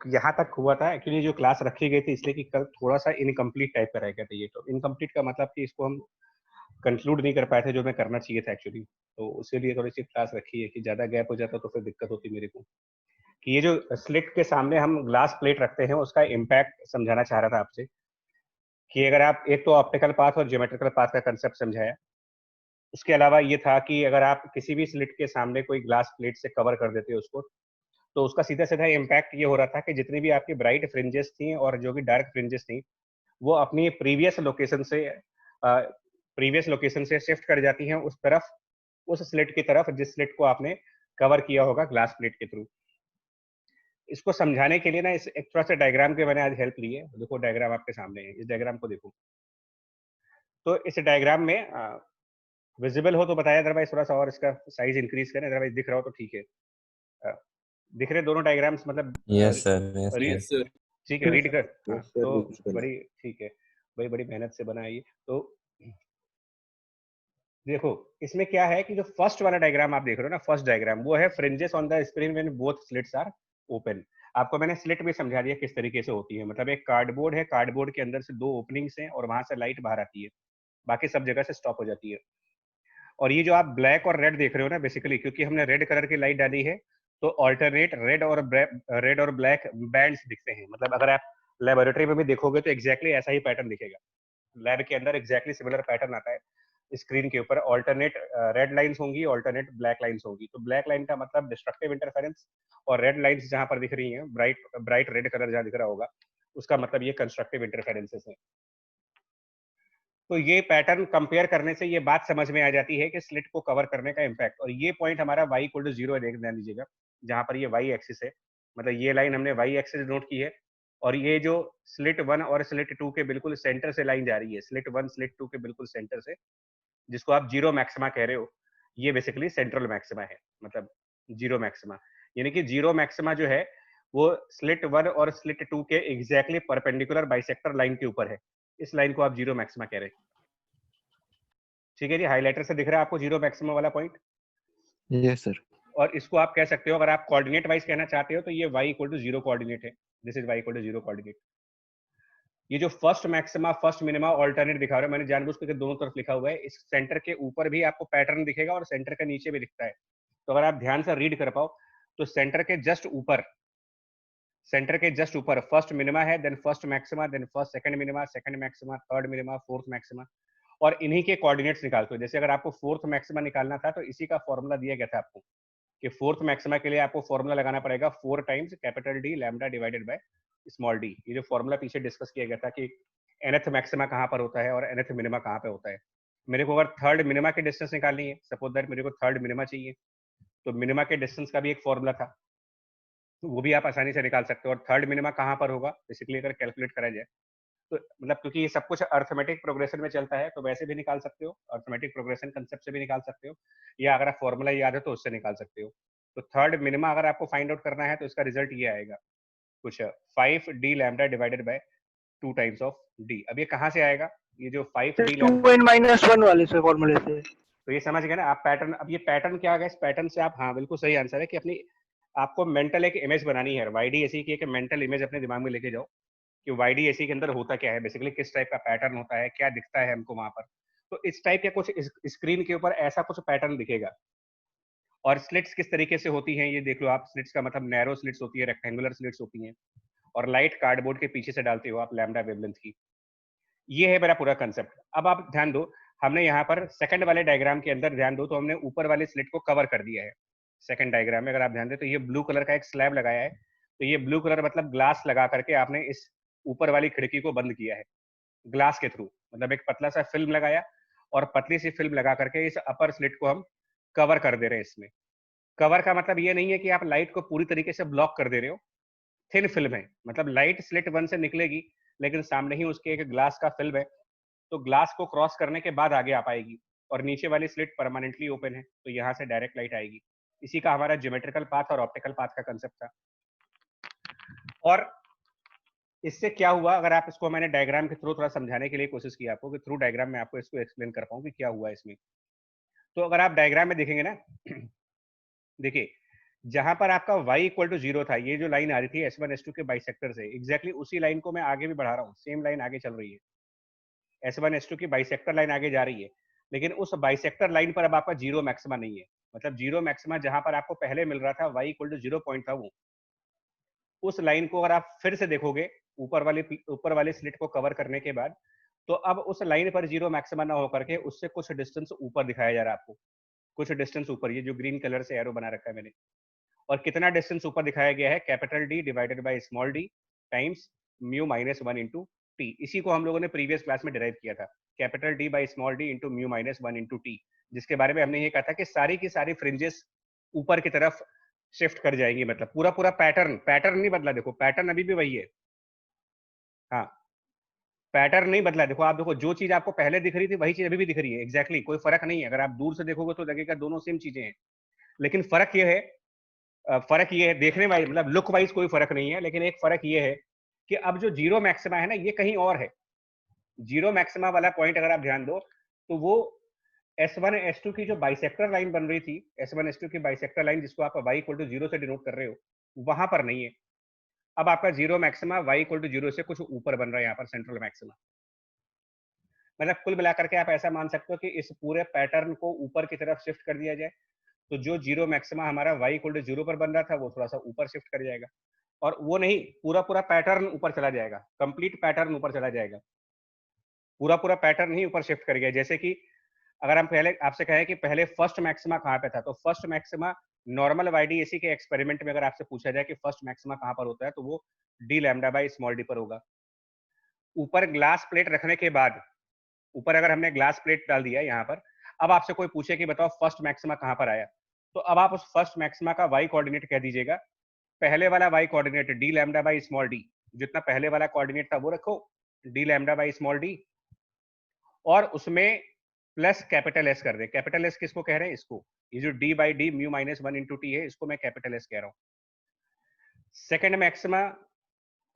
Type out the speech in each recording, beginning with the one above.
यहाँ तक हुआ था एक्चुअली, जो क्लास रखी गई थी इसलिए कि कल थोड़ा सा इनकम्प्लीट टाइप का रह गया था ये। तो इनकम्प्लीट का मतलब कि इसको हम कंक्लूड नहीं कर पाए थे जो मैं करना चाहिए था एक्चुअली। तो उसी लिए थोड़ी सी क्लास रखी है कि ज़्यादा गैप हो जाता तो फिर दिक्कत होती मेरे को। कि ये जो स्लिट के सामने हम ग्लास प्लेट रखते हैं उसका इम्पैक्ट समझाना चाह रहा था आपसे। कि अगर आप एक तो ऑप्टिकल पाथ और ज्योमेट्रिकल पाथ का कंसेप्ट समझाया, उसके अलावा ये था कि अगर आप किसी भी स्लिट के सामने कोई ग्लास प्लेट से कवर कर देते हो उसको, तो उसका सीधा सीधा इम्पैक्ट ये हो रहा था कि जितनी भी आपकी ब्राइट फ्रिंजेस थी और जो भी डार्क फ्रिंजेस थी, वो अपनी प्रीवियस लोकेशन से शिफ्ट कर जाती हैं उस तरफ, उस स्लिट की तरफ जिस स्लिट को आपने कवर किया होगा ग्लास प्लेट के थ्रू। इसको समझाने के लिए ना इस एक थोड़ा सा डायग्राम के मैंने आज हेल्प ली है। देखो डायग्राम आपके सामने है, इस डायग्राम को देखो। तो इस डायग्राम में विजिबल हो तो बताया, अदरवाइज थोड़ा सा और इसका साइज इंक्रीज करें, अदरवाइज दिख रहा हो तो ठीक है। अ, दिख रहे दोनों डायग्राम्स, मतलब यस सर, यस री- सर। ठीक है, रीड कर। हाँ, यस सर, तो विजिबल है। बड़ी ठीक है भाई, बड़ी मेहनत से बना है ये। तो देखो इसमें क्या है कि जो फर्स्ट वाला डायग्राम आप देख रहे हो ना, फर्स्ट डायग्राम वो है fringes on the screen when both slits are open. आपको मैंने स्लिट भी समझा दिया किस तरीके से होती है। मतलब एक कार्डबोर्ड है, कार्डबोर्ड के अंदर से दो ओपनिंग्स हैं और वहां से लाइट बाहर आती है, बाकी सब जगह से स्टॉप हो जाती है। और ये जो आप ब्लैक और रेड देख रहे हो ना, बेसिकली क्योंकि हमने रेड कलर की लाइट डाली है, तो ऑल्टरनेट रेड और ब्लैक बैंड्स दिखते हैं। मतलब अगर आप लेबोरेटरी में भी देखोगे तो एग्जैक्टली ऐसा ही पैटर्न दिखेगा। लैब के अंदर एग्जैक्टली सिमिलर पैटर्न आता है। स्क्रीन के ऊपर ऑल्टरनेट रेड लाइंस होंगी, ऑल्टरनेट ब्लैक लाइंस होंगी। तो ब्लैक लाइन का मतलब डिस्ट्रक्टिव इंटरफेरेंस, और रेड लाइंस जहां पर दिख रही हैं, ब्राइट ब्राइट रेड कलर जहां दिख रहा होगा, उसका मतलब ये कंस्ट्रक्टिव इंटरफेरेंसेस है। तो ये पैटर्न कंपेयर करने से ये बात समझ में आ जाती है कि स्लिट को कवर करने का इम्पैक्ट। और ये पॉइंट हमारा y इक्वल टू 0 है, ध्यान दीजिएगा, जहां पर ये y एक्सिस है। मतलब ये लाइन हमने y एक्सिस नोट की है, और ये जो स्लिट 1 और स्लिट 2 के बिल्कुल सेंटर से लाइन जा रही है, स्लिट 1 स्लिट 2 के बिल्कुल सेंटर से, जिसको आप जीरो मैक्सिमा कह रहे हो, ये बेसिकली सेंट्रल मैक्सिमा है। मतलब जीरो मैक्सिमा, यानी कि जीरो मैक्सिमा जो है वो स्लिट 1 और स्लिट 2 के एग्जैक्टली परपेंडिकुलर बाइसेक्टर लाइन के ऊपर है। इस लाइन को आप जीरो मैक्सिमा कह रहे हैं। ठीक है जी, हाइलाइटर से दिख रहा है आपको जीरो मैक्सिमा वाला पॉइंट। Yes sir. और इसको आप कह सकते हो, अगर आप कोऑर्डिनेट वाइज कहना चाहते हो, तो ये y इक्वल टू 0 कोऑर्डिनेट है। This is y equal to 0 coordinate. ये जो first maxima first minima alternate दिखा रहा है, मैंने जानबूझ करके दोनों तरफ लिखा हुआ है। इस सेंटर के ऊपर भी आपको पैटर्न दिखेगा और सेंटर के नीचे भी दिखता है। तो अगर आप ध्यान से रीड कर पाओ, तो सेंटर के जस्ट ऊपर फर्स्ट मिनिमा है, then first maxima, then first second minima, second maxima, third minima, fourth maxima, और इन्हीं के कोऑर्डिनेट्स निकालते हो। जैसे अगर आपको फोर्थ मैक्सिमा निकालना था, तो इसी का फॉर्मूला दिया गया था आपको कि फोर्थ मैक्सिमा के लिए आपको फॉर्मूला लगाना पड़ेगा 4 times capital D lambda divided by small D. ये जो फॉर्मूला पीछे डिस्कस किया गया था कि nth मैक्सिमा कहाँ पर होता है और nth मिनिमा कहाँ पे होता है। मेरे को अगर थर्ड मिनिमा की डिस्टेंस निकालनी है, सपोज दैट मेरे को थर्ड मिनिमा चाहिए, तो मिनिमा के डिस्टेंस का भी एक फॉर्मूला था, तो वो भी आप आसानी से निकाल सकते हो। और थर्ड मिनिमा कहाँ पर होगा बेसिकली अगर कैलकुलेट करा जाए, तो मतलब क्योंकि ये सब कुछ अर्थमेटिक प्रोग्रेशन में चलता है, तो वैसे भी निकाल सकते हो, अर्थमेटिक प्रोग्रेशन कंसेप्ट से भी निकाल सकते हो, या अगर आप फॉर्मूला याद है तो उससे निकाल सकते हो। तो थर्ड मिनिमा अगर आपको फाइंड आउट करना है, तो इसका रिजल्ट ये आएगा कुछ 5 D lambda divided by 2 times of D. अब ये कहाँ से आएगा, ये जो 5 डी लैम्डा, 2n-1 वाले से फॉर्मूले से। तो ये समझ गए ना आप पैटर्न। अब ये पैटर्न क्या आ गया, इस पैटर्न से आप, हाँ बिल्कुल सही आंसर है कि अपनी आपको मेंटल एक इमेज बनानी है, वाईडीएसी की एक मेंटल इमेज अपने दिमाग में लेके जाओ कि वाईडीएसी के अंदर होता क्या है, बेसिकली किस टाइप का पैटर्न होता है, क्या दिखता है हमको वहां पर। तो इस टाइप का कुछ स्क्रीन के ऊपर ऐसा कुछ पैटर्न दिखेगा। और स्लिट्स किस तरीके से होती हैं ये देख लो आप। स्लिट्स का मतलब नैरो स्लिट्स होती है, रेक्टेंगुलर स्लिट्स होती हैं, और लाइट कार्डबोर्ड के पीछे से डालते हो आप लैम्डा वेवलेंथ की। ये है मेरा पूरा कंसेप्ट। अब आप ध्यान दो, हमने यहाँ पर सेकंड वाले डायग्राम के अंदर ध्यान दो, तो हमने ऊपर वाली स्लिट को कवर कर दिया है। सेकंड डायग्राम में अगर आप ध्यान दें, तो ये ब्लू कलर का एक स्लैब लगाया है। तो ये ब्लू कलर मतलब ग्लास लगा करके आपने इस ऊपर वाली खिड़की को बंद किया है ग्लास के थ्रू। मतलब एक पतला सा फिल्म लगाया, और पतली सी फिल्म लगा करके इस अपर स्लिट को हम कवर कर दे रहे हैं इसमें। कवर का मतलब ये नहीं है कि आप लाइट को पूरी तरीके से ब्लॉक कर दे रहे हो, थिन फिल्म है। मतलब लाइट स्लिट 1 से निकलेगी, लेकिन सामने ही उसके एक ग्लास का फिल्म है, तो ग्लास को क्रॉस करने के बाद आगे आ पाएगी। और नीचे वाली स्लिट परमानेंटली ओपन है, तो यहाँ से डायरेक्ट लाइट आएगी। इसी का हमारा ज्योमेट्रिकल पाथ और ऑप्टिकल पाथ का कंसेप्ट था। और इससे क्या हुआ, अगर आप इसको मैंने डायग्राम के थ्रू थोड़ा समझाने के लिए कोशिश की आपको, कि थ्रू डायग्राम में आपको इसको एक्सप्लेन कर पाऊँ कि क्या हुआ इसमें। तो अगर आप डायग्राम में देखेंगे ना देखिए, जहां पर आपका y इक्वल टू 0 था, ये जो लाइन आ रही थी S1 S2 के बाइसेक्टर से, एग्जैक्टली उसी लाइन को मैं आगे भी बढ़ा रहा हूँ, सेम लाइन आगे चल रही है, S1 S2 की बाइसेक्टर लाइन आगे जा रही है, लेकिन उस बाइसेक्टर लाइन पर अब आपका जीरो मैक्सिमा नहीं है। मतलब जीरो मैक्सिमा जहां पर आपको पहले मिल रहा था, y इक्वल टू 0 पॉइंट था वो, उस लाइन को अगर आप फिर से देखोगे ऊपर वाली स्लिट को कवर करने के बाद, तो अब उस लाइन पर जीरो मैक्सिमा ना होकर के उससे कुछ डिस्टेंस ऊपर दिखाया जा रहा है आपको, कुछ डिस्टेंस ऊपर, ये जो ग्रीन कलर से एरो बना रखा है मैंने। और कितना डिस्टेंस ऊपर दिखाया गया है, capital D divided by small D times mu minus 1 into T. इसी को हम लोगों ने प्रीवियस क्लास में डिराइव किया था, capital D by small D into mu minus 1 into T, जिसके बारे में हमने ये कहा था कि सारी की सारी फ्रिंजेस ऊपर की तरफ शिफ्ट कर जाएंगी। मतलब पूरा पूरा पैटर्न नहीं बदला, देखो पैटर्न अभी भी वही है। हाँ, पैटर्न नहीं बदला। देखो आप देखो, जो चीज आपको पहले दिख रही थी वही चीज अभी भी दिख रही है, एग्जैक्टली कोई फर्क नहीं है। अगर आप दूर से देखोगे तो लगेगा दोनों सेम चीजें हैं, लेकिन फर्क ये है, देखने वाइज, मतलब लुक वाइज कोई फर्क नहीं है, लेकिन एक फर्क ये है कि अब जो जीरो मैक्सिमा है ना, ये कहीं और है। जीरो मैक्सिमा वाला पॉइंट अगर आप ध्यान दो तो वो S1 S2 की जो बाइसेक्टर लाइन बन रही थी, S1 S2 की बाइसेक्टर लाइन जिसको आप y इक्वल टू 0 से डिनोट कर रहे हो, वहां पर नहीं है। अब आपका zero maxima y equal to 0 से कुछ ऊपर बन रहा है यहाँ पर, सेंट्रल मैक्सिमा। मतलब कुल मिलाकर के आप ऐसा मान सकते हो कि इस पूरे पैटर्न को ऊपर की तरफ शिफ्ट कर दिया जाए, तो जो जीरो मैक्सिमा हमारा y इक्वल टू 0 पर बन रहा था वो थोड़ा सा ऊपर शिफ्ट कर जाएगा, और वो नहीं, पूरा पूरा पैटर्न ऊपर चला जाएगा, कंप्लीट पैटर्न ऊपर चला जाएगा, पूरा पूरा पैटर्न ही ऊपर शिफ्ट कर गया। जैसे कि अगर हम पहले आपसे कहें कि पहले फर्स्ट मैक्सिमा कहाँ पे था, तो फर्स्ट मैक्सिमा नॉर्मल वाईडीएसी के एक्सपेरिमेंट में अगर आपसे पूछा जाए कि फर्स्ट मैक्सिमा कहाँ पर होता है, तो वो D lambda by small D पर होगा। ऊपर ग्लास प्लेट रखने के बाद, ऊपर अगर हमने ग्लास प्लेट डाल दिया यहाँ पर, अब आपसे कोई पूछे कि बताओ फर्स्ट मैक्सिमा कहाँ पर आया, तो अब आप उस फर्स्ट मैक्सिमा का वाई कोऑर्डिनेट कह दीजिएगा। पहले वाला y coordinate D lambda by small d, जितना पहले वाला कोऑर्डिनेट था वो रखो, D lambda by small d, और उसमें प्लस कैपिटल एस कर दे। कैपिटल एस किसको कह रहे हैं, इसको, ये जो D by D mu minus 1 into T है, इसको मैं कैपिटल एस कह रहा हूँ। सेकेंड मैक्सिमा,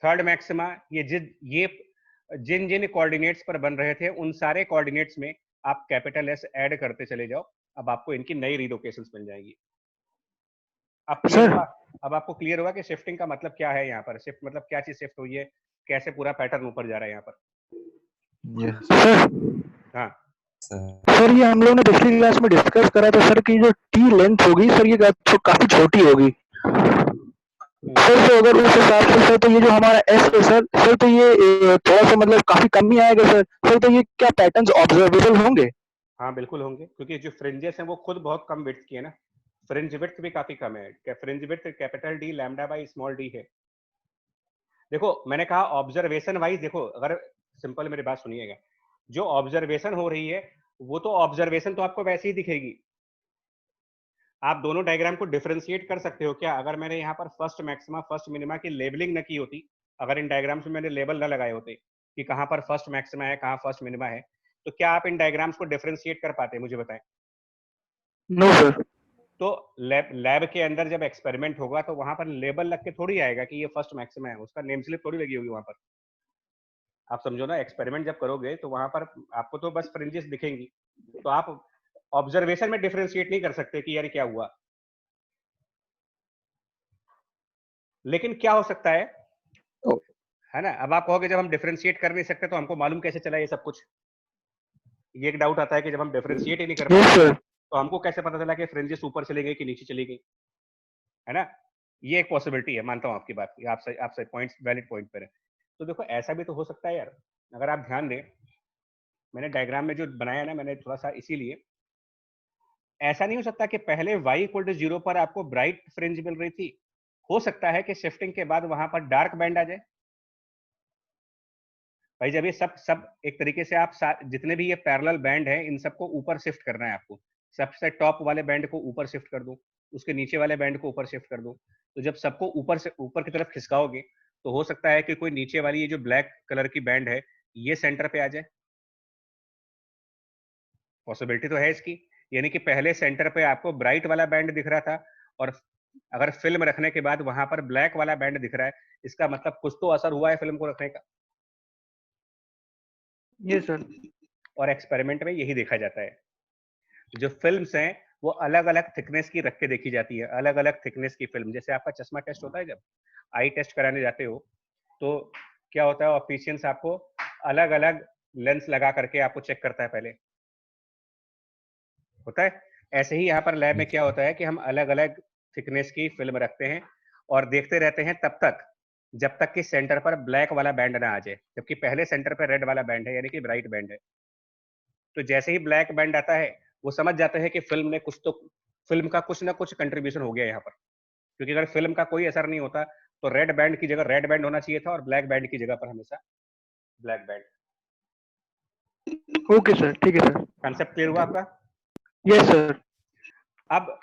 थर्ड मैक्सिमा, ये जिन जिन कोऑर्डिनेट्स पर बन रहे थे उन सारे कोऑर्डिनेट्स में आप कैपिटल एस ऐड करते चले जाओ, अब आपको इनकी नई रीलोकेशंस मिल जाएंगी। अब क्लियर हुआ, अब आपको क्लियर हुआ कि शिफ्टिंग का मतलब क्या है यहाँ पर, शिफ्ट मतलब क्या चीज शिफ्ट हुई है, कैसे पूरा पैटर्न ऊपर जा रहा है यहाँ पर। यस सर हाँ सर ये हम लोग ने पिछली क्लास में डिस्कस करा था सर कि जो टी लेंथ होगी सर ये काफी छोटी होगी सर। तो अगर उस हिसाब से सर तो ये जो हमारा एस है सर तो ये थोड़ा सा मतलब काफी कम ही आएगा सर तो ये क्या पैटर्न्स ऑब्जर्वेबल होंगे? हाँ बिल्कुल होंगे, क्योंकि जो फ्रिंजेस हैं वो खुद बहुत कम विड्थ की है ना, फ्रिंज विड्थ भी काफी कम है। Fringe width capital D lambda by small D है। देखो मैंने कहा ऑब्जर्वेशन वाइज, देखो अगर सिंपल मेरी बात सुनिएगा, जो ऑब्जर्वेशन हो रही है वो तो ऑब्जर्वेशन तो आपको वैसे ही दिखेगी। आप दोनों डायग्राम को डिफरेंशिएट कर सकते हो क्या? अगर मैंने यहाँ पर फर्स्ट मैक्सिमा फर्स्ट मिनिमा की लेबलिंग न की होती, अगर इन डायग्राम्स में मैंने लेबल न लगाए होते कि कहाँ पर फर्स्ट मैक्सिमा है कहाँ फर्स्ट मिनिमा है, तो क्या आप इन डायग्राम्स को डिफरेंशिएट कर पाते, मुझे बताएं। No sir. तो लैब के अंदर जब एक्सपेरिमेंट होगा तो वहां पर लेबल लग के थोड़ी आएगा कि ये फर्स्ट मैक्सिमा है, उसका नेम स्लिप थोड़ी लगी होगी वहां पर। आप समझो ना, एक्सपेरिमेंट जब करोगे तो वहां पर आपको तो बस फ्रिंजेस दिखेंगी, तो आप ऑब्जर्वेशन में डिफरेंशिएट नहीं कर सकते कि यार क्या हुआ। लेकिन क्या हो सकता है ना, अब आप कहोगे जब हम डिफरेंशिएट कर नहीं सकते तो हमको मालूम कैसे चला ये सब कुछ। ये एक डाउट आता है कि जब हम डिफरेंशिएट ही नहीं कर यस पाए सर। तो हमको कैसे पता चला कि फ्रिंजेस ऊपर चली गई कि नीचे चली गई, है ना। ये एक पॉसिबिलिटी है, मानता हूं आपकी बात, आप सही पॉइंट, वैलिड पॉइंट पर है। तो देखो ऐसा भी तो हो सकता है यार, अगर आप ध्यान दें, मैंने डायग्राम में जो बनाया ना मैंने थोड़ा सा, इसीलिए ऐसा नहीं हो सकता कि पहले y इक्वल टू 0 पर आपको ब्राइट फ्रिंज मिल रही थी, हो सकता है कि शिफ्टिंग के बाद वहां पर डार्क बैंड आ जाए। भाई जब ये सब एक तरीके से आप जितने भी ये पैरेलल बैंड हैं इन सबको ऊपर शिफ्ट करना है आपको। सबसे टॉप वाले बैंड को ऊपर शिफ्ट कर दो, उसके नीचे वाले बैंड को ऊपर शिफ्ट कर दो, तो जब सबको ऊपर से ऊपर की तरफ खिसकाओगे तो हो सकता है कि कोई नीचे वाली ये जो ब्लैक कलर की बैंड है ये सेंटर पे आ जाए। पॉसिबिलिटी तो है इसकी, यानी कि पहले सेंटर पे आपको ब्राइट वाला बैंड दिख रहा था और अगर फिल्म रखने के बाद वहां पर ब्लैक वाला बैंड दिख रहा है, इसका मतलब कुछ तो असर हुआ है फिल्म को रखने का। Yes sir. और एक्सपेरिमेंट में यही देखा जाता है, जो फिल्म्स हैं वो अलग अलग थिकनेस की रख के देखी जाती है, अलग अलग थिकनेस की फिल्म। जैसे आपका चश्मा टेस्ट होता है, जब आई टेस्ट कराने जाते हो तो क्या होता है, ऑप्टिशियंस आपको अलग अलग लेंस लगा करके आपको चेक करता है पहले, होता है। ऐसे ही यहाँ पर लैब में क्या होता है कि हम अलग अलग थिकनेस की फिल्म रखते हैं और देखते रहते हैं तब तक जब तक कि सेंटर पर ब्लैक वाला बैंड ना आ जाए, जबकि पहले सेंटर पर रेड वाला बैंड है, यानी कि ब्राइट बैंड है। तो जैसे ही ब्लैक बैंड आता है वो समझ जाते हैं कि फिल्म का कुछ ना कुछ कंट्रीब्यूशन हो गया यहाँ पर, क्योंकि अगर फिल्म का कोई असर नहीं होता तो रेड बैंड की जगह रेड बैंड होना चाहिए था और ब्लैक बैंड की जगह पर हमेशा ब्लैक बैंड। ओके सर, ठीक है सर। कॉन्सेप्ट क्लियर हुआ आपका? Yes sir. अब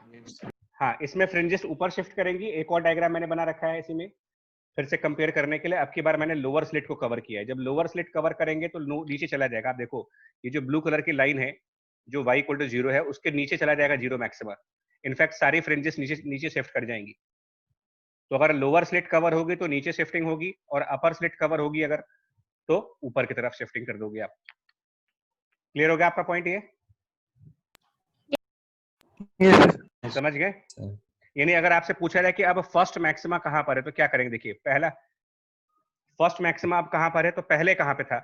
हाँ, इसमें फ्रिंजेस ऊपर शिफ्ट करेंगी। एक और डायग्राम मैंने बना रखा है इसी में फिर से कंपेयर करने के लिए। अब की बार मैंने लोअर स्लिट को कवर किया है। जब लोअर स्लिट कवर करेंगे तो नीचे चला जाएगा। आप देखो ये जो ब्लू कलर की लाइन है जो y इक्वल टू 0 है उसके नीचे चला जाएगा जीरो मैक्सिमा। इनफैक्ट सारी फ्रिंजेस नीचे नीचे शिफ्ट कर जाएंगी। तो अगर लोअर स्लिट कवर होगी तो नीचे शिफ्टिंग होगी, और अपर स्लिट कवर होगी अगर तो ऊपर की तरफ शिफ्टिंग कर दोगे आप। क्लियर हो गया आपका पॉइंट? ये यस सर। समझ गए? यानी अगर आपसे पूछा जाए कि अब फर्स्ट मैक्सिमा कहां पर है तो क्या करेंगे? देखिए पहला फर्स्ट मैक्सिमा अब कहां पर है, तो पहले कहां पे था,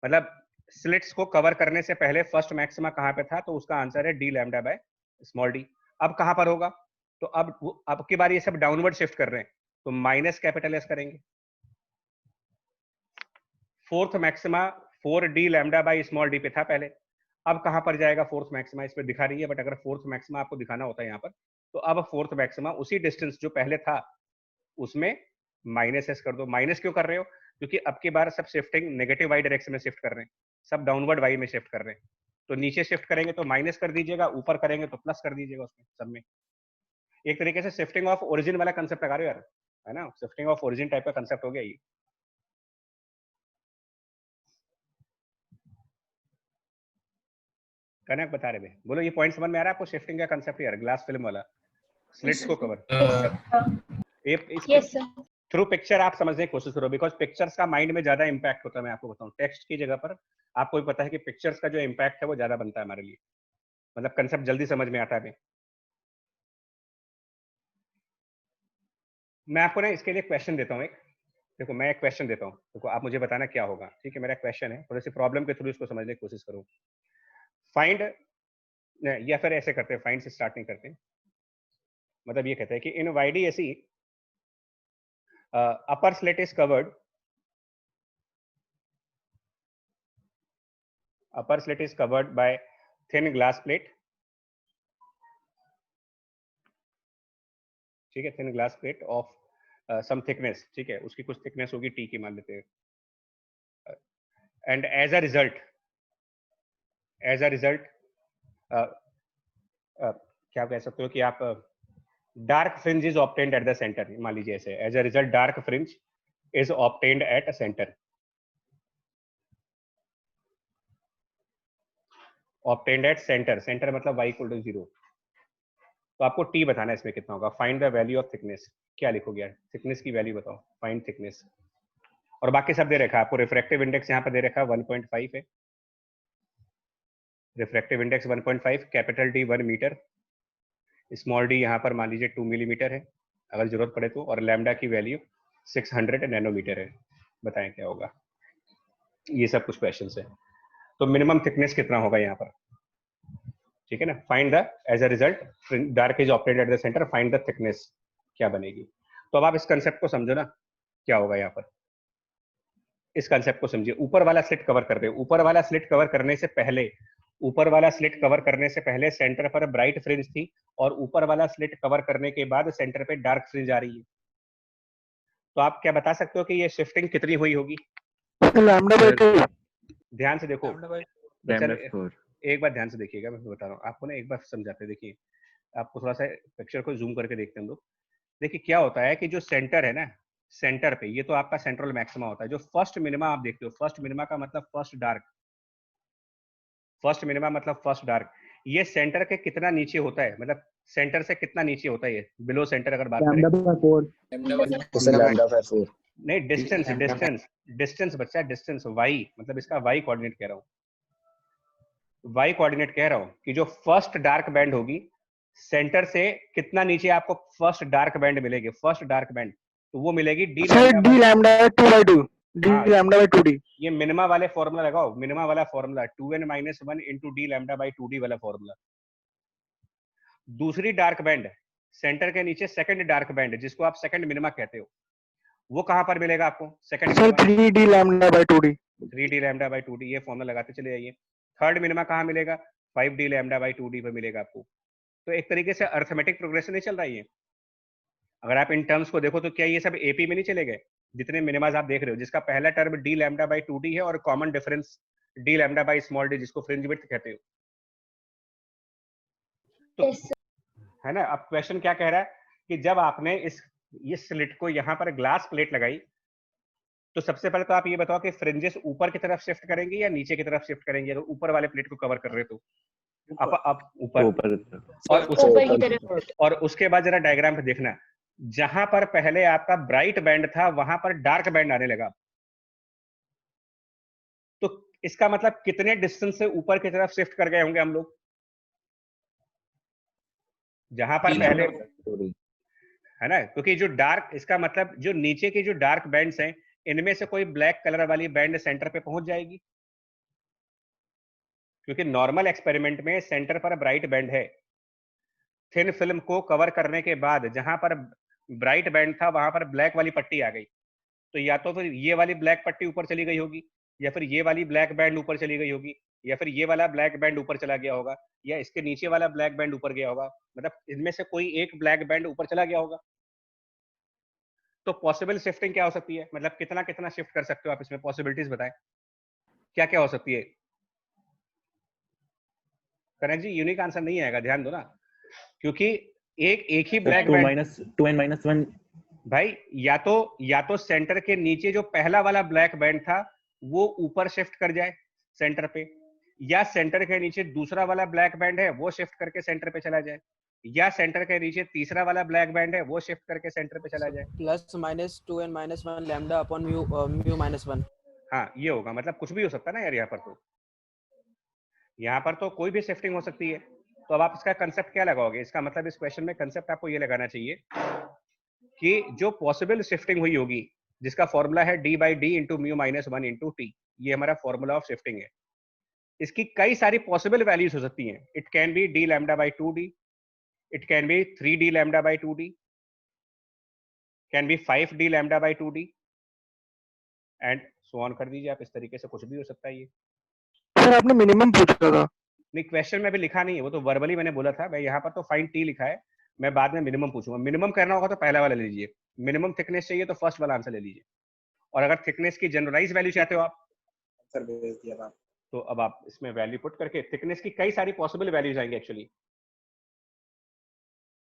मतलब स्लिट्स को कवर करने से पहले फर्स्ट मैक्सिमा कहां पे था, तो उसका आंसर है D lambda by small D. अब कहां पर होगा, तो अब की बार ये सब डाउनवर्ड शिफ्ट कर रहे हैं तो माइनस कैपिटल एस करेंगे। Fourth maxima 4 D lambda by small D पे था पहले, अब कहां पर जाएगा फोर्थ मैक्सिमा? इस पे दिखा रही है, बट अगर फोर्थ मैक्सिमा आपको दिखाना होता है यहाँ पर, तो अब फोर्थ मैक्सिमा उसी डिस्टेंस जो पहले था उसमें माइनस एस कर दो। माइनस क्यों कर रहे हो? क्योंकि अब की बार सब शिफ्टिंग नेगेटिव वाई डायरेक्शन में शिफ्ट कर रहे हैं, सब डाउनवर्ड वाई में शिफ्ट कर रहे हैं। तो नीचे शिफ्ट करेंगे तो माइनस कर दीजिएगा, ऊपर करेंगे तो प्लस कर दीजिएगा उसमें सब में। एक तरीके से शिफ्टिंग ऑफ ओरिजिन वाला कंसेप्ट लगा रहे हो यार, है ना? शिफ्टिंग ऑफ ओरिजिन टाइप का कंसेप्ट हो गया ये। कनक बता रहे थे, बोलो ये पॉइंट समझ में आ रहा है आपको? शिफ्टिंग का कंसेप्ट यार, ग्लास फिल्म वाला, स्लिट्स को कवर। थ्रू पिक्चर आप समझने की कोशिश करो, बिकॉज पिक्चर्स का माइंड में ज्यादा इंपैक्ट होता है। मैं आपको बताऊं, टेक्स्ट की जगह पर आपको भी पता है कि पिक्चर्स का जो इंपैक्ट है वो ज्यादा बनता है हमारे लिए, मतलब कंसेप्ट जल्दी समझ में आता है। मैं आपको ना इसके लिए क्वेश्चन देता हूँ एक। देखो मैं एक क्वेश्चन देता हूँ, देखो आप मुझे बताना क्या होगा, ठीक है? मेरा क्वेश्चन है, थोड़ी सी प्रॉब्लम के थ्रू इसको समझने की कोशिश करो। फाइंड, या फिर ऐसे करते हैं, फाइंड से स्टार्ट नहीं करते, मतलब ये कहते हैं कि इन YDAC upper slit is covered, upper slit is covered by thin glass plate, ठीक है? Thin glass plate of some thickness, ठीक है? उसकी कुछ थिकनेस होगी टी की मान लेते हैं। एंड एज अ रिजल्ट क्या कह सकते हो कि आप dark fringe is obtained at the centre, मान लीजिए ऐसे, as a result dark fringe is obtained at a centre. Obtained at centre, centre मतलब y इक्वल टू 0। तो आपको टी बताना है इसमें कितना होगा। Find the value of thickness, क्या लिखोगे यार? थिकनेस की वैल्यू बताओ, फाइंड थिकनेस। और बाकी सब दे रखा है आपको। रिफ्रैक्टिव इंडेक्स यहाँ पर दे रखा है 1.5 है, refractive index 1.5, capital D 1 metre, small d यहाँ पर मान लीजिए 2 मिलीमीटर है अगर जरूरत पड़े तो, और लैम्डा की वैल्यू 600 नैनोमीटर है। बताएं क्या होगा? ये सब कुछ क्वेश्चन है। तो मिनिमम थिकनेस कितना होगा यहाँ पर, ठीक है ना? Find the, as a result dark is obtained at the centre, find the thickness, क्या बनेगी? तो अब आप इस कंसेप्ट को समझो ना, क्या होगा यहाँ पर। इस कंसेप्ट को समझिए। ऊपर वाला स्लिट कवर कर रहे हो, ऊपर वाला स्लिट कवर करने से पहले, ऊपर वाला स्लिट कवर करने से पहले सेंटर पर ब्राइट फ्रिंज थी, और ऊपर वाला स्लिट कवर करने के बाद सेंटर पे डार्क फ्रिंज आ रही है। तो आप क्या बता सकते हो कि ये शिफ्टिंग कितनी हुई होगी? Lambda by 2। ध्यान से देखो, लैम्डा 4। एक बार ध्यान से देखिएगा, मैं बता रहा हूँ आपको ना, एक बार समझाते। देखिए आपको थोड़ा सा पिक्चर को जूम करके देखते हैं हम लोग। देखिए क्या होता है कि जो सेंटर है ना, सेंटर पे ये तो आपका सेंट्रल मैक्सिमा होता है। जो फर्स्ट मिनिमा आप देखते हो, फर्स्ट मिनिमा का मतलब फर्स्ट डार्क, फर्स्ट मिनिमा मतलब फर्स्ट डार्क, ये सेंटर के कितना नीचे होता है, मतलब सेंटर से कितना नीचे होता है ये, बिलो सेंटर अगर बात करें। नहीं, डिस्टेंस, डिस्टेंस, डिस्टेंस बच्चा, डिस्टेंस वाई, मतलब इसका वाई कोऑर्डिनेट कह रहा हूँ, वाई कोऑर्डिनेट कह रहा हूँ कि जो फर्स्ट डार्क बैंड होगी सेंटर से कितना नीचे आपको फर्स्ट डार्क बैंड मिलेगी, फर्स्ट डार्क बैंड, तो वो मिलेगी D sir lambda D lambda 2/2, D हाँ, लैम्डा बाई 2d। ये मिनिमा वाले फॉर्मूला लगाओ, मिनिमा वाला formula 2n-1 into D lambda by 2d वाला फॉर्मूला। दूसरी डार्क बैंड सेंटर के नीचे सेकंड डार्क बैंड जिसको आप सेकंड मिनिमा कहते हो, वो कहां पर मिलेगा आपको? Second sir minima 3d lambda by 2d। 3d lambda by 2d, ये फॉर्मूला लगाते चले जाइए। थर्ड मिनिमा कहां मिलेगा? 5d लैम्डा बाई 2d पर मिलेगा आपको। तो एक तरीके से अर्थमेटिक प्रोग्रेशन नहीं चल रही है। अगर आप इन टर्म्स को देखो तो क्या ये सब एपी में नहीं चले गए? जितने मिनिमाज आप देख रहे हो, जिसका पहला term D lambda by 2d है और common difference D lambda by small D जिसको फ्रिंज विड्थ कहते हो, तो है ना। अब क्वेश्चन क्या कह रहा है कि जब आपने इस स्लिट को यहाँ पर ग्लास प्लेट लगाई, तो सबसे पहले तो आप ये बताओ कि फ्रिंजेस ऊपर की तरफ शिफ्ट करेंगे या नीचे की तरफ शिफ्ट करेंगे? अगर ऊपर वाले प्लेट को कवर कर रहे हो तो आप ऊपर, और उसके बाद जरा डायग्राम पे देखना, जहां पर पहले आपका ब्राइट बैंड था वहां पर डार्क बैंड आने लगा। तो इसका मतलब कितने डिस्टेंस से ऊपर की तरफ शिफ्ट कर गए होंगे हम लोग? जहां पर पहले, है ना, क्योंकि जो डार्क, इसका मतलब जो नीचे के जो डार्क बैंड्स हैं, इनमें से कोई ब्लैक कलर वाली बैंड सेंटर पे पहुंच जाएगी, क्योंकि नॉर्मल एक्सपेरिमेंट में सेंटर पर ब्राइट बैंड है। थिन फिल्म को कवर करने के बाद जहां पर ब्राइट बैंड था वहां पर ब्लैक वाली पट्टी आ गई, तो या तो फिर ये वाली ब्लैक पट्टी ऊपर चली गई होगी, या फिर ये वाली ब्लैक बैंड ऊपर चली गई होगी, या फिर ये वाला ब्लैक बैंड ऊपर चला गया होगा, या इसके नीचे वाला ब्लैक बैंड ऊपर गया होगा। मतलब इनमें से कोई एक ब्लैक बैंड ऊपर चला गया होगा। तो पॉसिबल शिफ्टिंग क्या हो सकती है? मतलब कितना कितना शिफ्ट कर सकते हो आप इसमें? पॉसिबिलिटीज बताएं, क्या क्या हो सकती है? करण जी, यूनिक आंसर नहीं आएगा, ध्यान दो ना, क्योंकि एक ही ब्लैक बैंड 2n-1 भाई, या तो सेंटर के नीचे जो पहला वाला ब्लैक बैंड था वो ऊपर शिफ्ट कर जाए सेंटर पे, या सेंटर के नीचे दूसरा वाला ब्लैक बैंड है वो शिफ्ट करके सेंटर पे चला जाए, या सेंटर के नीचे तीसरा वाला ब्लैक बैंड है वो शिफ्ट करके सेंटर पे चला जाए। Plus minus 2n-1 lambda upon mu minus 1। हाँ, ये होगा, मतलब कुछ भी हो सकता है ना यार। यहाँ पर तो कोई भी शिफ्टिंग हो सकती है। तो अब आप इसका कंसेप्ट क्या लगाओगे? इसका मतलब इस क्वेश्चन में कंसेप्ट आपको ये लगाना चाहिए कि जो पॉसिबल शिफ्टिंग हुई होगी, जिसका फॉर्मूला है d by D into mu minus 1 into T, ये हमारा फॉर्मूला ऑफ शिफ्टिंग है। इसकी कई सारी पॉसिबल वैल्यूज हो सकती हैं। It can be d lambda by 2d, it can be 3d lambda by 2d, can be 5d lambda by 2d and so on कर दीजिए आप। इस तरीके से कुछ भी हो सकता है ये। सर आपने मिनिमम पूछा था। नहीं, क्वेश्चन में भी लिखा नहीं है, वो तो वर्बली मैंने बोला था। मैं यहाँ पर तो फाइंड टी लिखा है, मैं बाद में मिनिमम पूछूंगा। मिनिमम करना होगा तो पहला वाला ले लीजिए, मिनिमम थिकनेस चाहिए तो फर्स्ट वाला आंसर ले लीजिए, और अगर थिकनेस की जनरलाइज वैल्यू चाहते हो आप, आंसर भेज दिया था, तो अब आप इसमें वैल्यू पुट करके थिकनेस की कई सारी पॉसिबल वैल्यूज आएंगे एक्चुअली।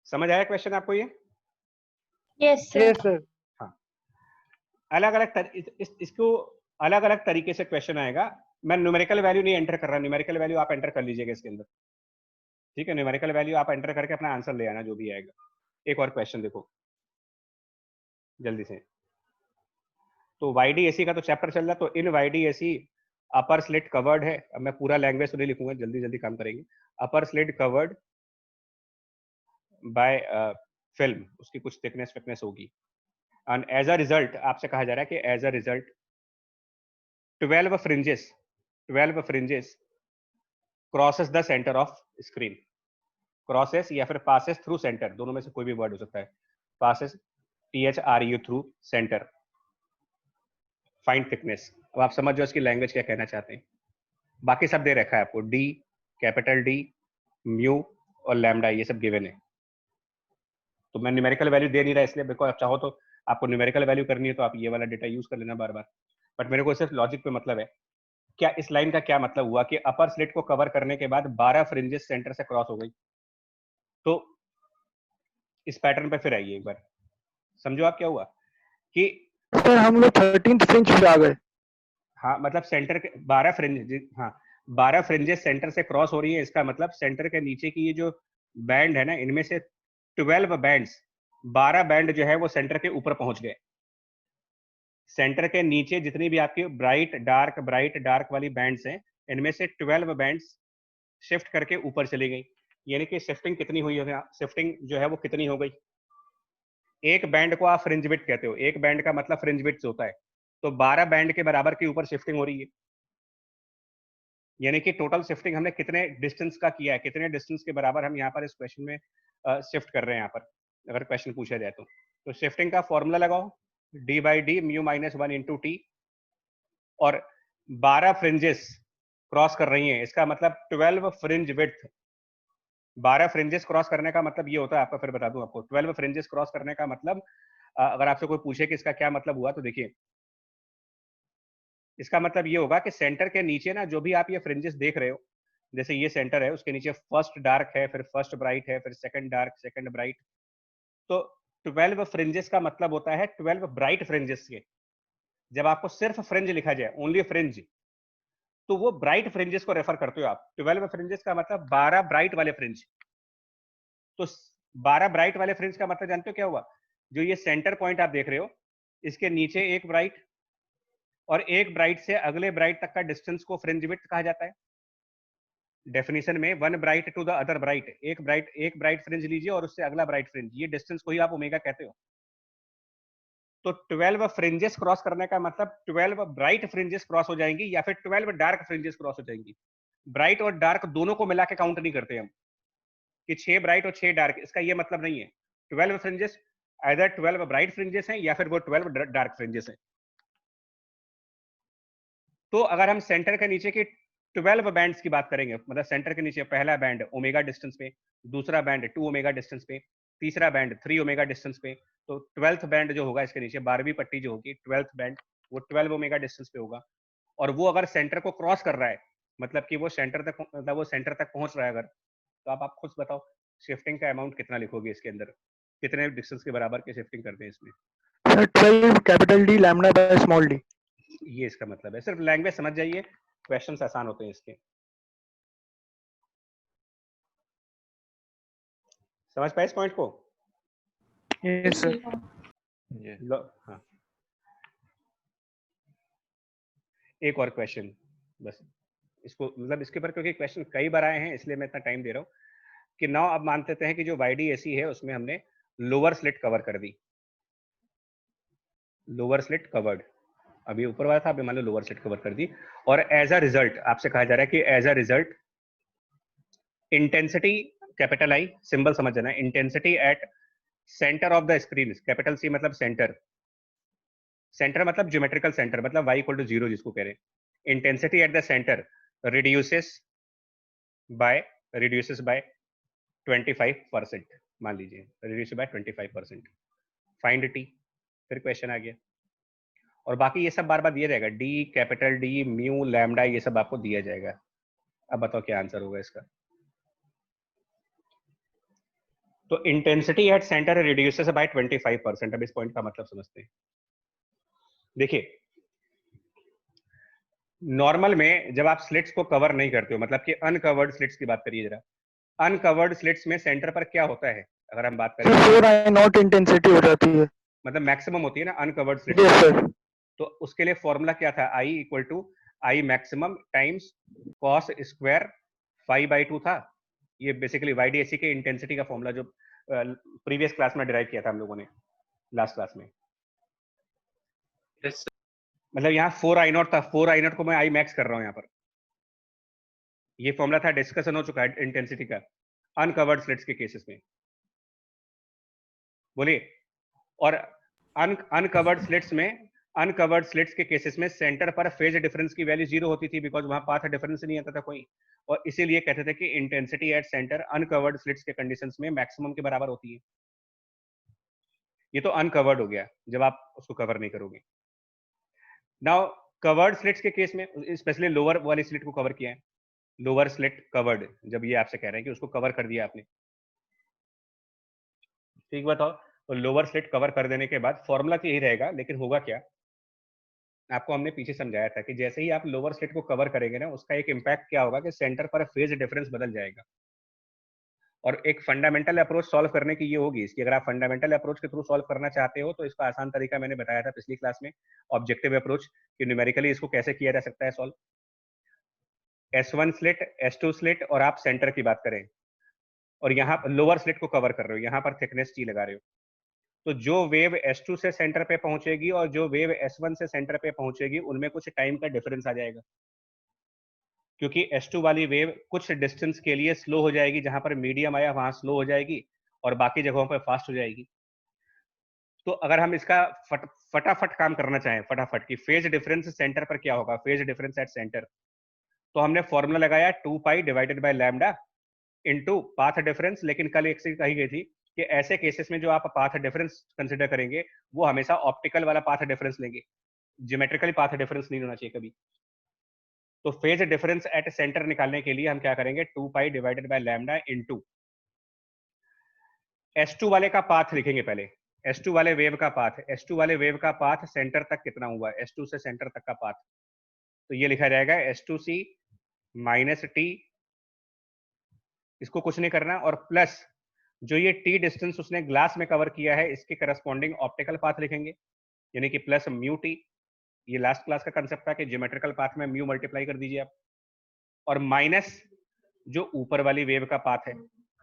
समझ आया क्वेश्चन आपको ये? Yes sir. हाँ, अलग अलग इसको अलग अलग तरीके से क्वेश्चन आएगा। मैं न्यूमेरिकल वैल्यू नहीं एंटर कर रहा, न्यूमेरिकल वैल्यू आप एंटर कर लीजिएगा इसके अंदर, ठीक है? न्यूमेरिकल वैल्यू आप एंटर करके अपना आंसर ले आना जो भी आएगा। एक और क्वेश्चन देखो जल्दी से। तो YDAC का तो चैप्टर चल रहा है, तो इन YDAC अपर स्लिट कवर्ड है। अब मैं पूरा लैंग्वेज तो नहीं लिखूंगा, जल्दी जल्दी काम करेंगे। अपर स्लिट कवर्ड बाय फिल्म, उसकी कुछ थिकनेस फिकनेस होगी, एंड एज अ रिजल्ट आपसे कहा जा रहा है कि as a result 12 fringes crosses the centre of screen. Crosses या फिर पासेस थ्रू सेंटर, दोनों में से कोई भी वर्ड हो सकता है। Passes THRU through centre, find thickness. अब आप समझ जाओ इसकी लैंग्वेज क्या कहना चाहते हैं। बाकी सब दे रखा है आपको, D, कैपिटल D, म्यू और लैम्डा, ये सब गिवन है। तो मैं न्यूमेरिकल वैल्यू दे नहीं रहा इसलिए, बिकॉज आप चाहो तो आपको न्यूमेरिकल वैल्यू करनी है तो आप ये वाला डेटा यूज कर लेना बार बार, बट मेरे को सिर्फ लॉजिक पे मतलब है। क्या इस लाइन का क्या मतलब हुआ कि अपर स्लिट को कवर करने के बाद 12 फ्रिंजेस सेंटर से क्रॉस हो गई? तो इस पैटर्न पे फिर आइए एक बार, समझो आप क्या हुआ कि सर हम लोग 13th फ्रिंज पे आ गए। हाँ, मतलब सेंटर के 12 फ्रिंज, हाँ 12 फ्रिंजेस सेंटर से क्रॉस हो रही है। इसका मतलब सेंटर के नीचे की ये जो बैंड है ना, इनमें से 12 बैंड्स, 12 बैंड जो है वो सेंटर के ऊपर पहुंच गए। सेंटर के नीचे जितनी भी आपकी ब्राइट डार्क वाली बैंड्स हैं, इनमें से 12 बैंड्स शिफ्ट करके ऊपर चली गई। यानी कि शिफ्टिंग कितनी हुई है, शिफ्टिंग जो है वो कितनी हो गई। एक बैंड को आप फ्रिंज विड्थ कहते हो, एक बैंड का मतलब फ्रिंज विड्थ होता है, तो 12 बैंड के बराबर के ऊपर शिफ्टिंग हो रही है। यानी कि टोटल शिफ्टिंग हमने कितने डिस्टेंस का किया है, कितने डिस्टेंस के बराबर हम यहाँ पर इस क्वेश्चन में शिफ्ट कर रहे हैं। यहाँ पर अगर क्वेश्चन पूछा जाए तो शिफ्टिंग का फॉर्मूला लगाओ, D by D mu minus 1 into T, और 12 फ्रिंजेस क्रॉस कर रही हैं, इसका मतलब 12 फ्रिंज विड्थ। 12 फ्रिंजेस क्रॉस करने का मतलब ये होता है, आपका फिर बता दूं आपको, 12 फ्रिंजेस क्रॉस करने का मतलब अगर आपसे कोई पूछे कि इसका क्या मतलब हुआ, तो देखिए इसका मतलब ये होगा कि सेंटर के नीचे ना जो भी आप ये फ्रिंजेस देख रहे हो, जैसे ये सेंटर है, उसके नीचे फर्स्ट डार्क है, फिर फर्स्ट ब्राइट है, फिर सेकंड डार्क, सेकंड ब्राइट, तो 12 फ्रिंजेस का मतलब होता है 12 ब्राइट फ्रिंजेस के। जब आपको सिर्फ फ्रिंज लिखा जाए, ओनली फ्रिंज, तो वो ब्राइट फ्रिंजेस को रेफर करते हो आप। 12 फ्रिंजेस का मतलब 12 ब्राइट वाले फ्रिंज। तो 12 ब्राइट वाले फ्रिंज का मतलब जानते हो क्या हुआ, जो ये सेंटर पॉइंट आप देख रहे हो, इसके नीचे एक ब्राइट और एक ब्राइट से अगले ब्राइट तक का डिस्टेंस को फ्रिंज विड्थ कहा जाता है। डेफिनेशन में one bright to the other bright, एक ब्राइट फ्रिंज लीजिए और उससे अगला ब्राइट फ्रिंज, ये डिस्टेंस को ही आप ओमेगा कहते हो। तो 12 फ्रिंजेस क्रॉस करने का मतलब 12 ब्राइट फ्रिंजेस क्रॉस हो जाएंगी या फिर 12 डार्क फ्रिंजेस क्रॉस हो जाएंगी। ब्राइट और डार्क दोनों को मिला के काउंट नहीं करते हम कि 6 ब्राइट और 6 डार्क, इसका ये मतलब नहीं है। 12 फ्रिंजेस आइदर 12 ब्राइट फ्रिंजेस हैं या फिर वो 12 डार्क फ्रिंजेस हैं। तो अगर हम सेंटर के नीचे की 12 बैंड्स की बात करेंगे, मतलब सेंटर के नीचे पहला बैंड ओमेगा डिस्टेंस पे, दूसरा बैंड 2 ओमेगा डिस्टेंस पे, तीसरा बैंड 3 ओमेगा डिस्टेंस पे, तो 12th बैंड जो होगा इसके नीचे, 12वीं पट्टी जो होगी 12th बैंड, वो 12 ओमेगा डिस्टेंस पे होगा। और वो अगर सेंटर को क्रॉस कर रहा है, मतलब कि वो सेंटर तक, मतलब वो सेंटर तक पहुंच रहा है अगर, तो आप खुद बताओ शिफ्टिंग का अमाउंट कितना लिखोगे इसके अंदर, कितने डिस्टेंस के बराबर की शिफ्टिंग करते हैं इसमें। Sir 12 capital D lambda by small D. ये इसका मतलब है, सिर्फ लैंग्वेज समझ जाइए, क्वेश्चंस आसान होते हैं इसके। समझ पाए इस पॉइंट को? Yes sir. Yes. हाँ, एक और क्वेश्चन बस, इसको मतलब इसके ऊपर क्योंकि क्वेश्चन कई बार आए हैं इसलिए मैं इतना टाइम दे रहा हूँ कि नाउ अब मान लेते हैं कि जो YDAC है उसमें हमने लोअर स्लिट कवर कर दी, लोअर स्लिट कवर्ड, अभी ऊपर वाला था, अभी मान लो लोअर स्लिट कवर कर दी, और एज अ रिजल्ट आपसे कहा जा रहा है कि as a result intensity capital I, symbol समझ जाना, intensity at centre of the screen, capital C मतलब सेंटर, सेंटर मतलब ज्योमेट्रिकल सेंटर, मतलब y इक्वल टू 0 जिसको कह रहे हैं, intensity at the centre reduces by 25%, मान लीजिए रिड्यूस बाय 25%, फाइंड टी। फिर क्वेश्चन आ गया, और बाकी ये सब बार बार दिया जाएगा, d capital D mu lambda ये सब आपको दिया जाएगा। अब बताओ क्या आंसर होगा इसका। तो intensity at centre reduces by 25%। अब इस पॉइंट का मतलब समझते हैं। देखिए नॉर्मल में जब आप स्लिट्स को कवर नहीं करते हो, मतलब कि अनकवर्ड स्लिट्स की बात करिए जरा, अनकवर्ड स्लिट्स में सेंटर पर क्या होता है, अगर हम बात करें सर 4I0 इंटेंसिटी हो जाती है। मतलब मैक्सिमम होती है ना अनकवर्ड स्लिट्स, यस सर। तो उसके लिए फॉर्मूला क्या था, I equal to I maximum times cos square 5/2 था। ये बेसिकली YDAC के इंटेंसिटी का फॉर्मूला जो प्रीवियस क्लास में डिराइव किया था हम लोगों ने, लास्ट क्लास में। Yes, मतलब यहाँ 4I0 था, 4I0 को मैं I मैक्स कर रहा हूँ यहाँ पर। ये फॉर्मूला था, डिस्कशन हो चुका है इंटेंसिटी का अनकवर्ड स्लिट्स के केसेस में, बोलिए। और अनकवर्ड स्लिट्स में, अनकवर्ड स्लिट्स के केसेस में सेंटर पर फेज डिफरेंस की वैल्यू 0 होती थी, बिकॉज वहां पाथ डिफरेंस नहीं आता था कोई, और इसीलिए कहते थे कि intensity at centre uncovered slits के कंडीशंस में मैक्सिमम के बराबर होती है। ये तो अनकवर्ड हो गया जब आप उसको कवर नहीं करोगे। नाउ कवर्ड स्लिट्स के केस में, स्पेशली लोअर वाली स्लिट को कवर किया है, लोअर स्लिट कवर्ड, जब ये आपसे कह रहे हैं कि उसको कवर कर दिया आपने, ठीक बताओ, तो लोअर स्लिट कवर कर देने के बाद फॉर्मूला तो यही रहेगा, लेकिन होगा क्या, आपको हमने पीछे समझाया था कि जैसे ही आप लोअर स्लिट को कवर करेंगे ना, उसका एक इम्पैक्ट क्या होगा कि सेंटर पर फेज डिफरेंस बदल जाएगा। और एक फंडामेंटल अप्रोच सॉल्व करने की ये होगी इसकी, अगर आप फंडामेंटल अप्रोच के थ्रू सॉल्व करना चाहते हो तो इसका आसान तरीका मैंने बताया था पिछली क्लास में, ऑब्जेक्टिव अप्रोच, कि न्यूमेरिकली इसको कैसे किया जा सकता है solve. S1 slit, S2 slit, और आप सेंटर की बात करें और यहाँ लोअर स्लिट को कवर कर रहे हो, यहाँ पर थिकनेस टी लगा रहे हो, तो जो वेव S2 से सेंटर पे पहुंचेगी और जो वेव S1 से सेंटर पे पहुंचेगी उनमें कुछ टाइम का डिफरेंस आ जाएगा, क्योंकि S2 वाली वेव कुछ डिस्टेंस के लिए स्लो हो जाएगी, जहां पर मीडियम आया वहां स्लो हो जाएगी और बाकी जगहों पर फास्ट हो जाएगी। तो अगर हम इसका फटाफट काम करना चाहें, फटाफट की फेज डिफरेंस सेंटर पर क्या होगा, फेज डिफरेंस एट सेंटर, तो हमने फॉर्मूला लगाया 2 पाई divided by lambda into path difference. लेकिन कल एक चीज कही गई थी कि ऐसे केसेस में जो आप पाथ डिफरेंस कंसिडर करेंगे वो हमेशा ऑप्टिकल वाला पाथ डिफरेंस लेंगे, ज्योमेट्रिकली पाथ डिफरेंस नहीं होना चाहिए कभी। तो फेज डिफरेंस एट सेंटर निकालने के लिए हम क्या करेंगे, 2 पाई divided by lambda into S2 वाले का पाथ लिखेंगे पहले, S2 वाले वेव का पाथ, S2 वाले वेव का पाथ सेंटर तक कितना हुआ, S2 से सेंटर तक का पाथ, तो ये लिखा जाएगा S2C माइनस टी, इसको कुछ नहीं करना, और प्लस जो ये टी डिस्टेंस उसने ग्लास में कवर किया है इसके करस्पॉन्डिंग ऑप्टिकल पाथ लिखेंगे, यानी कि प्लस म्यू टी। ये लास्ट क्लास का कंसेप्ट था कि ज्योमेट्रिकल पाथ में म्यू मल्टीप्लाई कर दीजिए आप, और माइनस जो ऊपर वाली वेव का पाथ है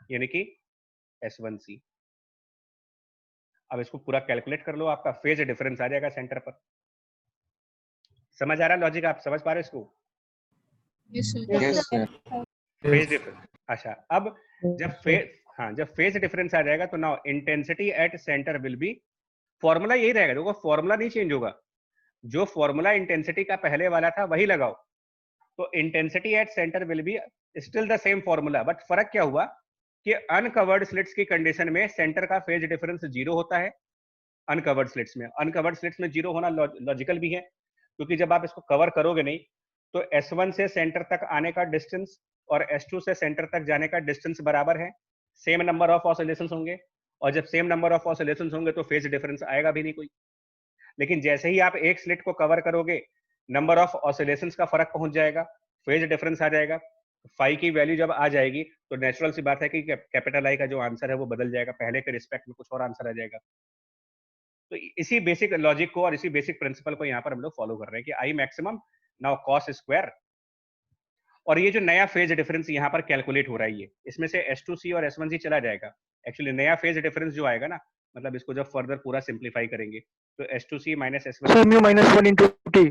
यानी कि S1C। अब इसको पूरा कैलकुलेट कर लो, आपका फेज डिफरेंस आ जाएगा सेंटर पर। समझ आ रहा है लॉजिक, आप समझ पा रहे हो इसको? Yes, sir. Phase difference. अच्छा, अब जब फेज डिफरेंस आ जाएगा तो now intensity at centre will be, formula यही रहेगा, देखो फॉर्मूला नहीं चेंज होगा, जो फॉर्मूला इंटेंसिटी का पहले वाला था वही लगाओ। तो intensity at centre will be still the same formula, but फर्क क्या हुआ कि अनकवर्ड स्लिट्स की कंडीशन में सेंटर का फेज डिफरेंस 0 होता है। अनकवर्ड स्लिट्स में 0 होना लॉजिकल भी है, क्योंकि जब आप इसको कवर करोगे नहीं तो S1 से सेंटर तक आने का डिस्टेंस और S2 से सेंटर तक जाने का डिस्टेंस बराबर है, सेम नंबर ऑफ ऑसिलेशंस होंगे, और जब सेम नंबर ऑफ ऑसिलेशंस होंगे तो फेज डिफरेंस आएगा भी नहीं कोई। लेकिन जैसे ही आप एक स्लिट को कवर करोगे नंबर ऑफ ऑसिलेशंस का फर्क पहुंच जाएगा, फेज डिफरेंस आ जाएगा। फाई की वैल्यू जब आ जाएगी तो नेचुरल सी बात है कि कैपिटल आई का जो आंसर है वो बदल जाएगा, पहले के रिस्पेक्ट में कुछ और आंसर आ जाएगा। तो इसी बेसिक लॉजिक को और इसी बेसिक प्रिंसिपल को यहाँ पर हम लोग फॉलो कर रहे हैं कि I maximum now cos square, और ये जो नया फेज डिफरेंस यहाँ पर कैलकुलेट हो रहा है, ये इसमें से S2C और S1C चला जाएगा। एक्चुअली नया फेज डिफरेंस जो आएगा ना, मतलब इसको जब फर्दर पूरा सिंप्लीफाई करेंगे तो S2C minus S1C, sir mu minus 1 into T,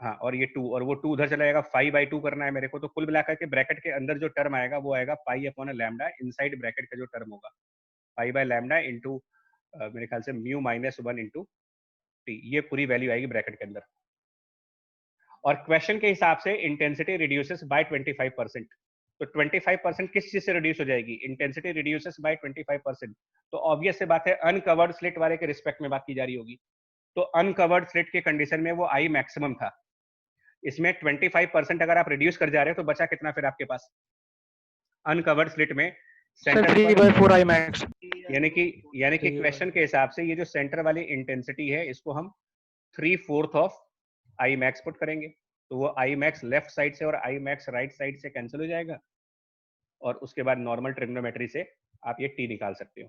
हाँ, और ये 2, और वो 2 उधर चला जाएगा, 5/2 करना है मेरे को, तो कुल मिलाकर के ब्रैकेट के अंदर जो टर्म आएगा वो आएगा पाई अपॉन लैम्डा, इनसाइड ब्रैकेट का जो टर्म होगा पाई बाय लैम्डा इंटू मेरे ख्याल से म्यू माइनस 1 इंटू टी, ये पूरी वैल्यू आएगी ब्रैकेट के अंदर। और क्वेश्चन के हिसाब से इंटेंसिटी रिड्यूसेस बाय 25%, तो 25% किस चीज से रिड्यूस हो जाएगी, इंटेंसिटी रिड्यूसेस बाय 25%, तो ऑब्वियस से बात है अनकवर्ड स्लिट वाले के रिस्पेक्ट में बात की जा रही होगी। तो अनकवर्ड स्लिट के कंडीशन में वो आई मैक्सिमम था, इसमें 25% अगर आप रिड्यूस कर जा रहे हो तो बचा कितना फिर आपके पास अनकवर्ड स्लिट में सर सेंटर 3/4 आई मैक्स, यानी कि क्वेश्चन के हिसाब से ये जो सेंटर वाली इंटेंसिटी है इसको हम 3/4 ऑफ आई मैक्स पुट करेंगे, तो वो आई मैक्स लेफ्ट साइड से और आई मैक्स राइट साइड से कैंसिल हो जाएगा, और उसके बाद नॉर्मल ट्रिग्नोमेट्री से आप ये टी निकाल सकते हो,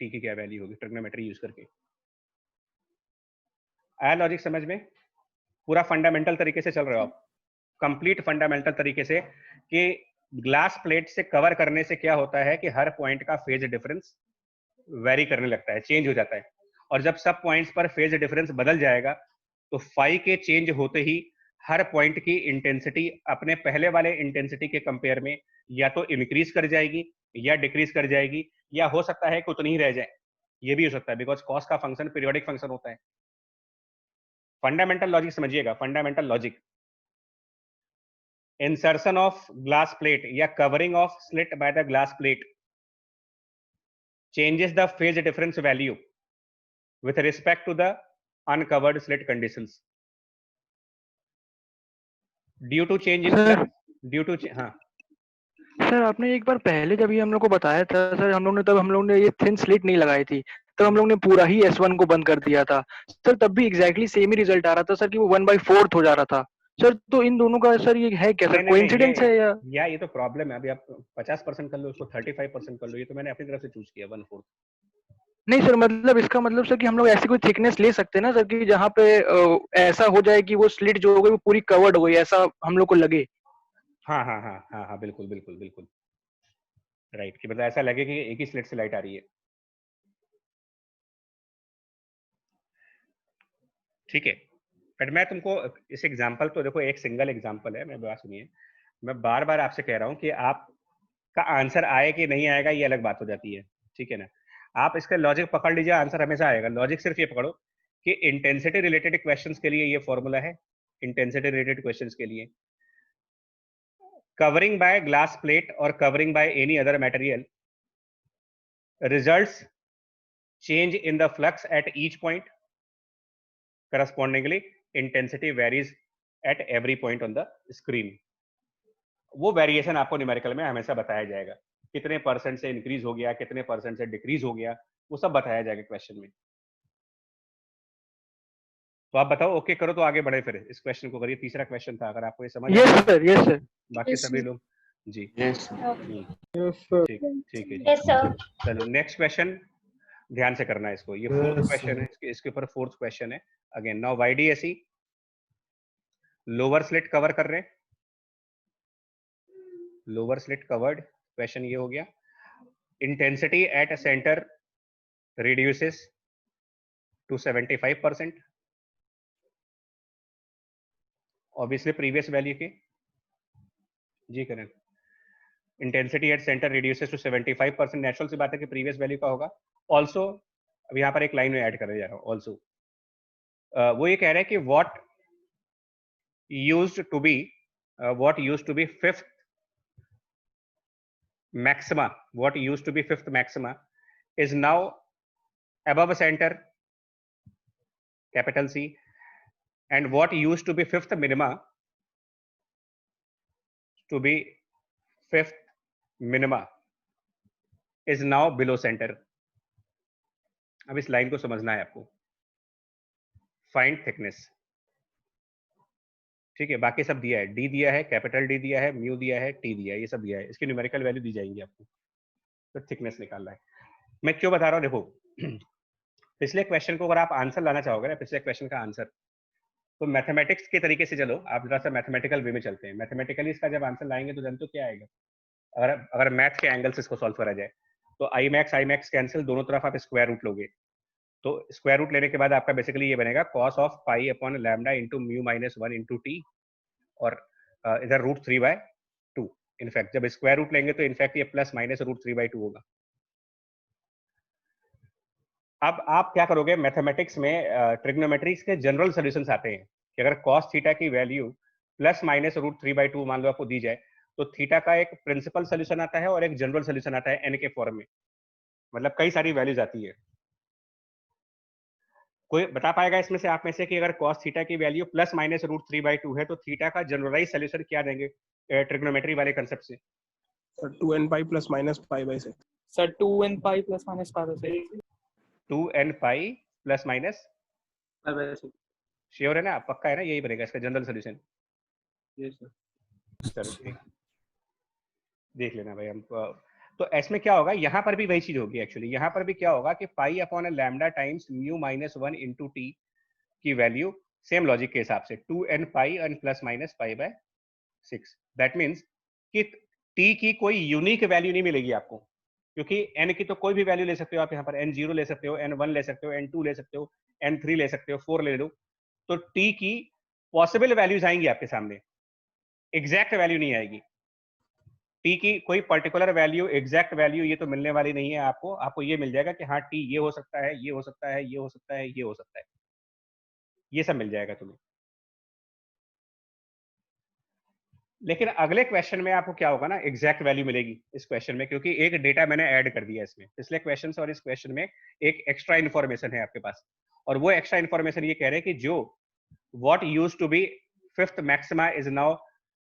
टी की क्या वैल्यू होगी ट्रिग्नोमेट्री यूज करके। आया लॉजिक समझ में? पूरा फंडामेंटल तरीके से चल रहे हो आप, कंप्लीट फंडामेंटल तरीके से, कि ग्लास प्लेट से कवर करने से क्या होता है कि हर पॉइंट का फेज डिफरेंस वेरी करने लगता है, चेंज हो जाता है, और जब सब पॉइंट्स पर फेज डिफरेंस बदल जाएगा तो फाई के चेंज होते ही हर पॉइंट की इंटेंसिटी अपने पहले वाले इंटेंसिटी के कंपेयर में या तो इंक्रीज कर जाएगी या डिक्रीज कर जाएगी, या हो सकता है कि उतनी ही रह जाए, ये भी हो सकता है, बिकॉज कॉस का फंक्शन पीरियोडिक फंक्शन होता है। फंडामेंटल लॉजिक समझिएगा, fundamental logic, insertion of glass plate या covering of slit by the glass plate changes the phase difference value with respect to the uncovered slit conditions due to change in sir हाँ sir आपने एक बार पहले जब ये हम लोग को बताया था सर, हम लोग ने ये थिन स्लिट नहीं लगाई थी, तब हम लोग ने पूरा ही S1 को बंद कर दिया था सर, तब भी एग्जैक्टली सेम ही रिजल्ट आ रहा था सर कि वो 1/4 हो जा रहा था सर। तो इन दोनों का सर ये है क्या सर, कोइंसिडेंस है या ये तो प्रॉब्लम है। अभी आप 50% कर लो, उसको 35% कर लो, ये तो मैंने अपनी तरफ से चूज किया 1/4। नहीं सर, मतलब इसका मतलब सर कि हम लोग ऐसी कोई थिकनेस ले सकते हैं ना सर कि जहाँ पे ऐसा हो जाए कि वो स्लिट जो हो गई वो पूरी कवर्ड हो गई, ऐसा हम लोग को लगे। हाँ हाँ हाँ हाँ हाँ, बिल्कुल बिल्कुल बिल्कुल। राइट, कि मतलब ऐसा लगे कि एक ही स्लिट से लाइट आ रही है। ठीक है, बट मैं तुमको इस एग्जांपल तो देखो, एक सिंगल एग्जांपल है, मैं बात सुनिए, मैं बार बार आपसे कह रहा हूँ कि आपका आंसर आए कि नहीं आएगा ये अलग बात हो जाती है, ठीक है ना। आप इसका लॉजिक पकड़ लीजिए, आंसर हमेशा आएगा। लॉजिक सिर्फ ये पकड़ो कि इंटेंसिटी रिलेटेड क्वेश्चंस के लिए ये फॉर्मूला है, इंटेंसिटी रिलेटेड क्वेश्चंस के लिए covering by glass plate or covering by any other material results change in the flux at each point. Correspondingly, intensity varies at every point on the screen. वो variation आपको numerical में हमेशा बताया जाएगा, कितने percent से इंक्रीज हो गया, कितने परसेंट से डिक्रीज हो गया, वो सब बताया जाएगा क्वेश्चन में। तो आप बताओ, ओके करो तो आगे बढ़े, फिर इस क्वेश्चन को करिए। तीसरा क्वेश्चन था, अगर आपको ये समझ यस सर, यस सर, बाकी Yes, सभी sir. लोग जी Yes, sir. यस सर, ठीक ठीक है जी। Yes, sir. चलो नेक्स्ट क्वेश्चन ध्यान से करना है इसको, ये फोर्थ क्वेश्चन है, इसके ऊपर फोर्थ क्वेश्चन है। Again now YDSE lower slit cover कर रहे हैं, लोअर स्लिट कवर्ड, क्वेश्चन ये हो गया। Intensity at centre reduces to 75%, obviously previous value के जी करें। Intensity at centre reduces to 75%, natural सी बात है कि प्रीवियस वैल्यू का होगा। ऑल्सो अब यहाँ पर एक लाइन में ऐड करने जा रहा हूँ, ऑल्सो वो ये कह रहे हैं कि what used to be fifth maxima, what used to be fifth maxima is now above center, capital C, and what used to be fifth minima is now below center. अब इस लाइन को समझना है आपको। फाइंड थिकनेस, ठीक है, बाकी सब दिया है, डी दिया है, कैपिटल डी दिया है, म्यू दिया है, टी दिया है, ये सब दिया है, इसकी न्यूमेरिकल वैल्यू दी जाएंगी आपको, तो थिकनेस निकालना है। मैं क्यों बता रहा हूँ, देखो पिछले क्वेश्चन को अगर आप आंसर लाना चाहोगे ना, पिछले क्वेश्चन का आंसर, तो मैथमेटिक्स के तरीके से चलो, आप जरा सा मैथमेटिकल वे में चलते हैं। मैथमेटिकली इसका जब आंसर लाएंगे तो जानते हो क्या आएगा, अगर मैथ के एंगल से इसको सॉल्व करा जाए तो आई मैक्स कैंसिल, दोनों तरफ आप स्क्वायर रूट लोगे, तो स्क्वायर रूट लेने के बाद आपका बेसिकली ये बनेगा cos of pi upon lambda into mu minus 1 into T, और इधर रूट 3/2। इनफैक्ट जब स्क्वायर रूट लेंगे तो इनफैक्ट ये प्लस माइनस रूट 3/2 होगा। अब आप क्या करोगे, मैथमेटिक्स में ट्रिग्नोमेट्रिक्स के जनरल सॉल्यूशंस आते हैं कि अगर cos थीटा की वैल्यू प्लस माइनस रूट 3/2 मान लो आपको दी जाए, तो थीटा का एक प्रिंसिपल सॉल्यूशन आता है और एक जनरल सॉल्यूशन आता है n के फॉर्म में, मतलब कई सारी वैल्यूज आती है। कोई बता पाएगा इसमें से, आप में से, कि अगर cos थीटा की वैल्यू प्लस माइनस रूट 3/2 है तो थीटा का जनरलाइज सॉल्यूशन क्या देंगे ट्रिग्नोमेट्री वाले कंसेप्ट से? 2n pi plus minus pi by 6. Sir, 2n pi plus minus pi by 6. 2n pi plus minus, Pi by 6. Sure है ना, पक्का है ना, यही बनेगा इसका जनरल सॉल्यूशन? Yes, sir. चलो देख लेना भाई हम। तो इसमें क्या होगा, यहाँ पर भी वही चीज होगी एक्चुअली। यहाँ पर भी क्या होगा कि पाई upon lambda times mu minus 1 into T की वैल्यू सेम लॉजिक के हिसाब से 2n pi and plus minus pi by 6। That means कि टी की कोई यूनिक वैल्यू नहीं मिलेगी आपको, क्योंकि n की तो कोई भी वैल्यू ले सकते हो आप, यहाँ पर n0 ले सकते हो, n1 ले सकते हो, n2 ले सकते हो, n3 ले सकते हो, 4 ले लो, तो t की पॉसिबल वैल्यूज आएंगी आपके सामने, एग्जैक्ट वैल्यू नहीं आएगी। टी की कोई पर्टिकुलर वैल्यू, एग्जैक्ट वैल्यू ये तो मिलने वाली नहीं है आपको। आपको ये मिल जाएगा कि हाँ टी ये हो सकता है, ये हो सकता है, ये हो सकता है, ये हो सकता है, ये सब मिल जाएगा तुम्हें। लेकिन अगले क्वेश्चन में आपको क्या होगा ना, एग्जैक्ट वैल्यू मिलेगी इस क्वेश्चन में, क्योंकि एक डेटा मैंने ऐड कर दिया इसमें। पिछले क्वेश्चन और इस क्वेश्चन में एक एक्स्ट्रा इन्फॉर्मेशन है आपके पास, और वो एक्स्ट्रा इन्फॉर्मेशन ये कह रहे हैं कि जो what used to be fifth maxima is now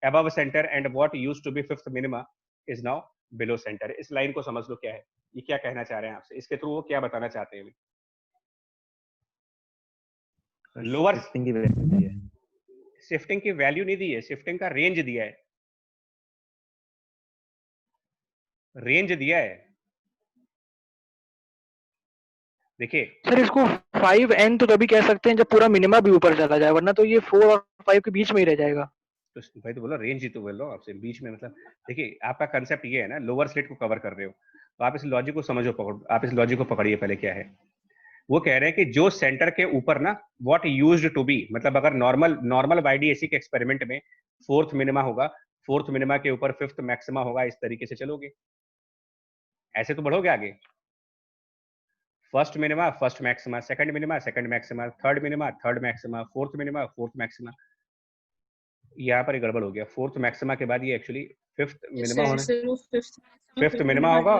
above center and what used to be fifth minima is now below center। इस लाइन को समझ लो क्या है, ये क्या कहना चाह रहे हैं आपसे, इसके थ्रू वो क्या बताना चाहते हैं। लोअर शिफ्टिंग की वैल्यू नहीं दी है, शिफ्टिंग का रेंज दिया है, रेंज दिया है। देखिए सर इसको 5n तो तभी कह सकते हैं जब पूरा मिनिमा भी ऊपर चला जाए, वरना तो ये 4 और 5 के बीच में ही रह जाएगा। तो भाई तो बोलो रेंज ही तो बोल रहा हूँ आपसे बीच में, मतलब देखिए आपका कंसेप्ट ये है ना, लोअर स्लिट को कवर कर रहे हो, तो आप इस लॉजिक को समझो, आप इस लॉजिक को पकड़िए पहले क्या है। वो कह रहे हैं कि जो सेंटर के ऊपर ना व्हाट यूज्ड टू बी, मतलब अगर नॉर्मल YDAC के एक्सपेरिमेंट में फोर्थ मिनिमा होगा, फोर्थ मिनिमा के ऊपर फिफ्थ मैक्सिमा होगा, इस तरीके से चलोगे, ऐसे तो बढ़ोगे आगे। First minima first maxima, second minima second maxima, third minima third maxima, fourth minima fourth maxima. यहाँ पर गड़बड़ हो गया, फोर्थ मैक्सिमा के बाद ये एक्चुअली फिफ्थ मिनिमा होना, फिफ्थ मिनिमा होगा,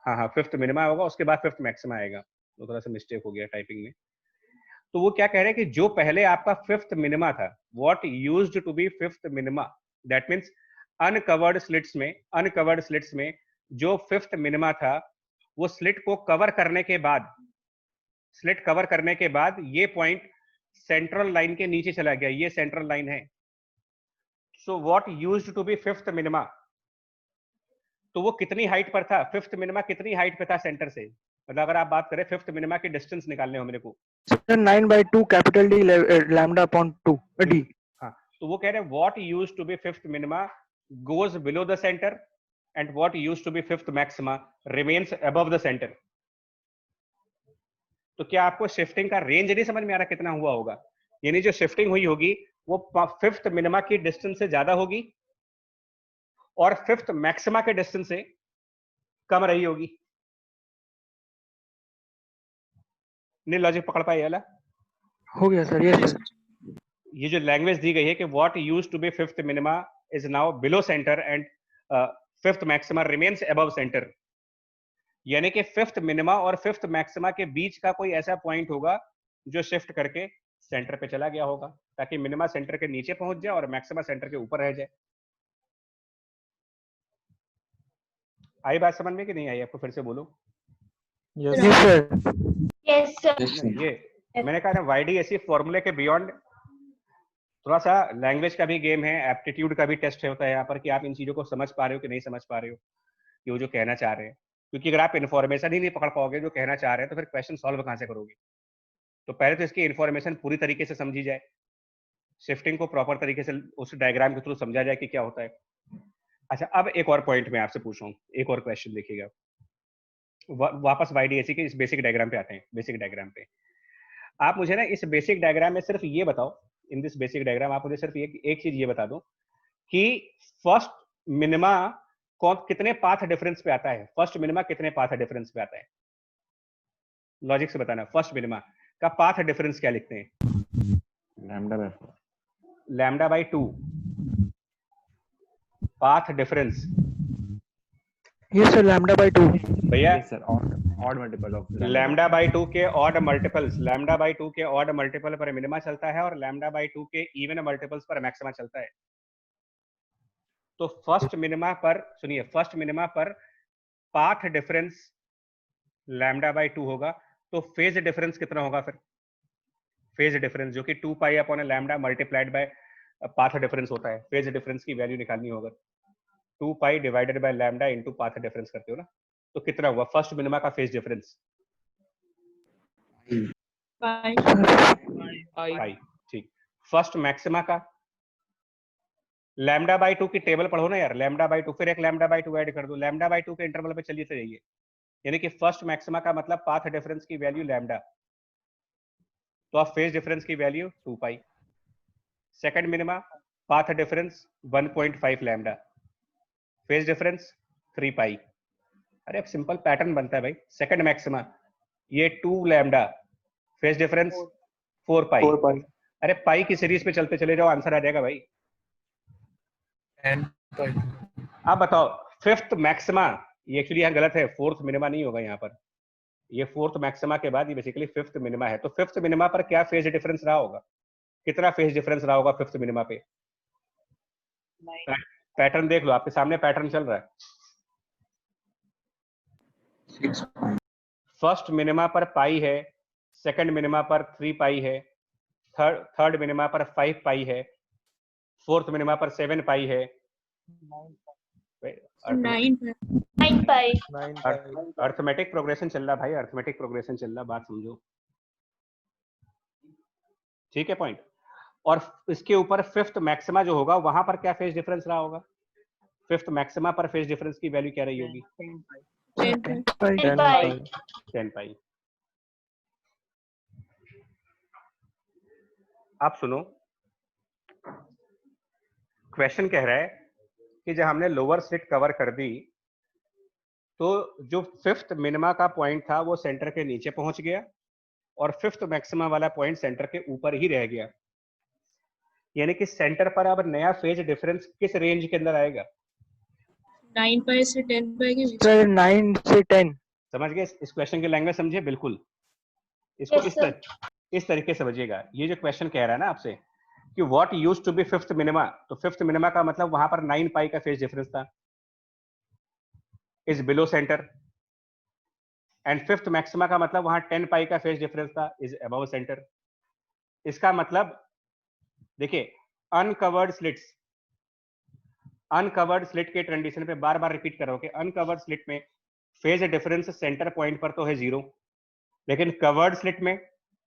हाँ फिफ्थ मिनिमा होगा, उसके बाद फिफ्थ मैक्सिमा आएगा, तो थोड़ा सा मिस्टेक हो गया टाइपिंग में। तो वो क्या कह रहे हैं कि जो पहले आपका फिफ्थ मिनिमा था, what used to be fifth minima, that means uncovered slits में जो फिफ्थ मिनिमा था, वो स्लिट कवर करने के बाद ये पॉइंट सेंट्रल लाइन के नीचे चला गया, ये सेंट्रल लाइन है। So what used to be fifth minima, तो वो कितनी हाइट पर था, फिफ्थ मिनिमा कितनी हाइट पे था सेंटर से, मतलब अगर आप बात करें फिफ्थ मिनिमा की डिस्टेंस निकालने हो मेरे को, 9/2 capital D lambda upon 2 D। हाँ, तो वो कह रहे हैं what used to be fifth minima goes below the centre and what used to be fifth maxima remains above the centre. तो क्या आपको शिफ्टिंग का रेंज नहीं समझ में आ रहा कितना हुआ होगा, यानी जो शिफ्टिंग हुई होगी वो फिफ्थ मिनिमा की डिस्टेंस से ज्यादा होगी और फिफ्थ मैक्सिमा के डिस्टेंस से कम रही होगी। नहीं लॉजिक पकड़ पाए वाला? हो गया सर, यस सर। ये जो लैंग्वेज दी गई है कि what used to be fifth minima is now below centre and fifth maxima remains above centre, यानी कि फिफ्थ मिनिमा और फिफ्थ मैक्सिमा के बीच का कोई ऐसा पॉइंट होगा जो शिफ्ट करके सेंटर पे चला गया होगा, ताकि मिनिमा सेंटर के नीचे पहुंच जाए और मैक्सिमा सेंटर के ऊपर रह जाए। आई बात समझ में कि नहीं आई आपको? फिर से बोलो। Yes sir. Yes, sir. ये मैंने कहा ना YDAC फॉर्मूले के बियॉन्ड थोड़ा सा लैंग्वेज का भी गेम है, एप्टीट्यूड का भी टेस्ट होता है यहाँ पर, कि आप इन चीजों को समझ पा रहे हो कि नहीं समझ पा रहे हो, कि वो जो कहना चाह रहे हैं। क्योंकि अगर आप इन्फॉर्मेशन ही नहीं पकड़ पाओगे जो कहना चाह रहे हैं, तो फिर क्वेश्चन सॉल्व कहाँ से करोगे? तो पहले तो इसकी इन्फॉर्मेशन पूरी तरीके से समझी जाए, शिफ्टिंग को प्रॉपर तरीके से उस डायग्राम के थ्रू समझा जाए कि क्या होता है। अच्छा, अब एक और पॉइंट मैं आपसे पूछ रहा हूँ, एक और क्वेश्चन देखिएगा, वापस YDAC के इस बेसिक डायग्राम पे आते हैं। बेसिक डायग्राम पे आप मुझे ना इस बेसिक डायग्राम में सिर्फ ये बताओ, इन दिस बेसिक डायग्राम आप मुझे सिर्फ एक चीज ये बता दो कि फर्स्ट मिनिमा कितने पाथ डिफरेंस पे आता है, फर्स्ट मिनिमा कितने पाथ डिफरेंस पे आता है? लॉजिक से बताना, फर्स्ट मिनिमा का पाथ डिफरेंस क्या लिखते हैं? Lambda by 2 path difference. Yes sir, lambda by 2 भैया sir odd multiple of lambda by 2 के ऑड मल्टीपल्स, लैम्डा बाई 2 के ऑड मल्टीपल पर मिनिमा चलता है और लैम्डा बाई 2 के इवन मल्टीपल्स पर मैक्सिमा चलता है। तो फर्स्ट मिनिमा पर सुनिए, फर्स्ट मिनिमा पर पाथ डिफरेंस लैम्डा बाई 2 होगा, तो फेज डिफरेंस कितना होगा फिर? फेज डिफरेंस जो कि 2 pi upon lambda multiplied by path difference होता है। फेज डिफरेंस की वैल्यू निकालनी होगा, 2 पाई divided by lambda into path difference करते हो ना, तो कितना हुआ फर्स्ट मिनिमा का फेज डिफरेंस? पाई। ठीक। फर्स्ट मैक्सिमा का लैम्डा बाई 2 की टेबल पढ़ो ना यार, लैम्डा बाई 2 फिर एक लैम्डा बाई 2 ऐड कर दो, लैम्डा बाई 2 के इंटरवल पे चलिए से जाइए, यानी कि फर्स्ट मैक्सिमा का मतलब पाथ डिफरेंस की वैल्यू लैम्डा, तो आप फेज डिफरेंस की value 2 pi. Second minima path difference 1.5 lambda, phase difference 3 pi. अरे अब सिंपल पैटर्न बनता है भाई। सेकंड मैक्सिमा ये 2 लैम्डा, फेज डिफरेंस 4 पाई। अरे पाई की सीरीज पे चलते चले जाओ, आंसर आ जाएगा भाई। अब बताओ फिफ्थ मैक्सिमा, ये एक्चुअली यहाँ गलत है, फोर्थ मिनिमा नहीं होगा यहाँ पर, ये फोर्थ मैक्सिमा के बाद ये बेसिकली फिफ्थ मिनिमा है। तो फिफ्थ मिनिमा पर क्या फेज डिफरेंस रहा होगा? कितना फेज डिफरेंस रहा होगा फिफ्थ मिनिमा पे? पैटर्न देख लो, आपके सामने पैटर्न चल रहा है। फर्स्ट मिनिमा पर पाई है, सेकंड मिनिमा पर 3 पाई है, थर्ड मिनिमा पर 5 पाई है, फोर्थ मिनिमा पर 7 पाई है, 9 pi. अर्थमेटिक प्रोग्रेशन चल रहा भाई, अर्थमेटिक प्रोग्रेशन चल रहा, बात समझो, ठीक है पॉइंट। और इसके ऊपर फिफ्थ मैक्सिमा जो होगा वहां पर क्या फेज डिफरेंस रहा होगा? फिफ्थ मैक्सिमा पर फेज डिफरेंस की वैल्यू क्या रही होगी? 10 pi. 10 pi. 10 पाई। आप सुनो, क्वेश्चन कह रहा है कि जब हमने लोअर स्लिट कवर कर दी तो जो फिफ्थ मिनिमा का पॉइंट था वो सेंटर के नीचे पहुंच गया और फिफ्थ मैक्सिमा वाला पॉइंट सेंटर के ऊपर ही रह गया। यानी कि सेंटर पर अब नया फेज डिफरेंस किस रेंज के अंदर आएगा? 9 pi से 10 pi के बीच. सर 9 से 10। समझ गए इस क्वेश्चन की लैंग्वेज? समझे बिल्कुल। इसको Yes, sir. इस तरीके से समझिएगा। ये जो क्वेश्चन कह रहा है ना आपसे कि what used to be fifth minima, तो फिफ्थ मिनिमा का मतलब वहां पर 9 पाई का फेज डिफरेंस था, is below centre. And fifth maxima का मतलब वहां 10 पाई का फेज डिफरेंस था, इज अबव सेंटर। इसका मतलब देखिए, अनकवर्ड स्लिट के कंडीशन पे बार बार रिपीट कर रहा हूं कि अनकवर्ड स्लिट में फेज डिफरेंस सेंटर पॉइंट पर तो है 0, लेकिन कवर्ड स्लिट में,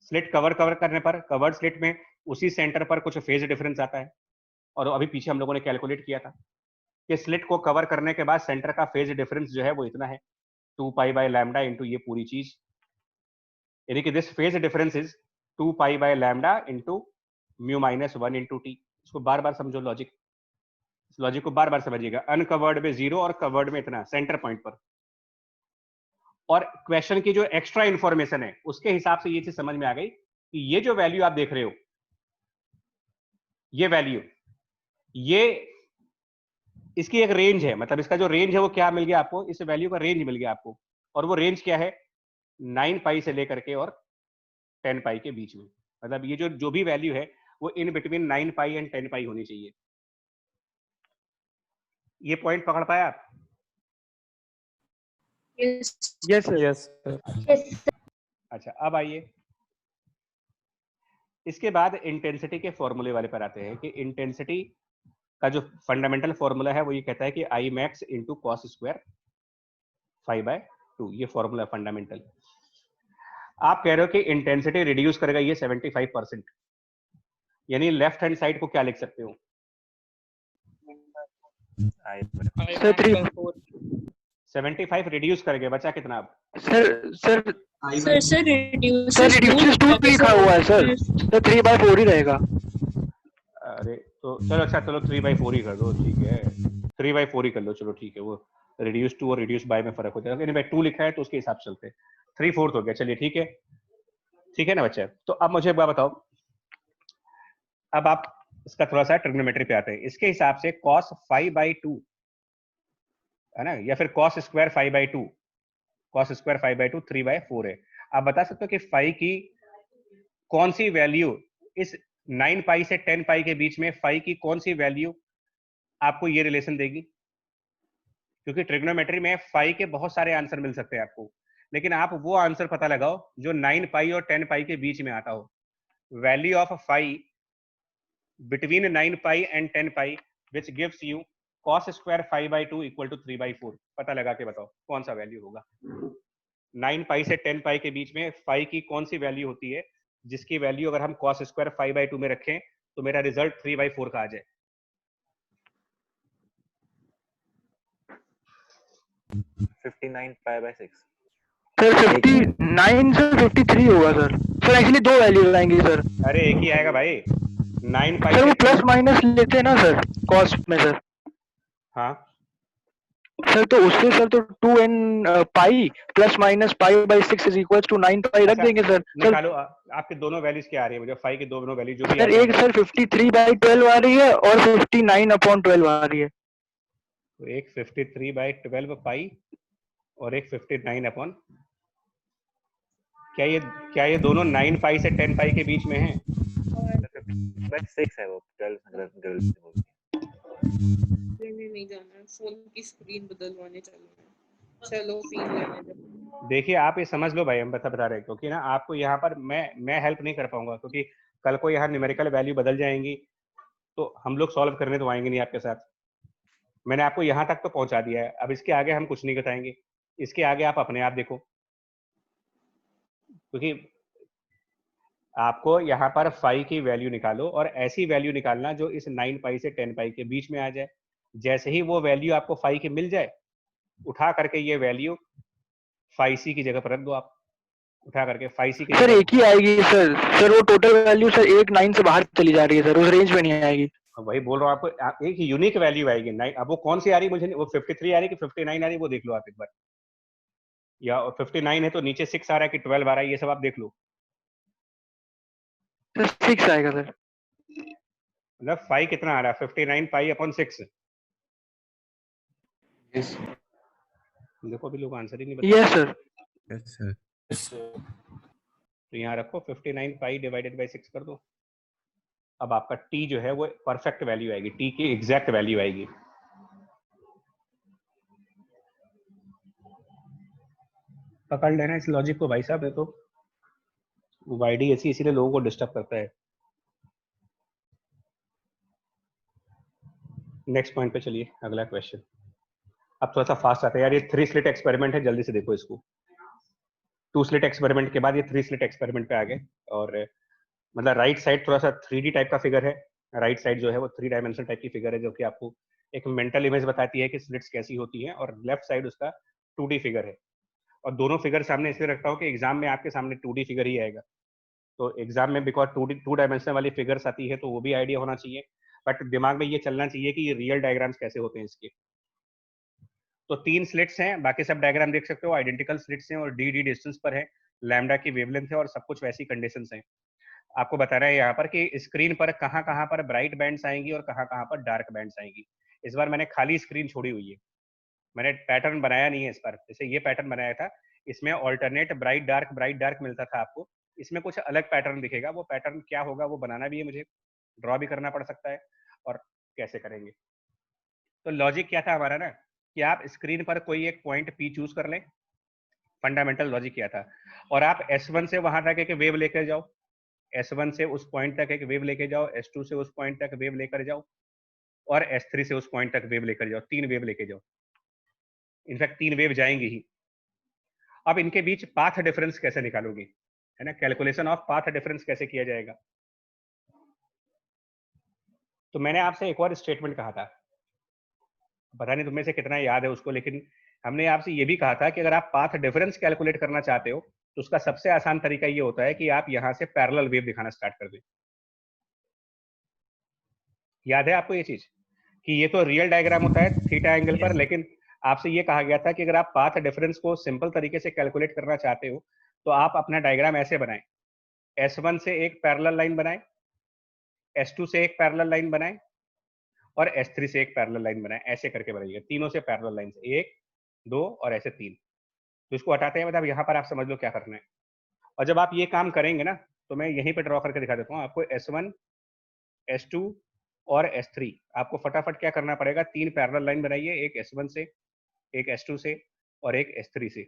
स्लिट कवर करने पर कवर्ड स्लिट में उसी सेंटर पर कुछ फेज डिफरेंस आता है। और अभी पीछे हम लोगों ने कैलकुलेट किया था कि स्लिट को कवर करने के बाद सेंटर का फेज डिफरेंस जो है वो इतना है, 2 पाई बाय लैम्डा इंटू ये पूरी चीज, यानी कि this phase difference is 2 pi by lambda into mu minus 1 into T. इसको बार बार समझो, लॉजिक को बार बार समझिएगा। अनकवर्ड में 0 और कवर्ड में इतना सेंटर पॉइंट पर। और क्वेश्चन की जो एक्स्ट्रा इंफॉर्मेशन है उसके हिसाब से ये चीज समझ में आ गई कि ये जो वैल्यू आप देख रहे हो, ये वैल्यू, ये इसकी एक रेंज है। मतलब इसका जो रेंज है वो क्या मिल गया आपको? इस वैल्यू का रेंज मिल गया आपको। और वो रेंज क्या है? 9 पाई से लेकर के और 10 पाई के बीच में। मतलब ये जो भी वैल्यू है वो इन बिटवीन 9 पाई एंड 10 पाई होनी चाहिए। ये पॉइंट पकड़ पाया आप? Yes. Yes sir. Yes, sir. Yes, sir. अच्छा, अब आइए इसके बाद इंटेंसिटी के फॉर्मूले वाले पर आते हैं कि इंटेंसिटी का जो फंडामेंटल फॉर्मूला है वो ये कहता है कि I max into cos square 5/2। ये फॉर्मूला फंडामेंटल। आप कह रहे हो कि इंटेंसिटी रिड्यूस करेगा ये 75%, यानी लेफ्ट हैंड साइड को क्या लिख सकते हो? सर 3। 75 रिड्यूस करके बचा कितना अब? Sir Sir, reduces sir reduces 2 लिखा हुआ है सर। सर 3/4 ही रहेगा। अरे तो चलो, अच्छा चलो 3/4 ही कर दो, ठीक है 3/4 ही कर लो, चलो ठीक है। वो रिड्यूस टू और रिड्यूस बाय में फर्क होता है, भाई 2 लिखा है तो उसके हिसाब से चलते हैं। 3/4 हो गया, चलिए ठीक है, ठीक है ना बच्चे? तो अब मुझे एक बात बताओ, अब आप इसका थोड़ा सा ट्रिग्नोमेट्री पे आते हैं। इसके हिसाब से cos 5/2 है ना, या फिर cos स्क्वायर 5/2, cos स्क्वायर 5/2 3/4 है। आप बता सकते हो कि 5 की कौन सी वैल्यू इस 9 पाई से 10 पाई के बीच में 5 की कौन सी वैल्यू आपको ये रिलेशन देगी? क्योंकि ट्रिग्नोमेट्री में 5 के बहुत सारे आंसर मिल सकते हैं आपको, लेकिन आप वो आंसर पता लगाओ जो 9 पाई और 10 पाई के बीच में आता हो। Value of 5 between 9 pi and 10 pi which gives you cos square 5/2 equal to 3/4। पता लगा के बताओ कौन सा वैल्यू होगा? 9 पाई से 10 पाई के बीच में 5 की कौन सी वैल्यू होती है जिसकी वैल्यू अगर हम cos स्क्वायर 5/2 में रखें तो मेरा रिजल्ट 3/4 का आ जाए? 59 pi/6। सर 59 से 53 होगा सर। सर एक्चुअली 2 वैल्यू आएंगी सर। अरे एक ही आएगा भाई, 9 पाई सर वो से प्लस माइनस लेते हैं ना सर कॉस्ट में सर। हाँ सर तो उससे सर तो 2n पाई प्लस माइनस पाई/6 इज इक्वल टू 9 पाई रख अच्छा, देंगे सर। सर निकालो आपके दोनों वैल्यूज क्या आ रही है मुझे? 5 की दोनों वैल्यू जो भी सर आ एक सर 53/12 आ रही है और 59/12 आ रही है। तो एक 53/12 पाई और एक 59 अपॉन, क्या ये दोनों 9 पाई से 10 पाई के बीच में है? 6 है वो, 12 से बोलती है। नहीं जाना, फोन की स्क्रीन बदलवाने चलना है। चलो फील लेने दो। देखिए आप ये समझ लो भाई, हम बता रहे हैं क्योंकि ना आपको यहाँ पर मैं हेल्प नहीं कर पाऊंगा, क्योंकि कल को यहाँ न्यूमेरिकल वैल्यू बदल जाएंगी तो हम लोग सॉल्व करने तो आएंगे नहीं आपके साथ। मैंने आपको यहाँ तक तो पहुंचा दिया है, अब इसके आगे हम कुछ नहीं बताएंगे, इसके आगे आप अपने आप देखो। क्योंकि आपको यहाँ पर फाई की वैल्यू निकालो और ऐसी वैल्यू निकालना जो इस 9 पाई से 10 पाई के बीच में आ जाए। जैसे ही वो वैल्यू आपको फाई की मिल जाए, उठा करके ये वैल्यू फाई सी की जगह पर रख दो आप। उठा करके फाई सी की सर जगह एक ही आएगी सर। सर वो टोटल वैल्यू सर 1 9 से बाहर चली जा रही है सर, उस रेंज में नहीं आएगी। वही बोल रहा हूँ आपको, एक यूनिक वैल्यू आएगी। अब वो कौन सी आ रही है मुझे वो 53 आ रही है कि 59 आ रही है वो देख लो आप एक बार, या 59 है तो नीचे 6 आ रहा है कि 12 आ रहा है, ये सब आप देख लो। सर 6 आएगा सर। मतलब 5 कितना आ रहा है, 59 पाई अपॉन 6। यस देखो अभी लोग आंसर ही नहीं बता। Yes sir. Yes sir. तो यहाँ रखो 59 पाई डिवाइडेड बाई 6 कर दो। अब आपका t जो है वो परफेक्ट वैल्यू आएगी, t की एग्जैक्ट वैल्यू आएगी। पकड़ लेना इस लॉजिक को भाई साहब, है तो वाईडी ऐसी इसीलिए लोगों को डिस्टर्ब करता है। नेक्स्ट पॉइंट पे चलिए, अगला क्वेश्चन। अब थोड़ा सा फास्ट आता है यार, ये 3 स्लिट एक्सपेरिमेंट है, जल्दी से देखो इसको। 2 स्लिट एक्सपेरिमेंट के बाद ये 3 स्लिट एक्सपेरिमेंट पे आ गए। और मतलब राइट साइड थोड़ा सा 3D टाइप का फिगर है। राइट साइड जो है वो 3 डायमेंशनल टाइप की फिगर है, जो कि आपको एक मेंटल इमेज बताती है कि स्लिट्स कैसी होती हैं। और लेफ्ट साइड उसका 2D फिगर है। और दोनों फिगर सामने इसलिए रखता हूँ कि एग्जाम में आपके सामने 2D फिगर ही आएगा। तो एग्जाम में बिकॉज 2 डायमेंशनल वाली फिगर्स आती है तो वो भी आइडिया होना चाहिए, बट दिमाग में ये चलना चाहिए कि ये रियल डायग्राम्स कैसे होते हैं इसके। तो 3 स्लिट्स हैं, बाकी सब डायग्राम देख सकते हो, आइडेंटिकल स्लिट्स हैं और डी डिस्टेंस पर है, लैम्डा की वेवलेंथ है और सब कुछ वैसी कंडीशंस हैं। आपको बता रहा है यहाँ पर कि स्क्रीन पर कहाँ कहाँ पर ब्राइट बैंड्स आएंगी और कहाँ कहाँ पर डार्क बैंड्स आएंगी। इस बार मैंने खाली स्क्रीन छोड़ी हुई है, मैंने पैटर्न बनाया नहीं है इस बार। जैसे ये पैटर्न बनाया था, इसमें ऑल्टरनेट ब्राइट डार्क मिलता था आपको। इसमें कुछ अलग पैटर्न दिखेगा, वो पैटर्न क्या होगा वो बनाना भी है मुझे, ड्रॉ भी करना पड़ सकता है, और कैसे करेंगे। तो लॉजिक क्या था हमारा ना, कि आप स्क्रीन पर कोई एक पॉइंट पी चूज कर लें, फंडामेंटल लॉजिक क्या था, और आप S1 से वहां तक एक वेव लेकर जाओ, S1 से उस पॉइंट तक एक वेव लेके जाओ, S2 से उस पॉइंट तक वेव लेकर जाओ, और S3 से उस पॉइंट तक वेव लेकर जाओ। 3 वेव लेके जाओ, इनफैक्ट 3 वेव जाएंगी ही। अब इनके बीच पाथ डिफरेंस कैसे निकालोगे, है ना, कैलकुलेशन ऑफ पाथ डिफरेंस कैसे किया जाएगा। तो मैंने आपसे एक और स्टेटमेंट कहा था, पता नहीं तुम्हें से कितना याद है उसको, लेकिन हमने आपसे ये भी कहा था कि अगर आप पाथ डिफरेंस कैलकुलेट करना चाहते हो तो उसका सबसे आसान तरीका ये होता है कि आप यहां से पैरेलल वेव दिखाना स्टार्ट कर दें। याद है आपको ये चीज, कि ये तो रियल डायग्राम होता है थीटा एंगल पर, लेकिन आपसे ये कहा गया था कि अगर आप पाथ डिफरेंस को सिंपल तरीके से कैलकुलेट करना चाहते हो तो आप अपना डायग्राम ऐसे बनाएं, S1 से एक पैरेलल लाइन बनाएं, S2 से एक पैरेलल लाइन बनाएं और S3 से एक पैरेलल लाइन बनाएं। ऐसे करके बनाइए, तीनों से पैरेलल लाइन से, 1 2 और ऐसे 3। तो इसको हटाते हैं, मतलब यहाँ पर आप समझ लो क्या करना है। और जब आप ये काम करेंगे ना, तो मैं यहीं पे ड्रॉ करके दिखा देता हूँ आपको। S1 S2 और S3 आपको फटाफट क्या करना पड़ेगा, 3 पैरेलल लाइन बनाइए, एक S1 से, एक S2 से और एक S3 से,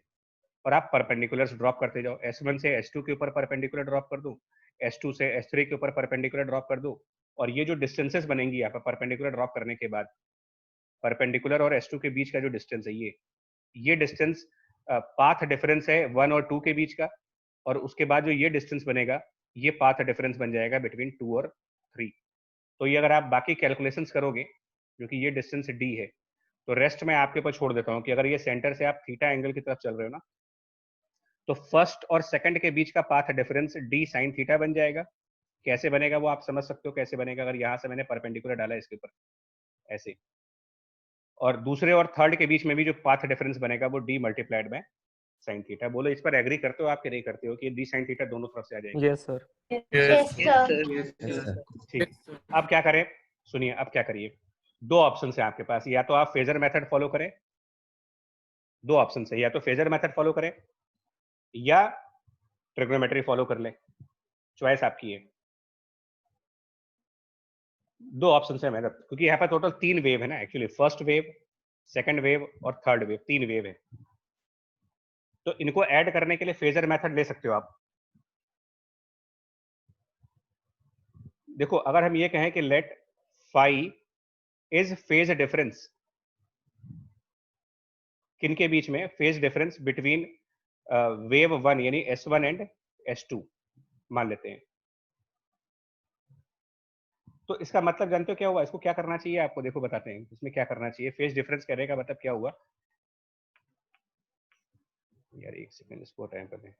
और आप परपेंडिकुलर्स ड्रॉप करते जाओ। S1 से S2 के ऊपर परपेंडिकुलर ड्रॉप कर दो, S2 से S3 के ऊपर परपेंडिकुलर ड्रॉप कर दो, और ये जो डिस्टेंसेस बनेंगी यहाँ पर परपेंडिकुलर ड्रॉप करने के बाद, परपेंडिकुलर और S2 के बीच का जो डिस्टेंस है, ये डिस्टेंस पाथ डिफरेंस है 1 और 2 के बीच का, और उसके बाद जो ये डिस्टेंस बनेगा ये पाथ डिफरेंस बन जाएगा बिटवीन 2 और 3। तो ये अगर आप बाकी कैलकुलेशंस करोगे, जो कि ये डिस्टेंस D है, तो रेस्ट मैं आपके ऊपर छोड़ देता हूँ कि अगर ये सेंटर से आप थीटा एंगल की तरफ चल रहे हो ना, तो फर्स्ट और सेकंड के बीच का path difference D sin theta बन जाएगा। कैसे बनेगा वो आप समझ सकते हो कैसे बनेगा, अगर यहाँ से मैंने परपेंडिकुलर डाला इसके ऊपर ऐसे, और दूसरे और थर्ड के बीच में भी जो पाथ डिफरेंस बनेगा वो D multiplied by sin theta. बोलो इस पर एग्री करते हो आप कि नहीं करते हो, कि D sin थीटा दोनों तरफ से आ जाएगी। Yes sir. Yes, sir. Yes sir. ठीक, अब क्या करें, सुनिए अब क्या करिए। 2 ऑप्शन है आपके पास, या तो आप फेजर मेथड फॉलो करें, 2 ऑप्शन है, या तो फेजर मेथड फॉलो करें या ट्रिग्नोमेट्री फॉलो कर लें, चॉइस आपकी है। 2 ऑप्शन है मेरे, क्योंकि यहाँ पर टोटल 3 वेव है ना actually, first wave, second wave और थर्ड वेव, 3 वेव है। तो इनको ऐड करने के लिए फेजर मेथड ले सकते हो आप। देखो अगर हम ये कहें कि let phi is phase difference, किनके बीच में, फेज डिफरेंस बिटवीन वेव 1 यानी S1 एंड S2 मान लेते हैं, तो इसका मतलब जानते हो क्या हुआ? इसको क्या करना चाहिए आपको? देखो बताते हैं इसमें क्या करना चाहिए। फेज डिफरेंस कहने का मतलब क्या हुआ यार, एक सेकंड इसको टाइम कर दें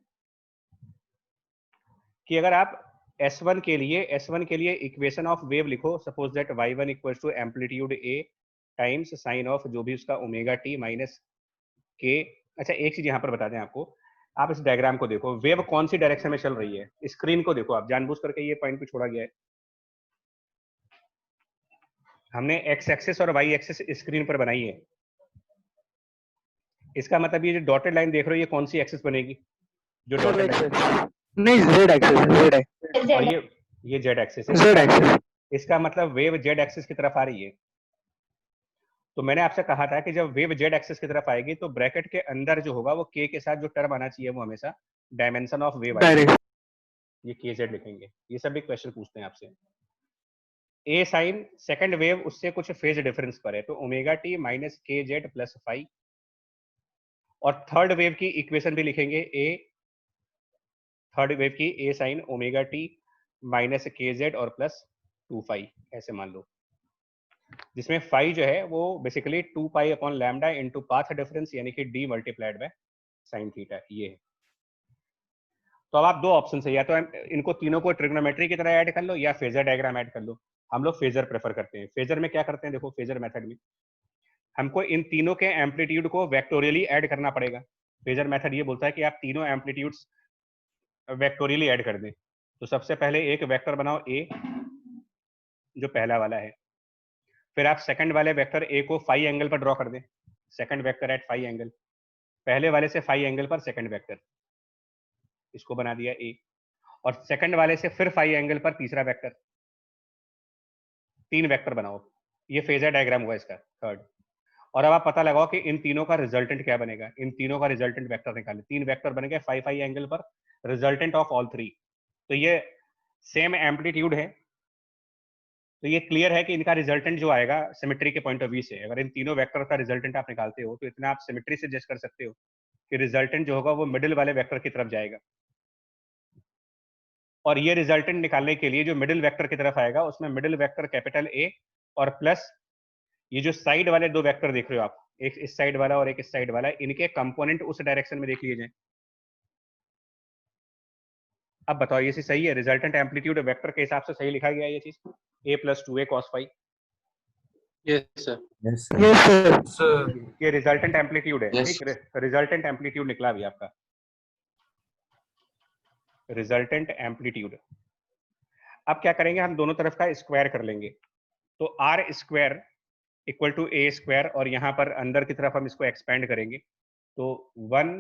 कि अगर आप S1 के लिए इक्वेशन ऑफ वेव लिखो, suppose that y1 equals to amplitude a times sine of जो भी उसका ओमेगा टी माइनस के। अच्छा एक चीज यहाँ पर बता दें आपको, आप इस डायग्राम को देखो, वेव कौन सी डायरेक्शन में चल रही है, स्क्रीन को देखो आप, जानबूझ करके ये पॉइंट पे छोड़ा गया है। हमने एक्स एक्सिस और वाई एक्सिस स्क्रीन पर बनाई है। इसका मतलब ये जो डॉटेड लाइन देख रहे हो ये कौन सी एक्सिस बनेगी? जो सर डॉटेड लाइन, एक्सिस नहीं, जेड एक्सिस, जेड है, और ये जेड एक्सिस है। Z axis. इसका मतलब वेव जेड एक्सिस की तरफ आ रही है। तो मैंने आपसे कहा था कि जब वेव जेड एक्सिस की तरफ आएगी तो ब्रैकेट के अंदर जो होगा वो के साथ जो टर्म आना चाहिए वो हमेशा डायमेंशन ऑफ वेव आएगी। डायरेक्ट ये के जेड लिखेंगे। ये सब भी क्वेश्चन पूछते हैं आपसे। ए साइन सेकंड वेव उससे कुछ फेज डिफरेंस पर है, तो ओमेगा टी माइनस के जेड प्लस फाइव। और थर्ड वेव की इक्वेशन भी लिखेंगे, ए थर्ड वेव की ए साइन ओमेगा टी माइनस के जेड और प्लस 2 ऐसे मान लो, जिसमें फाई जो है वो basically 2 upon lambda into path difference यानी कि D multiplied by sine theta, ये है। तो अब आप दो ऑप्शन है, या तो इनको तीनों को ट्रिग्नोमेट्री की तरह ऐड कर लो या फेजर डायग्राम ऐड कर लो। हम लोग फेजर प्रेफर करते हैं। फेजर में क्या करते हैं, देखो फेजर मेथड में हमको इन तीनों के एम्पलीट्यूड को वेक्टोरियली ऐड करना पड़ेगा। फेजर मेथड ये बोलता है कि आप तीनों एम्पलीट्यूड्स वेक्टोरियली ऐड कर दें। तो सबसे पहले एक वेक्टर बनाओ ए, जो पहला वाला है। फिर आप सेकंड वाले वेक्टर ए को फाई एंगल पर ड्रॉ कर दें, second vector at phi angle. पहले वाले से फाई एंगल पर सेकंड वेक्टर, इसको बना दिया ए। और सेकंड वाले से फिर फाई एंगल पर तीसरा वेक्टर। 3 वेक्टर बनाओ। ये फेजर डायग्राम हुआ इसका थर्ड। और अब आप पता लगाओ कि इन तीनों का रिजल्टेंट क्या बनेगा। इन तीनों का रिजल्टेंट वेक्टर निकालें। 3 वेक्टर बन गए फाई एंगल पर, रिजल्टेंट ऑफ ऑल 3। तो ये सेम एम्पलीट्यूड है, तो ये क्लियर है कि इनका रिजल्टेंट जो आएगा सिमेट्री के पॉइंट ऑफ व्यू से, अगर इन तीनों वेक्टर का रिजल्टेंट आप निकालते हो तो इतना आप सिमेट्री से जज कर सकते हो कि रिजल्टेंट जो होगा वो मिडिल वाले वेक्टर की तरफ जाएगा। और ये रिजल्टेंट निकालने के लिए जो मिडिल वेक्टर की तरफ आएगा उसमें मिडिल वेक्टर कैपिटल ए और प्लस ये जो साइड वाले 2 वेक्टर देख रहे हो आप, एक इस साइड वाला और एक इस साइड वाला, इनके कंपोनेंट उस डायरेक्शन में देख लीजिए। अब बताओ ये चीज सही है? रिजल्टेंट एम्पलीट्यूड वेक्टर के हिसाब से सही लिखा गया है ये चीज, a + 2a cos phi। Yes, sir. Yes, sir. Yes sir. ये रिजल्टेंट एम्पलीट्यूड है, Yes. ठीक। रिजल्टेंट एम्पलीट्यूड निकला अभी आपका, रिजल्टेंट एम्पलीट्यूड। अब क्या करेंगे, हम दोनों तरफ का स्क्वायर कर लेंगे। तो R square equal to A square, और यहाँ पर अंदर की तरफ हम इसको एक्सपेंड करेंगे तो 1,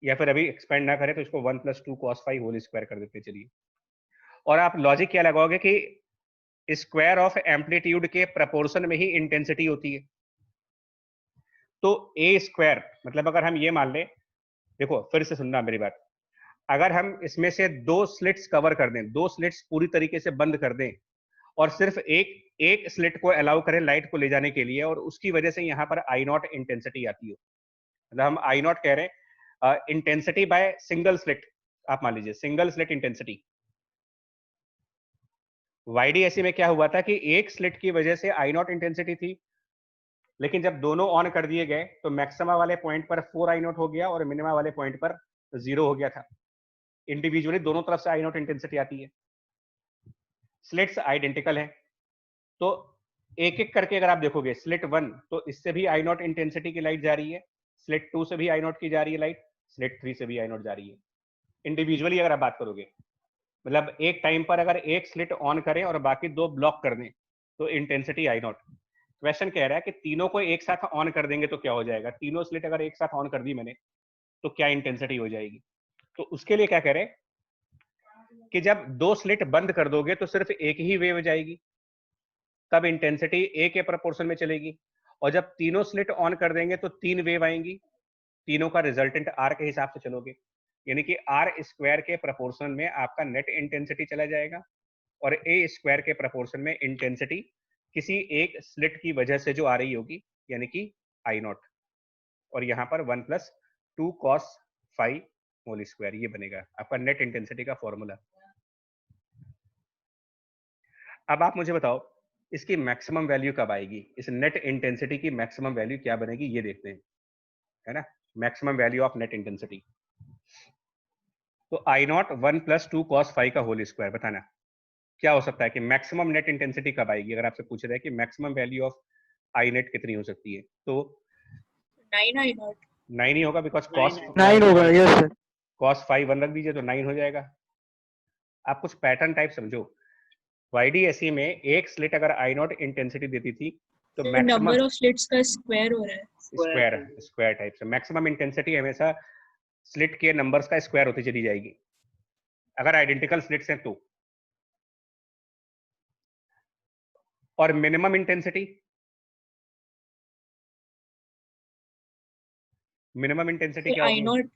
या फिर अभी एक्सपेंड ना करें तो इसको 1 + 2 cos phi होल स्क्वायर कर देते हैं। चलिए, और आप लॉजिक क्या लगाओगे कि स्क्वायर ऑफ एम्पलीट्यूड के प्रपोर्शन में ही इंटेंसिटी होती है। तो ए स्क्वायर मतलब अगर हम ये मान लें, देखो फिर से सुनना मेरी बात, अगर हम इसमें से 2 स्लिट्स कवर कर दें, 2 स्लिट्स पूरी तरीके से बंद कर दें और सिर्फ एक स्लिट को अलाउ करें लाइट को ले जाने के लिए, और उसकी वजह से यहाँ पर आई नॉट इंटेंसिटी आती है। मतलब हम आई नॉट कह रहे हैं इंटेंसिटी बाय सिंगल स्लिट, आप मान लीजिए सिंगल स्लिट इंटेंसिटी। वाईडीएससी में क्या हुआ था कि एक स्लिट की वजह से आई नॉट इंटेंसिटी थी, लेकिन जब दोनों ऑन कर दिए गए तो मैक्सिमा वाले पॉइंट पर 4 आई नॉट हो गया और मिनिमा वाले पॉइंट पर 0 हो गया था। इंडिविजुअली दोनों तरफ से आई नॉट इंटेंसिटी आती है। स्लिट्स आइडेंटिकल है, तो एक एक करके अगर आप देखोगे, स्लिट 1 तो इससे भी आई नॉट इंटेंसिटी की लाइट जा रही है, स्लिट 2 से भी आई नॉट की जा रही है लाइट, स्लिट 3 से भी आई नॉट जा रही है। इंडिविजुअली अगर आप बात करोगे, मतलब एक टाइम पर अगर एक स्लिट ऑन करें और बाकी 2 ब्लॉक कर दें तो इंटेंसिटी आई नॉट। क्वेश्चन कह रहा है कि तीनों को एक साथ ऑन कर देंगे तो क्या हो जाएगा, तीनों स्लिट अगर एक साथ ऑन कर दी मैंने तो क्या इंटेंसिटी हो जाएगी। तो उसके लिए क्या कह रहे हैं कि जब 2 स्लिट बंद कर दोगे तो सिर्फ एक ही वेव जाएगी, तब इंटेंसिटी ए के प्रोपोर्शन में चलेगी, और जब तीनों स्लिट ऑन कर देंगे तो 3 वेव आएंगी, तीनों का रिजल्टेंट आर के हिसाब से चलोगे, यानी कि आर स्क्वायर के प्रोपोर्शन में आपका नेट इंटेंसिटी चला जाएगा और ए स्क्वायर के प्रोपोर्शन में इंटेंसिटी किसी एक स्लिट की वजह से जो आ रही होगी, यानी कि आई नॉट, और यहाँ पर 1 + 2 cos phi होल स्क्वायर, ये बनेगा आपका नेट इंटेंसिटी का फॉर्मूला। अब आप मुझे बताओ इसकी मैक्सिमम वैल्यू कब आएगी, इस नेट इंटेंसिटी की मैक्सिमम वैल्यू क्या बनेगी, ये देखते हैं, है ना। Maximum value of net intensity, तो आई नॉट 1 + 2 cos फाई का होल स्क्वायर, बताना क्या हो सकता है कि मैक्सिमम नेट इंटेंसिटी कब आएगी। अगर आपसे पूछ रहा है कि maximum value of I net कितनी हो सकती है, तो 9 I naught. 9 ही होगा, बिकॉज cos 9 होगा, यस सर। cos फाई 1 रख दीजिए तो 9 हो जाएगा। आप कुछ पैटर्न टाइप समझो, YDSE में एक स्लिट अगर आई नॉट इंटेंसिटी देती थी तो The maximum number of slits का square हो रहा है. स्क्वायर टाइप से मैक्सिमम इंटेंसिटी हमेशा स्लिट के नंबर्स का स्क्वायर होती चली जाएगी अगर आइडेंटिकल स्लिट्स हैं तो। और मिनिमम इंटेंसिटी, मिनिमम इंटेंसिटी क्या I होगी naught.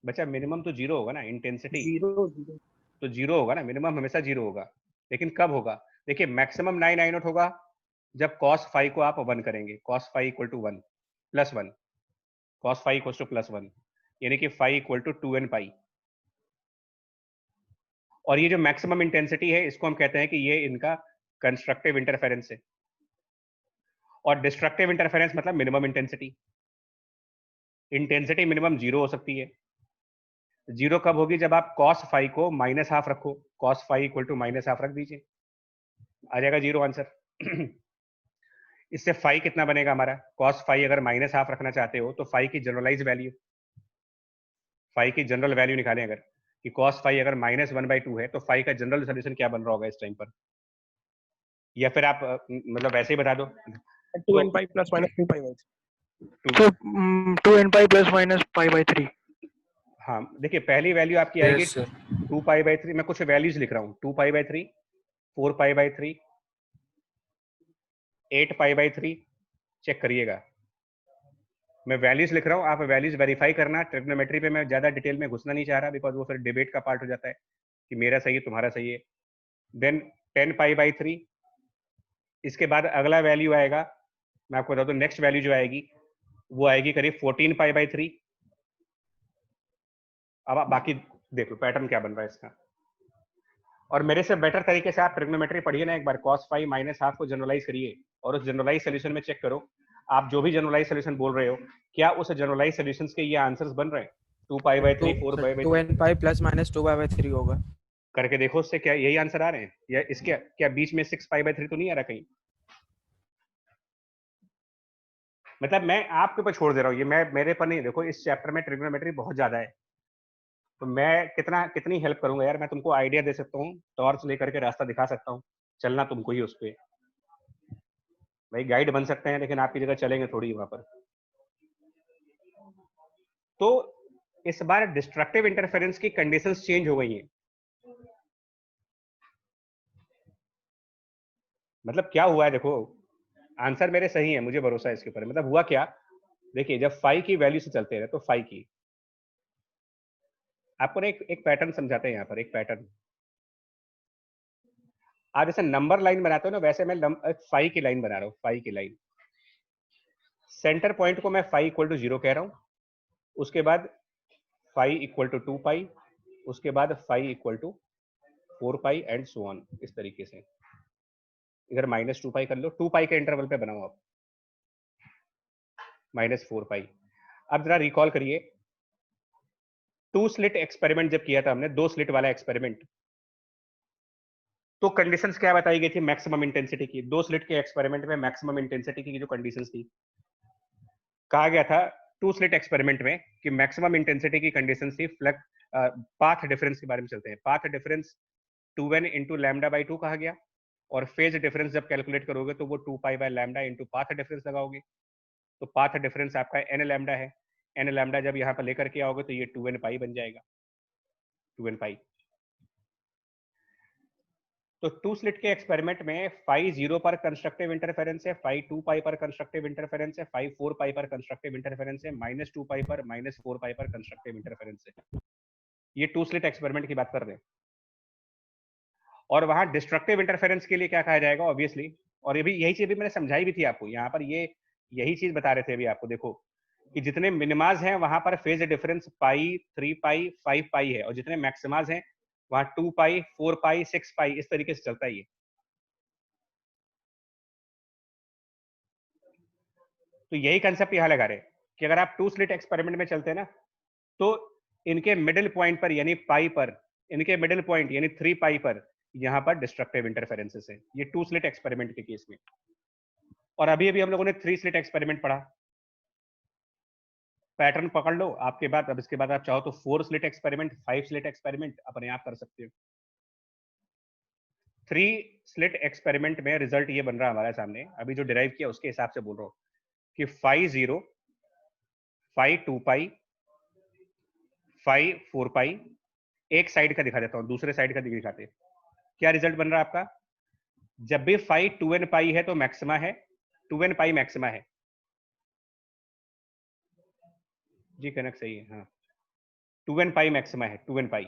बच्चा, मिनिमम तो जीरो होगा ना, इंटेंसिटी तो जीरो होगा ना, मिनिमम हमेशा जीरो होगा। लेकिन कब होगा, देखिए मैक्सिमम 9 I नॉट होगा जब cos फाई को आप 1 करेंगे, cos phi equal to 1 + 1, cos phi equal to +1, यानी कि फाई इक्वल टू 2n पाई। और ये जो मैक्सिमम इंटेंसिटी है इसको हम कहते हैं कि ये इनका कंस्ट्रक्टिव इंटरफेरेंस है, और डिस्ट्रक्टिव इंटरफेरेंस मतलब minimum intensity. Intensity minimum zero हो सकती है, जीरो कब होगी, जब आप cos फाई को -½ रखो, cos फाई इक्वल टू -½ रख दीजिए, आ जाएगा जीरो आंसर। इससे फाई कितना बनेगा हमारा, cos फाई अगर -½ रखना चाहते हो तो फाई की जनरलाइज वैल्यू, फाई की जनरल वैल्यू निकालें अगर, कि cos फाई अगर -1/2 है तो फाई का जनरल सोल्यूशन क्या बन रहा होगा इस टाइम पर, या फिर आप मतलब वैसे ही बता दो 2n pi plus minus 2 pi by 3. तो 2n pi plus minus pi by 3। हाँ देखिए पहली वैल्यू आपकी आएगी 2 pi/3, मैं कुछ वैल्यूज लिख रहा हूँ, 2 pi/3, 4 pi/3, 8 pi/3, चेक करिएगा, मैं वैल्यूज लिख रहा हूँ, आप वैल्यूज वेरीफाई करना। ट्रिग्नोमेट्री पे मैं ज्यादा डिटेल में घुसना नहीं चाह रहा, बिकॉज वो फिर डिबेट का पार्ट हो जाता है कि मेरा सही है तुम्हारा सही है। देन 10 pi/3, इसके बाद अगला वैल्यू आएगा, मैं आपको बता दूं नेक्स्ट वैल्यू जो आएगी वो आएगी करीब 14 pi/3। अब आप बाकी देख लो पैटर्न क्या बन रहा है इसका, और मेरे से बेटर तरीके से आप ट्रिग्नोमेट्री पढ़िए ना एक बार, cos फाई -½ को जनरलाइज करिए और उस जनरलाइज सोल्यूशन में चेक करो, आप जो भी जनरलाइज सोल्यूशन बोल रहे हो क्या उस जनरलाइज सोल्यूशंस के ये आंसर्स बन रहे हैं, 2 pi/3, 4 pi/3 2n pi plus minus 2 pi by 3 होगा। करके देखो, उससे क्या यही आंसर आ रहे हैं, या इसके क्या बीच में 6 pi/3 तो नहीं आ रहा कहीं। मतलब मैं आपके ऊपर छोड़ दे रहा हूँ, ये मैं मेरे पर नहीं, देखो इस चैप्टर में ट्रिग्नोमेट्री बहुत ज्यादा है, तो मैं कितनी हेल्प करूंगा यार, मैं तुमको आइडिया दे सकता हूँ, टॉर्च लेकर के रास्ता दिखा सकता हूँ, चलना तुमको ही उस पे, भाई गाइड बन सकते हैं लेकिन आपकी जगह चलेंगे थोड़ी वहां पर। तो इस बार डिस्ट्रक्टिव इंटरफेरेंस की कंडीशंस चेंज हो गई हैं। मतलब क्या हुआ है, देखो आंसर मेरे सही है, मुझे भरोसा है इसके ऊपर। मतलब हुआ क्या, देखिए जब फाई की वैल्यू से चलते हैं तो फाई की, आपको ना एक पैटर्न समझाते हैं यहाँ पर, एक पैटर्न। आप जैसे नंबर लाइन बनाते हो ना, वैसे मैं फाई की लाइन बना रहा हूँ, फाई की लाइन। सेंटर पॉइंट को मैं फाई इक्वल टू 0 कह रहा हूँ, उसके बाद फाई इक्वल टू 2 पाई, उसके बाद phi equal to 4 pi and so on, इस तरीके से। इधर -2 पाई कर लो, 2 पाई के इंटरवल पे बनाओ आप, -4 पाई। अब जरा रिकॉल करिए 2 स्लिट एक्सपेरिमेंट जब किया था हमने, 2 स्लिट वाला एक्सपेरिमेंट, तो कंडीशंस क्या बताई गई थी मैक्सिमम इंटेंसिटी की। 2 स्लिट के एक्सपेरिमेंट में मैक्सिमम इंटेंसिटी की जो कंडीशंस थी, कहा गया था 2 स्लिट एक्सपेरिमेंट में कि मैक्सिमम इंटेंसिटी की कंडीशंस थी पाथ डिफरेंस के बारे में चलते हैं। पाथ डिफरेंस 2n × λ/2 कहा गया, और फेज डिफरेंस जब कैलकुलेट करोगे तो वो 2 pi by lambda into path difference लगाओगे, तो पाथ डिफरेंस आपका n लैम्डा है, n लैम्डा जब यहाँ पर लेकर के आओगे तो ये 2n पाई बन जाएगा, 2n पाई। तो 2 स्लिट के एक्सपेरिमेंट में फाई 0 पर कंस्ट्रक्टिव इंटरफेरेंस है, फाई 2 पाई पर कंस्ट्रक्टिव इंटरफेरेंस है, फाई 4 पाई पर कंस्ट्रक्टिव इंटरफेरेंस है, -2 पाई पर -4 पाई पर कंस्ट्रक्टिव इंटरफेरेंस है। ये 2 स्लिट एक्सपेरिमेंट की बात कर रहे हैं। और वहां डिस्ट्रक्टिव इंटरफेरेंस के लिए क्या कहा जाएगा, ऑब्वियसली, और ये भी यही चीज भी मैंने समझाई भी थी आपको यहाँ पर, ये यही चीज बता रहे थे अभी आपको, देखो कि जितने मिनिमाज हैं वहां पर फेज डिफरेंस पाई, 3 पाई, 5 पाई है, और जितने मैक्सिमाज हैं वहां 2 पाई, 4 पाई, 6 पाई, इस तरीके से चलता है ये। तो यही कंसेप्ट यहाँ लगा रहे कि अगर आप 2 स्लिट एक्सपेरिमेंट में चलते हैं ना, तो इनके मिडिल पॉइंट पर यानी पाई पर, इनके मिडिल पॉइंट यानी 3 पाई पर यहाँ पर डिस्ट्रक्टिव इंटरफेरेंसेस है, ये 2 स्लिट एक्सपेरिमेंट के केस में। और अभी अभी हम लोगों ने 3 स्लिट एक्सपेरिमेंट पढ़ा, पैटर्न पकड़ लो आपके बाद। अब इसके बाद आप चाहो तो 4 स्लिट एक्सपेरिमेंट, 5 स्लिट एक्सपेरिमेंट अपने आप कर सकते हो। 3 स्लिट एक्सपेरिमेंट में रिजल्ट ये बन रहा है हमारे सामने, अभी जो डिराइव किया उसके हिसाब से बोल रहा हूँ कि 5 0, 5 2 पाई, 5 4 पाई। एक साइड का दिखा देता हूँ, दूसरे साइड का दिखाते हैं। क्या रिजल्ट बन रहा है आपका? जब भी 5 2n पाई है तो मैक्सिमा है, 2n पाई मैक्सिमा है। जी कनक सही है, हाँ 2n पाई मैक्सिमा है, 2n पाई।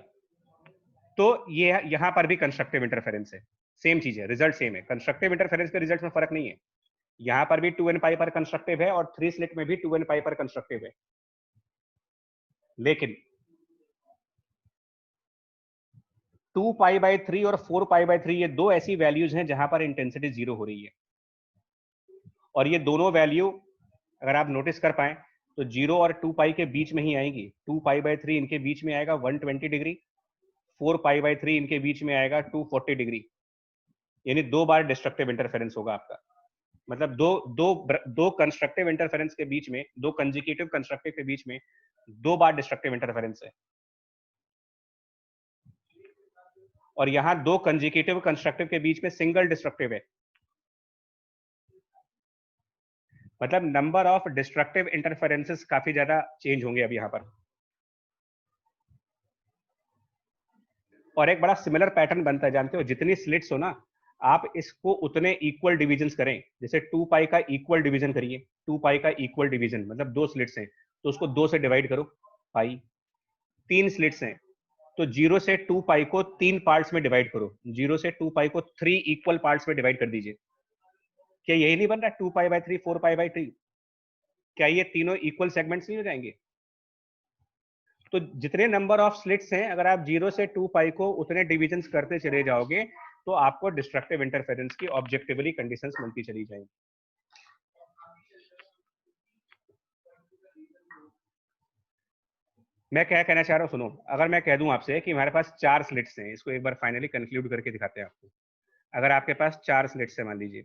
तो ये यहां पर भी कंस्ट्रक्टिव इंटरफेरेंस है, सेम चीज है, रिजल्ट सेम है। कंस्ट्रक्टिव इंटरफेरेंस के रिजल्ट में फर्क नहीं है, यहां पर भी 2n पाई पर कंस्ट्रक्टिव है और 3 स्लिट में भी 2n पाई पर कंस्ट्रक्टिव है। लेकिन 2 पाई बाई 3 और 4 पाई बाई 3 ये दो ऐसी वैल्यूज हैं जहां पर इंटेंसिटी 0 हो रही है। और ये दोनों वैल्यू अगर आप नोटिस कर पाए तो 0 और 2 पाई के बीच में ही आएंगी। 2 पाई बाई 3 इनके बीच में आएगा 120 डिग्री, 4 पाई बाई 3 इनके बीच में आएगा 240 डिग्री। यानी 2 बार डिस्ट्रक्टिव इंटरफेरेंस होगा आपका। मतलब दो कंस्ट्रक्टिव इंटरफेरेंस के बीच में, दो कंजिक्यूटिव कंस्ट्रक्टिव के बीच में 2 बार डिस्ट्रक्टिव इंटरफेरेंस है। और यहां 2 कंजिक्यूटिव कंस्ट्रक्टिव के बीच में सिंगल डिस्ट्रक्टिव है। मतलब नंबर ऑफ डिस्ट्रक्टिव इंटरफेरेंसेस काफी ज्यादा चेंज होंगे अब यहां पर। और एक बड़ा सिमिलर पैटर्न बनता है, जानते हो, जितनी स्लिट्स हो ना आप इसको उतने इक्वल डिविजन्स करें। जैसे 2 पाई का इक्वल डिवीजन करिए, 2 पाई का इक्वल डिवीजन मतलब 2 स्लिट्स हैं तो उसको 2 से डिवाइड करो पाई। 3 स्लिट्स हैं तो 0 से 2 पाई को 3 पार्ट्स में डिवाइड करो, 0 से 2 पाई को 3 इक्वल पार्ट्स में डिवाइड कर दीजिए। क्या यही नहीं बन रहा 2 पाई बाई 3, 4 पाई बाई 3? क्या ये तीनों इक्वल सेगमेंट्स नहीं हो जाएंगे? तो जितने नंबर ऑफ स्लिट्स हैं, अगर आप 0 से 2 पाई को उतने डिविजन्स करते चले जाओगे तो आपको डिस्ट्रक्टिव इंटरफेरेंस की ऑब्जेक्टिवली कंडीशंस मिलती चली जाएंगी। मैं क्या कहना चाह रहा हूं सुनो, अगर मैं कह दूं आपसे कि हमारे पास 4 स्लिट्स हैं, इसको एक बार फाइनली कंक्लूड करके दिखाते हैं आपको। अगर आपके पास 4 स्लिट्स हैं मान लीजिए,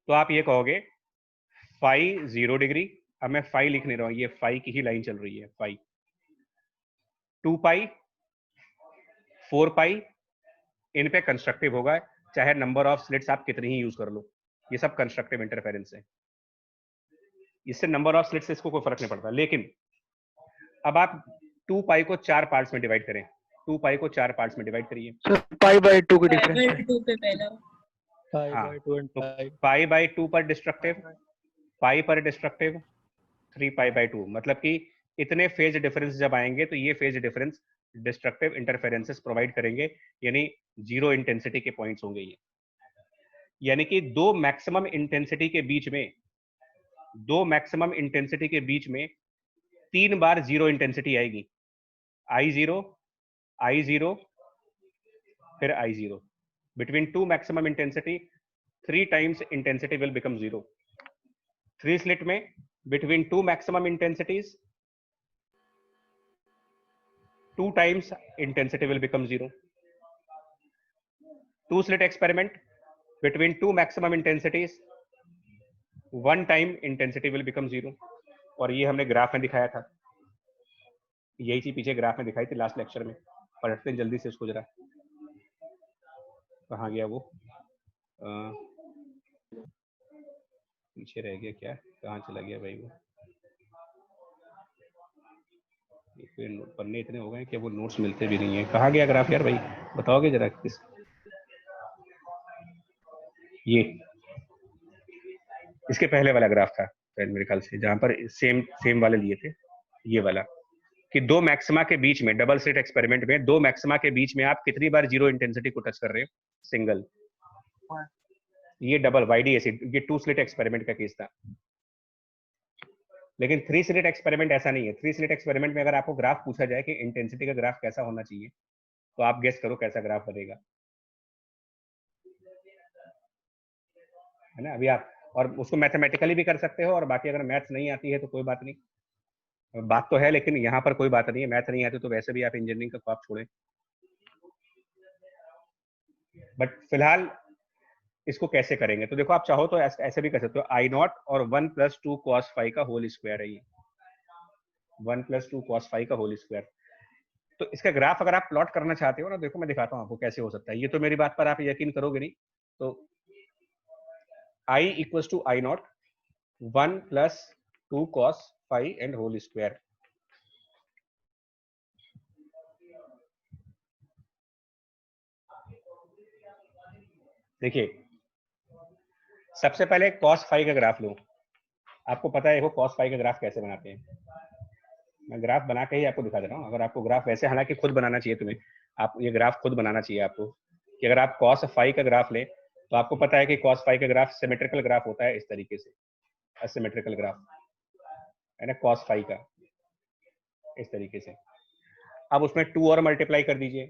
तो आप ये कहोगे फाई 0 डिग्री, अब मैं फाई लिख नहीं रहा हूं, ये फाई की ही लाइन चल रही है, फाई 2 पाई 4 पाई, इन पे कंस्ट्रक्टिव होगा, चाहे नंबर ऑफ स्लिट्स आप कितनी ही यूज कर लो, ये सब कंस्ट्रक्टिव इंटरफेरेंस है। इससे नंबर ऑफ स्लिट्स इसको कोई फर्क नहीं पड़ता। लेकिन अब आप 2 पाई को 4 पार्ट्स में डिवाइड करें, 2 पाई को 4 पार्ट्स में डिवाइड करिए। सर पाई बाई 2 की डिफरेंस है। 2 पे पहला पाई हाँ, बाय 2 एंड तो पाई पाई बाई 2 पर डिस्ट्रक्टिव, पाई पर डिस्ट्रक्टिव, 3 पाई बाई 2, मतलब कि इतने फेज डिफरेंस जब आएंगे तो ये phase difference destructive interferences provide करेंगे, यानी 0 इंटेंसिटी के पॉइंट्स होंगे ये। यानी कि दो मैक्सिमम इंटेंसिटी के बीच में, दो मैक्सिमम इंटेंसिटी के बीच में 3 बार 0 इंटेंसिटी आएगी। I0, I0, फिर I0। Between 2 maximum intensity, 3 times intensity will become 0. 3 slit में between 2 maximum intensities, 2 times intensity will become 0. 2 slit experiment between 2 maximum intensities, 1 time intensity will become 0. और ये हमने ग्राफ में दिखाया था, यही चीज पीछे ग्राफ में दिखाई थी लास्ट लेक्चर में। पढ़ते हैं जल्दी से उसको जरा, कहाँ गया वो, पीछे रह गया क्या, कहाँ चला गया भाई वो। पन्ने इतने हो गए कि वो नोट्स मिलते भी नहीं है। कहाँ गया ग्राफ यार भाई, बताओगे जरा किस, ये इसके पहले वाला ग्राफ था मेरे ख्याल से, जहां पर सेम वाले लिए थे, ये वाला, कि दो मैक्सिमा के बीच में, डबल स्लिट एक्सपेरिमेंट में दो मैक्सिमा के बीच में आप कितनी बार 0 इंटेंसिटी को टच कर रहे हो, सिंगल। ये डबल YDAC, ये 2 स्लिट एक्सपेरिमेंट का केस था। लेकिन 3 स्लिट एक्सपेरिमेंट ऐसा नहीं है। 3 स्लिट एक्सपेरिमेंट में अगर आपको ग्राफ पूछा जाए कि इंटेंसिटी का ग्राफ कैसा होना चाहिए, तो आप गेस करो कैसा ग्राफ बनेगा, है ना। अभी आप, और उसको मैथमेटिकली भी कर सकते हो, और बाकी अगर मैथ्स नहीं आती है तो कोई बात नहीं, बात तो है, लेकिन यहाँ पर कोई बात नहीं है, मैथ नहीं आती तो वैसे भी आप इंजीनियरिंग का ख्वाब छोड़ें। बट फिलहाल इसको कैसे करेंगे, तो देखो आप चाहो तो ऐसे भी कर सकते हो, आई नॉट और 1 + 2 cos phi का होल स्क्वायर है ये, 1 + 2 cos phi का होल स्क्वायर। तो इसका ग्राफ अगर आप प्लॉट करना चाहते हो ना, देखो मैं दिखाता हूँ आपको कैसे हो सकता है। ये तो मेरी बात पर आप यकीन करोगे नहीं, तो I = I naught 1 + 2 cos phi and whole square. देखिए सबसे पहले cos phi का ग्राफ लो, आपको पता है वो cos phi का ग्राफ कैसे बनाते हैं, मैं ग्राफ बना के ही आपको दिखा दे रहा हूँ। अगर आपको ग्राफ वैसे, हालांकि खुद बनाना चाहिए तुम्हें, आप ये ग्राफ खुद बनाना चाहिए आपको, कि अगर आप cos phi का ग्राफ ले तो आपको पता है कि cos phi का ग्राफ सिमेट्रिकल ग्राफ होता है इस तरीके से, असिमेट्रिकल ग्राफ है ना cos phi का, इस तरीके से। अब उसमें 2 और मल्टीप्लाई कर दीजिए,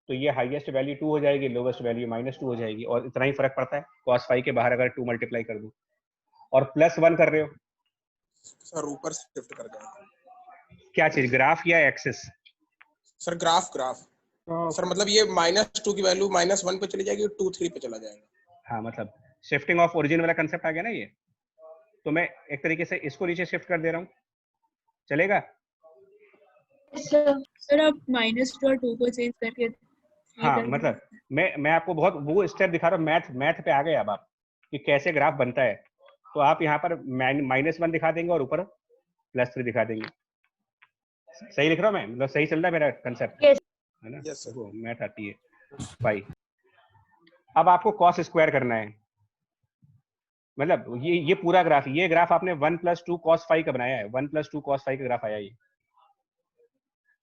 तो ये हाईएस्ट वैल्यू 2 हो जाएगी, लोवेस्ट वैल्यू -2 हो जाएगी, और इतना ही फर्क पड़ता है। cos phi के बाहर अगर 2 मल्टीप्लाई कर दूं और +1 कर रहे हो, सर ऊपर शिफ्ट कर जाएगा। क्या चीज, ग्राफ या एक्सिस? सर ग्राफ सर मतलब ये -2 की वैल्यू -1 पे चली जाएगी, 2 3 पे चला जाएगा। हाँ, मतलब शिफ्टिंग ऑफ ओरिजिन वाला कंसेप्ट आ गया ना ये। तो मैं एक तरीके से इसको नीचे शिफ्ट कर दे रहा हूँ, चलेगा? सर आप -2 और 2 को चेंज करके हाँ, मतलब मैं आपको बहुत वो स्टेप दिखा रहा हूँ, मैथ पे आ गए अब आप, कि कैसे ग्राफ बनता है। तो आप यहाँ पर -1 दिखा देंगे और ऊपर +3 दिखा देंगे। सही लिख रहा हूँ मैं, मतलब सही चल रहा है मेरा कंसेप्ट? Yes. है ना? Yes, sir. वो मैथ आती है भाई। अब आपको cos स्क्वायर करना है, मतलब ये पूरा ग्राफ, ये ग्राफ आपने 1 + 2 cos phi का बनाया है, 1 + 2 cos phi का ग्राफ आया ये।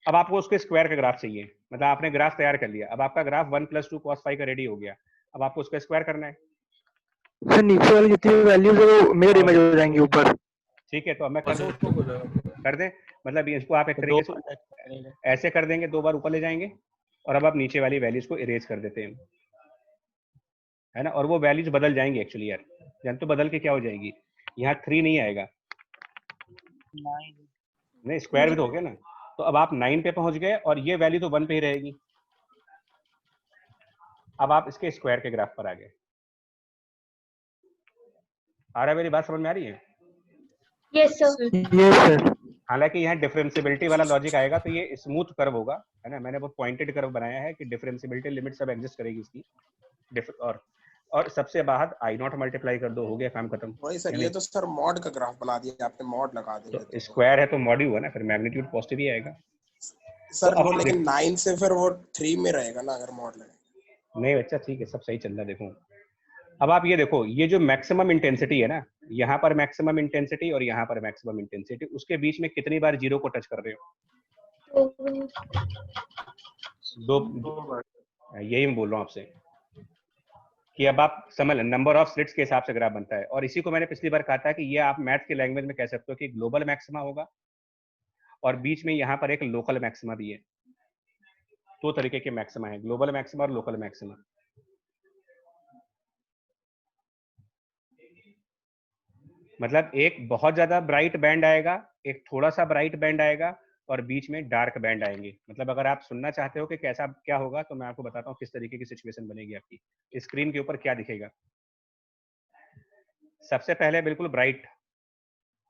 अब आपको उसके स्क्वायर का ग्राफ चाहिए, मतलब आपने ग्राफ तैयार कर लिया, अब आपका ग्राफ 1 + 2 cos phi का रेडी हो गया। अब आपको उसका स्क्वायर करना है। सर नीचे वाली जितनी वैल्यूज है वो मिरर इमेज हो जाएंगी ऊपर। ठीक है, तो अब मैं कर दूं उसको, कर दें, मतलब इसको आप एक तरीके से ऐसे कर देंगे, 2 बार ऊपर ले जाएंगे, और अब आप नीचे वाली वैल्यूज को इरेज कर देते हैं, है ना? और वो वैल्यूज बदल जाएंगी एक्चुअली यार, जानते तो बदल के क्या हो जाएगी, यहाँ 3 नहीं आएगा, नहीं स्क्वायर भी तो हो गया ना। तो अब आप 9 पे पहुंच गए, और ये वैल्यू तो 1 पे ही रहेगी। अब आप इसके स्क्वायर के ग्राफ पर आ गए। आ रहा है, मेरी बात समझ में आ रही है? Yes, sir. Yes sir. हालांकि यहाँ डिफरेंशिएबिलिटी वाला लॉजिक आएगा तो ये स्मूथ कर्व होगा, है ना? मैंने बहुत पॉइंटेड कर्व बनाया है कि डिफरेंशिएबिलिटी लिमिट सब एग्जिस्ट करेगी इसकी, और सबसे बाद आई नॉट मल्टीप्लाई कर दो, हो गया काम खत्म। वही सर, ये तो सर मॉड का ग्राफ बना दिया आपने, मॉड लगा दिया। तो स्क्वायर है तो मॉड ही हुआ ना, फिर मैग्नीट्यूड पॉजिटिव ही आएगा सर तो वो लेकिन 9 से फिर वो 3 में रहेगा ना अगर मॉड लगे। नहीं बच्चा, ठीक है, सब सही चल रहा है। देखो अब आप ये देखो, ये जो मैक्सिमम इंटेंसिटी है ना, यहाँ पर मैक्सिमम इंटेंसिटी और यहाँ पर मैक्सिमम इंटेंसिटी, उसके बीच में कितनी बार 0 को टच कर रहे हो? 2 बार। यही मैं बोल रहा हूँ आपसे, कि अब आप समझ लें नंबर ऑफ स्लिट्स के हिसाब से ग्राफ बनता है। और इसी को मैंने पिछली बार कहा था कि ये आप मैथ की लैंग्वेज में कह सकते हो कि ग्लोबल मैक्सिमा होगा, और बीच में यहाँ पर एक लोकल मैक्सिमा भी है। 2 तरीके के मैक्सिमा है, ग्लोबल मैक्सिमा और लोकल मैक्सिमा। मतलब एक बहुत ज्यादा ब्राइट बैंड आएगा, एक थोड़ा सा ब्राइट बैंड आएगा, और बीच में डार्क बैंड आएंगे। मतलब अगर आप सुनना चाहते हो कि कैसा क्या होगा, तो मैं आपको बताता हूँ किस तरीके की सिचुएशन बनेगी आपकी। स्क्रीन के ऊपर क्या दिखेगा, सबसे पहले बिल्कुल ब्राइट,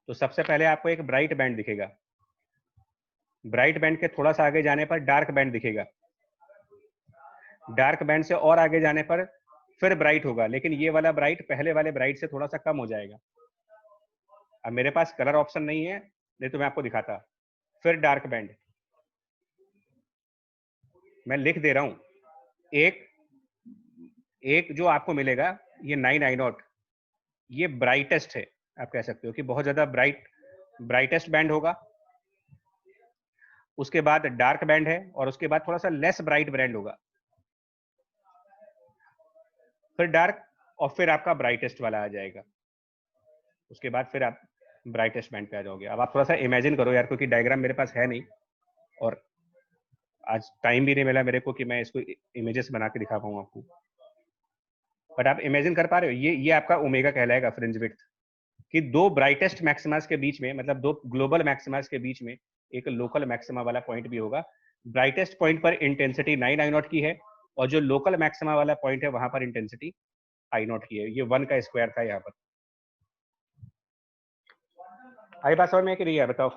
तो सबसे पहले आपको एक ब्राइट बैंड दिखेगा, ब्राइट बैंड के थोड़ा सा आगे जाने पर डार्क बैंड दिखेगा, डार्क बैंड से और आगे जाने पर फिर ब्राइट होगा, लेकिन ये वाला ब्राइट पहले वाले ब्राइट से थोड़ा सा कम हो जाएगा। अब मेरे पास कलर ऑप्शन नहीं है, नहीं तो मैं आपको दिखाता। फिर डार्क बैंड, मैं लिख दे रहा हूं, एक जो आपको मिलेगा ये 9 I नॉट, ये ब्राइटेस्ट है, आप कह सकते हो कि बहुत ज्यादा ब्राइटेस्ट बैंड होगा। उसके बाद डार्क बैंड है, और उसके बाद थोड़ा सा लेस ब्राइट बैंड होगा, फिर डार्क, और फिर आपका ब्राइटेस्ट वाला आ जाएगा। उसके बाद फिर आप ब्राइटेस्ट बैंड पे आ जाओगे। अब आप थोड़ा सा इमेजिन करो यार, क्योंकि डायग्राम मेरे पास है नहीं, और आज टाइम भी नहीं मिला मेरे को कि मैं इसको इमेजेस बना के दिखा पाऊँ आपको। बट आप इमेजिन कर पा रहे हो, ये आपका ओमेगा कहलाएगा फ्रिंज विड्थ, कि दो ब्राइटेस्ट मैक्सिमास के बीच में, मतलब दो ग्लोबल मैक्सिमास के बीच में एक लोकल मैक्सिमा वाला पॉइंट भी होगा। ब्राइटेस्ट पॉइंट पर इंटेंसिटी 9 आई नॉट की है, और जो लोकल मैक्सिमा वाला पॉइंट है वहां पर इंटेंसिटी आई नॉट की है। ये 1 का स्क्वायर था यहाँ पर। आई बात समझ में कि नहीं है, बताओ।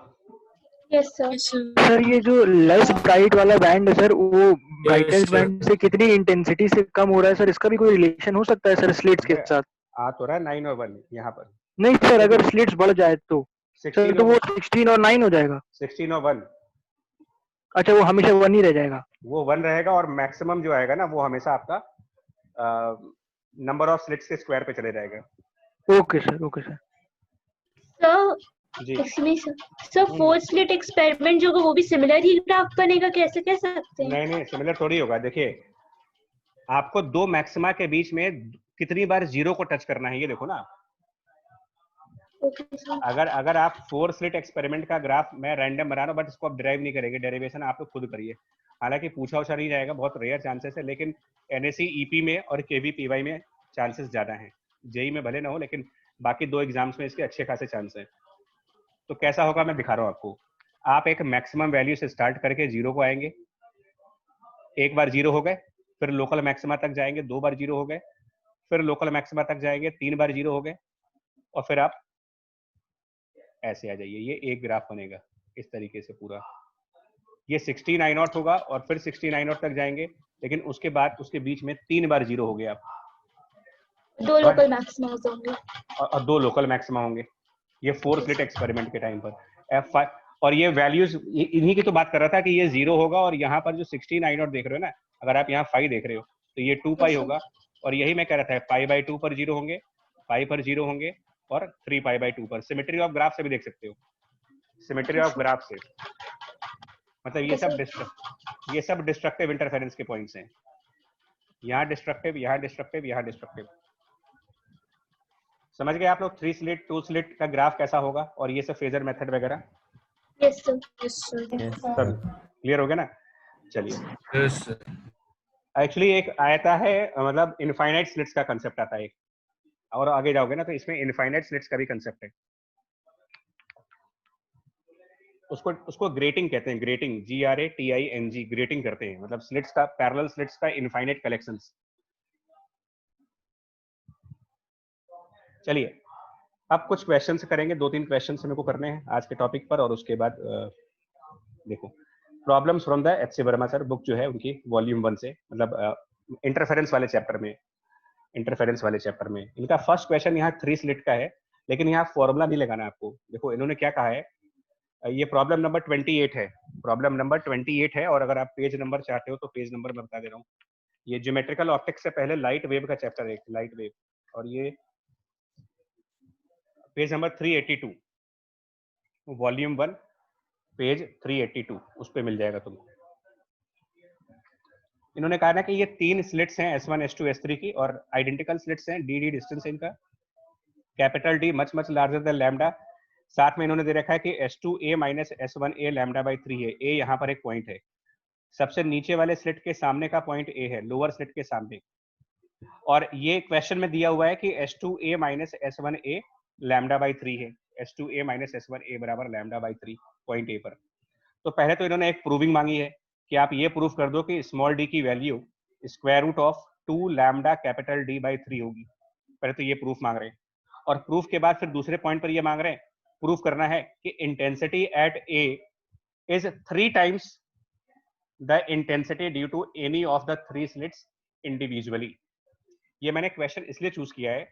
Yes sir. सर ये जो लेस ब्राइट वाला बैंड है सर, वो ब्राइटेस्ट बैंड से कितनी इंटेंसिटी से कम हो रहा है सर? इसका भी कोई रिलेशन हो सकता है सर स्लिट्स के साथ? आ तो रहा है 9 और 1 यहाँ पर। नहीं सर, अगर स्लिट्स बढ़ जाए तो सर, 16 तो वो और 16 और 9 हो जाएगा। 16 और 1, अच्छा, वो हमेशा 1 ही रह जाएगा। वो 1 रहेगा, और मैक्सिमम जो आएगा ना वो हमेशा आपका नंबर ऑफ स्लिट्स के स्क्वायर पे चले जाएगा। Okay sir, okay sir. Sir जी excuse sir, four slit experiment जो होगा वो भी सिमिलर ही ग्राफ बनेगा, कैसे कह सकते हैं? नहीं सिमिलर थोड़ी होगा। देखिए, आपको दो मैक्सिमा के बीच में कितनी बार जीरो को टच करना है, ये देखो ना। Okay sir. अगर आप 4 स्लिट एक्सपेरिमेंट का ग्राफ, मैं रैंडम बना रहा हूँ, बट इसको आप डिराइव नहीं करेंगे, डेरिवेशन आप लोग खुद करिए। हालांकि पूछा उछा नहीं जाएगा, बहुत रेयर चांसेस है, लेकिन एनएससी ईपी में और केवीपीवाई में चांसेस ज्यादा हैं। जेई में भले ना हो, लेकिन बाकी दो एग्जाम्स में इसके अच्छे खासे चांस है। तो कैसा होगा मैं दिखा रहा हूँ आपको। आप एक मैक्सिमम वैल्यू से स्टार्ट करके जीरो को आएंगे, एक बार जीरो हो गए, फिर लोकल मैक्सिमा तक जाएंगे, 2 बार जीरो हो गए, फिर लोकल मैक्सिमा तक जाएंगे, 3 बार जीरो हो गए, और फिर आप ऐसे आ जाइए। ये एक ग्राफ बनेगा इस तरीके से पूरा। ये 16 आई नॉट होगा, और फिर 16 आई नॉट तक जाएंगे, लेकिन उसके बाद उसके बीच में 3 बार जीरो हो गया आप, दो लोकल मैक्सिमा होंगे और 2 लोकल मैक्सिमा होंगे। ये 4 स्लिट एक्सपेरिमेंट के टाइम पर F5, और ये वैल्यूज इन्हीं की तो बात कर रहा था कि ये जीरो होगा, और यहाँ पर जो 16 आई नॉट देख रहे हो ना, अगर आप यहाँ 5 देख रहे हो तो ये 2 पाई होगा, और यही मैं कह रहा था पाई बाई 2 पर जीरो होंगे, पाई पर जीरो होंगे, और 3 पाई बाई 2 पर। सिमेट्री ऑफ ग्राफ से भी देख सकते हो, सिमेट्री ऑफ ग्राफ से, मतलब ये सब डिस्ट्रक्टिव इंटरफेरेंस के पॉइंट्स हैं। यहाँ डिस्ट्रक्टिव, यहाँ डिस्ट्रक्टिव, यहाँ डिस्ट्रक्टिव। समझ गए आप लोग 3 स्लिट 2 स्लिट का ग्राफ कैसा होगा, और ये सब फेजर मेथड वगैरह? Yes sir. सब क्लियर हो गया ना? चलिए, यस सर। एक्चुअली एक आता है, मतलब इनफाइनाइट स्लिट्स का कंसेप्ट आता है एक, और आगे जाओगे ना तो इसमें इनफाइनाइट स्लिट्स का भी कंसेप्ट है। उसको ग्रेटिंग कहते हैं, ग्रेटिंग, GRATING, ग्रेटिंग करते हैं, मतलब स्लिट्स का, पैरेलल स्लिट्स का इनफाइनाइट कलेक्शंस। चलिए, अब कुछ क्वेश्चंस करेंगे, 2-3 क्वेश्चंस मेरे को करने हैं आज के टॉपिक पर, और उसके बाद देखो problems from the H C Verma sir book जो है उनकी वॉल्यूम 1 से, मतलब इंटरफेरेंस वाले चैप्टर में इनका फर्स्ट क्वेश्चन यहाँ 3 स्लिट का है, लेकिन यहाँ फॉर्मूला नहीं लगाना आपको। देखो इन्होंने क्या कहा है, ये प्रॉब्लम नंबर 28 है, प्रॉब्लम नंबर 28 है, और अगर आप पेज नंबर चाहते हो तो पेज नंबर मैं बता दे रहा हूँ। ये ज्योमेट्रिकल ऑप्टिक्स से पहले लाइट वेव का चैप्टर है, लाइट वेव, और ये पेज नंबर 382, वॉल्यूम 1 पेज 382, उस पे मिल जाएगा तुमको। इन्होंने कहा ना कि ये 3 स्लिट्स हैं S1 S2 S3 की, और आइडेंटिकल स्लिट्स हैं, डी डिस्टेंस है इनका, capital D much larger than lambda. साथ में इन्होंने दे रखा है कि S2A minus S1A lambda by 3 है। A यहाँ पर एक पॉइंट है, सबसे नीचे वाले स्लिट के सामने का पॉइंट A है, लोअर स्लिट के सामने, और ये क्वेश्चन में दिया हुआ है कि S2A minus S1A lambda by 3 है, S2A माइनस S1A बराबर लैम्डा बाई 3 पॉइंट A पर। तो पहले तो इन्होंने एक प्रूविंग मांगी है कि आप ये प्रूफ कर दो कि स्मॉल d की value square root of 2 lambda capital D by 3 होगी। पहले तो ये प्रूफ मांग रहे हैं, और प्रूफ के बाद फिर दूसरे पॉइंट पर ये मांग रहे हैं, प्रूफ करना है कि intensity at A is 3 times the intensity due to any of the 3 slits individually. ये मैंने क्वेश्चन इसलिए चूज किया है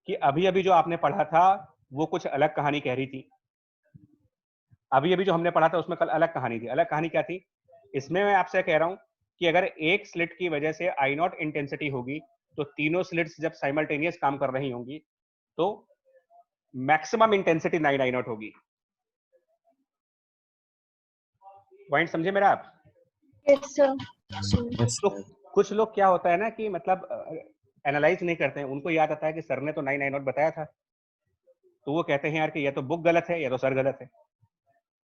कि अभी अभी जो आपने पढ़ा था वो कुछ अलग कहानी कह रही थी। अभी अभी जो हमने पढ़ा था उसमें कल अलग कहानी थी। अलग कहानी क्या थी? इसमें मैं आपसे कह रहा हूं कि अगर एक स्लिट की वजह से आई नॉट इंटेंसिटी होगी, तो तीनों स्लिट्स जब साइमल्टेनियस काम कर रही होंगी तो मैक्सिमम इंटेंसिटी 9 आई नॉट होगी। पॉइंट समझे मेरा आप? Yes sir. तो कुछ लोग क्या होता है ना कि मतलब एनालाइज नहीं करते हैं, उनको याद आता है कि सर ने तो 9 आई नॉट बताया था, तो वो कहते हैं यार कि या तो बुक गलत है या तो सर गलत है।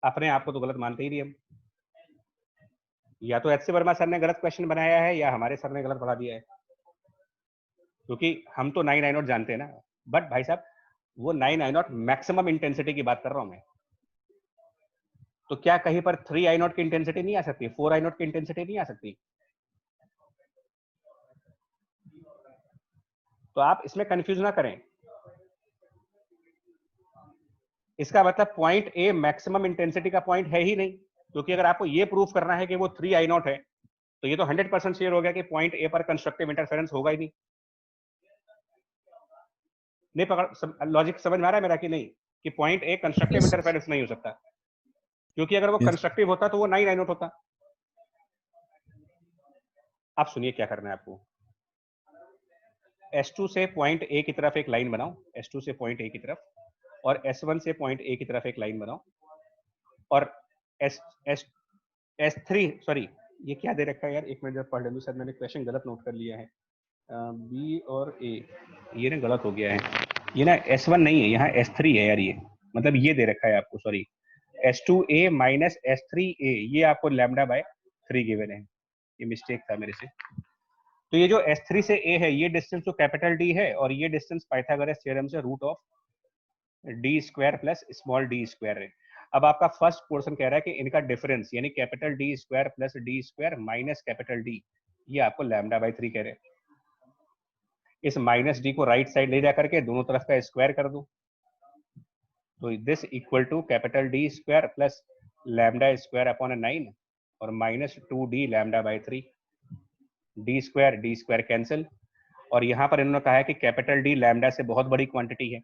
अपने आप को तो गलत मानते ही नहीं हम, या तो एच सी वर्मा सर ने गलत क्वेश्चन बनाया है या हमारे सर ने गलत पढ़ा दिया है। क्योंकि हम तो 9 आई नॉट जानते हैं ना, बट भाई साहब वो 9 आई नॉट मैक्सिमम इंटेंसिटी की बात कर रहा हूं मैं। तो क्या कहीं पर 3 आई नॉट की इंटेंसिटी नहीं आ सकती, 4 आई नॉट की इंटेंसिटी नहीं आ सकती? तो आप इसमें कंफ्यूज ना करें। इसका मतलब पॉइंट ए मैक्सिमम इंटेंसिटी का पॉइंट है ही नहीं, क्योंकि अगर आपको ये प्रूफ करना है कि वो 3 आई नॉट है, तो ये तो 100% श्योर हो गया कि पॉइंट ए पर कंस्ट्रक्टिव इंटरफेरेंस होगा ही नहीं। नहीं पकड़, लॉजिक समझ में आ रहा है मेरा कि नहीं, कि पॉइंट ए कंस्ट्रक्टिव इंटरफेरेंस नहीं हो सकता, क्योंकि अगर वो कंस्ट्रक्टिव होता तो वो 9 आई नॉट होता। आप सुनिए क्या करना है आपको। S2 से पॉइंट ए की तरफ एक लाइन बनाओ, S2 से पॉइंट ए की तरफ, और S1 से पॉइंट ए की तरफ एक लाइन बनाओ, और S3 सॉरी ये क्या दे रखा है यार, एक मिनट जब पढ़ लूँ, शायद मैंने क्वेश्चन गलत नोट कर लिया है। बी और ए ये ना गलत हो गया है, ये ना S1 नहीं है, यहाँ S3 है यार, ये मतलब ये दे रखा है आपको, सॉरी S2A माइनस S3A, ये आपको लैम्डा बाय 3 गिवन है, ये मिस्टेक था मेरे से। तो ये जो S3 से A है, ये डिस्टेंस तो कैपिटल D है, और ये डिस्टेंस पाइथागोरस थ्योरम से root of D square plus small d square है। अब आपका फर्स्ट पोर्शन कह रहा है कि इनका डिफरेंस यानी capital D square plus D square minus capital D, ये आपको लैम्डा बाय 3 कह रहे हैं। इस माइनस डी को राइट साइड ले जा करके दोनों तरफ का स्क्वायर कर दो, तो this equal to capital D square plus lambda square upon 9 और minus 2d lambda by 3, D square cancel, और यहाँ पर इन्होंने कहा है कि कैपिटल डी लैम्डा से बहुत बड़ी क्वांटिटी है,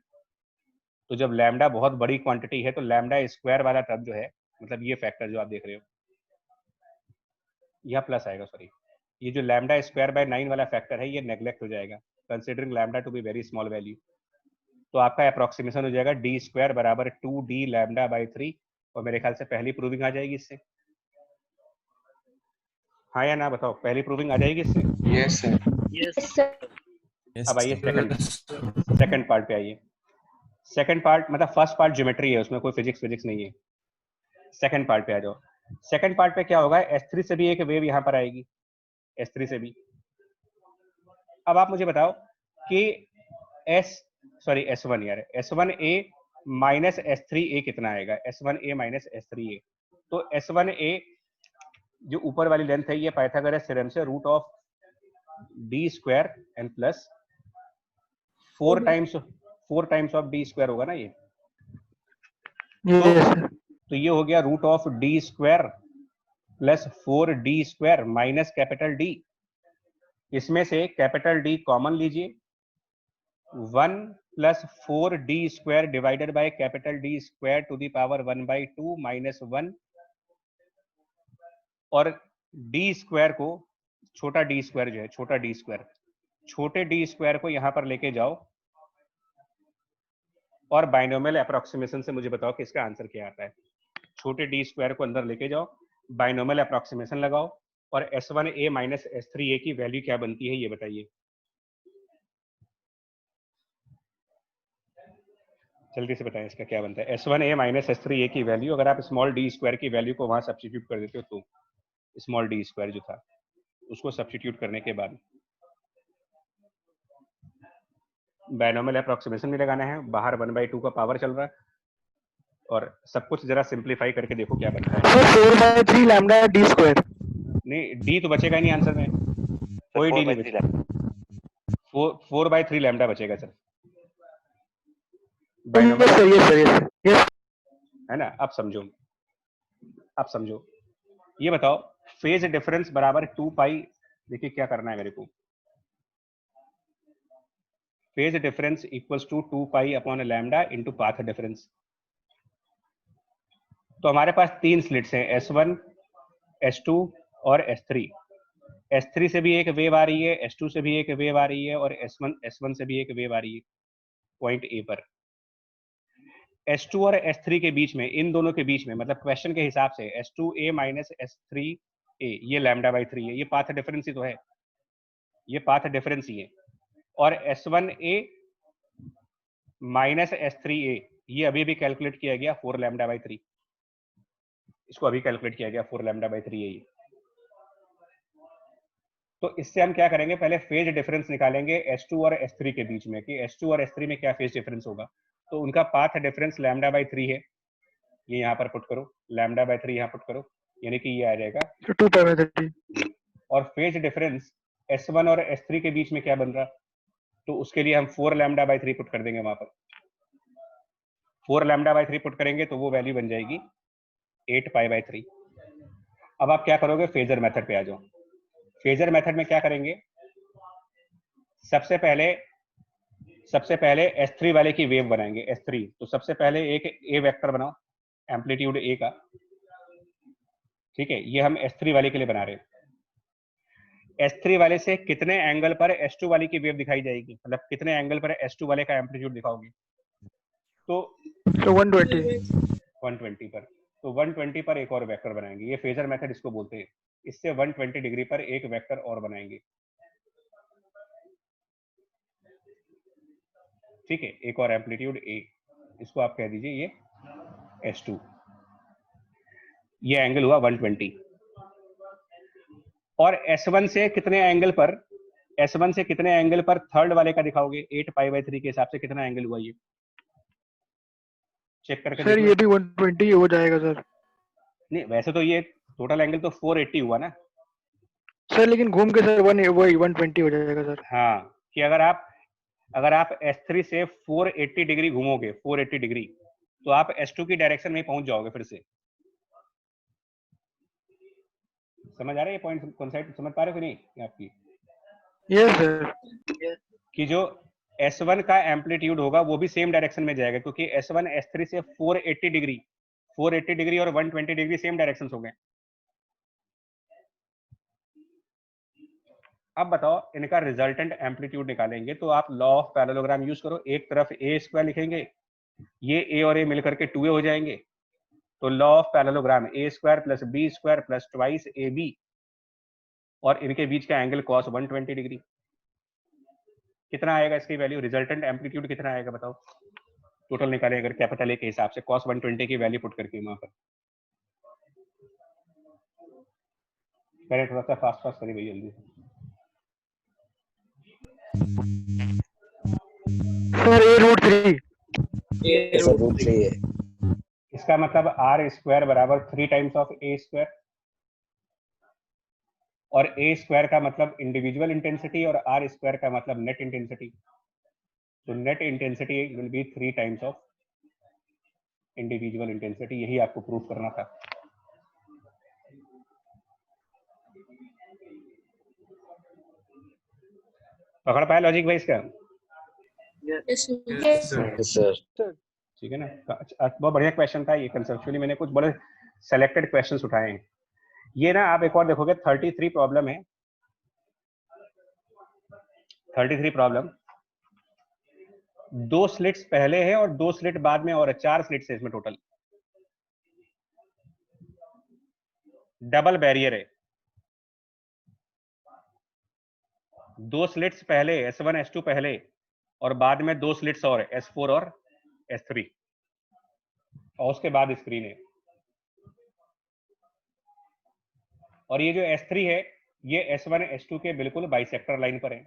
तो जब लैम्डा बहुत बड़ी क्वांटिटी है तो लैम्डा स्क्वायर वाला टर्म जो है, मतलब ये फैक्टर जो आप देख रहे हो, यह प्लस आएगा, सॉरी ये जो लैम्डा स्क्वायर बाय 9 वाला फैक्टर है ये नेग्लेक्ट हो जाएगा, considering lambda to be very small value. तो आपका अप्रोक्सीमेशन हो जाएगा डी स्क्वायर बराबर 2d लैम्डा बाय 3, और मेरे ख्याल से पहली प्रूविंग आ जाएगी इससे, हाँ या ना बताओ, पहली प्रूविंग आ जाएगी इससे? Yes sir. Yes sir. अब आइए सेकंड पार्ट पे आइए। सेकंड पार्ट मतलब फर्स्ट पार्ट ज्योमेट्री है, उसमें कोई फिजिक्स नहीं है। सेकंड पार्ट पे आ जाओ। सेकंड पार्ट पे क्या होगा, S3 से भी एक वेव यहाँ पर आएगी, S3 से भी। अब आप मुझे बताओ कि S1 यार, S1A माइनस S3A कितना आएगा, S1A माइनस S3A। तो S1A जो ऊपर वाली लेंथ है, ये पाइथागोरस थ्योरम से root of D square and plus 4 times of D square होगा ना ये। तो ये हो गया root of D square plus 4d square minus capital D. इसमें से कैपिटल डी कॉमन लीजिए, 1 plus 4d square divided by capital D square to the power 1/2 minus 1, और डी स्क्वायर को, छोटा डी स्क्वायर जो है, छोटे डी स्क्वायर को यहां पर लेके जाओ, और बाइनोमियल अप्रोक्सीमेशन से मुझे बताओ कि इसका आंसर क्या आता है। छोटे डी स्क्वायर को अंदर लेके जाओ, बाइनोमियल अप्रोक्सीमेशन लगाओ, और S1A माइनस S3A की वैल्यू क्या बनती है ये बताइए, जल्दी से बताएं इसका क्या बनता है। S1A माइनस S3A की वैल्यू, अगर आप स्मॉल डी स्क्वायर की वैल्यू को वहां सब्स्टिट्यूट कर देते हो, तो स्मॉल डी स्क्वायर जो था उसको सब्स्टिट्यूट करने के बाद बाइनोमियल अप्रोक्सीमेशन भी लगाना है, बाहर 1/2 का पावर चल रहा है, और सब कुछ जरा सिंप्लीफाई करके देखो क्या बनता है। 4/3 लैम्डा डी स्क्वायर। नहीं, डी तो बचेगा नहीं आंसर में, कोई डी नहीं बचेगा, 4/3 लैम्डा बचेगा सर, है ना। अब समझो, ये बताओ फेज डिफरेंस बराबर 2 पाई, देखिए क्या करना है मेरे को, phase difference equals to 2 pi upon lambda into path difference. तो हमारे पास 3 स्लिट्स हैं, S1, S2 और S3। S3 से भी एक वेव आ रही है, S2 से भी एक वेव आ रही है, और S1 से भी एक वेव आ रही है पॉइंट A पर। S2 और S3 के बीच में, इन दोनों के बीच में, मतलब क्वेश्चन के हिसाब से S2A माइनस S3A ये लैम्डा बाई 3 है, ये पाथ डिफरेंस ही तो है, ये पाथ डिफरेंस ही है। और S1A माइनस S3A ये अभी भी कैलकुलेट किया गया 4 लैम्डा बाई 3, इसको अभी कैलकुलेट किया गया 4 लैम्डा बाई 3 है ये। तो इससे हम क्या करेंगे, पहले फेज डिफरेंस निकालेंगे S2 और S3 के बीच में कि S2 और S3 में क्या फेज डिफरेंस होगा। तो उनका पाथ डिफरेंस λ/3 है, ये यहाँ पर पुट करो, λ/3 यहाँ पुट करो, यानी कि ये आ जाएगा 2π/3। और फेज डिफरेंस S1 और S3 के बीच में क्या बन रहा, तो उसके लिए हम 4 λ/3 पुट कर देंगे वहां पर। 4 λ/3 पुट करेंगे तो वो वैल्यू बन जाएगी 8π/3। अब आप क्या करोगे, फेजर मेथड पे आ जाओ। फेजर मेथड में क्या करेंगे, सबसे पहले S3 वाले की वेव बनाएंगे, S3। तो सबसे पहले एक ए वेक्टर बनाओ, एम्पलीट्यूड ए का, ठीक है, ये हम S3 वाले के लिए बना रहे हैं। S3 वाले से कितने एंगल पर S2 वाली की वेव दिखाई जाएगी, मतलब कितने एंगल पर S2 वाले का एम्पलीट्यूड दिखाओगे, तो 120 पर। तो 120 पर एक और वेक्टर बनाएंगे, ये फेजर मेथड इसको बोलते हैं। इससे 120 डिग्री पर एक वेक्टर और बनाएंगे, ठीक है, एक और एम्पलीट्यूड ए, इसको आप कह दीजिए ये S2। ये एंगल हुआ 120। और S1 से कितने एंगल पर थर्ड वाले का दिखाओगे, 8π/3 के हिसाब से कितना एंगल हुआ, ये चेक करके सर ये भी 120 हो जाएगा सर। नहीं, वैसे तो ये टोटल एंगल तो 480 हुआ ना सर, लेकिन घूम के सर 120 हो जाएगा सर। हाँ, कि अगर आप S3 से 480 डिग्री घूमोगे, 480 डिग्री, तो आप S2 की डायरेक्शन में पहुंच जाओगे फिर से। समझ आ रहा है ये पॉइंट, कॉन्सेप्ट समझ पा रहे हो कि नहीं आपकी? Yes sir. कि जो S1 का एम्पलीट्यूड होगा वो भी सेम डायरेक्शन में जाएगा, क्योंकि S1 S3 से 480 डिग्री और 120 डिग्री सेम डायरेक्शन हो गए। अब बताओ, इनका रिजल्टेंट एम्पलीट्यूड निकालेंगे तो आप लॉ ऑफ पैरेललोग्राम यूज करो। एक तरफ a² लिखेंगे, ये a और a मिलकर के 2a हो जाएंगे। तो law of parallelogram a² + b² + twice ab, और इनके बीच का एंगल cos 120 डिग्री। कितना आएगा इसकी वैल्यू, रिजल्टेंट एम्पलीट्यूड कितना आएगा बताओ, टोटल निकालें अगर कैपिटल ए के हिसाब से, cos 120 की वैल्यू पुट करके वहां पर। पहले थोड़ा सा फास्ट करिए भाई जल्दी। Sir a√3। √3 है। इसका मतलब r² बराबर 3 टाइम्स ऑफ a², और a² का मतलब इंडिविजुअल इंटेंसिटी और r² का मतलब नेट इंटेंसिटी। तो net intensity will be 3 times of individual intensity. यही आपको प्रूफ करना था। पकड़ पाया लॉजिक भाई इसका? सर ठीक है ना, बहुत बढ़िया क्वेश्चन था ये। कंसेप्चुअली मैंने कुछ बड़े सेलेक्टेड क्वेश्चंस उठाए हैं। ये ना आप एक और देखोगे, 33 प्रॉब्लम है, 33 प्रॉब्लम, 2 स्लिट्स पहले है और 2 स्लिट बाद में, और 4 स्लिट्स है इसमें टोटल। डबल बैरियर है, 2 स्लिट्स पहले, S1 S2 पहले, और बाद में 2 स्लिट्स और S4 और S3, और उसके बाद स्क्रीन है। और ये जो S3 है ये S1 S2 के बिल्कुल बाइसेक्टर लाइन पर है।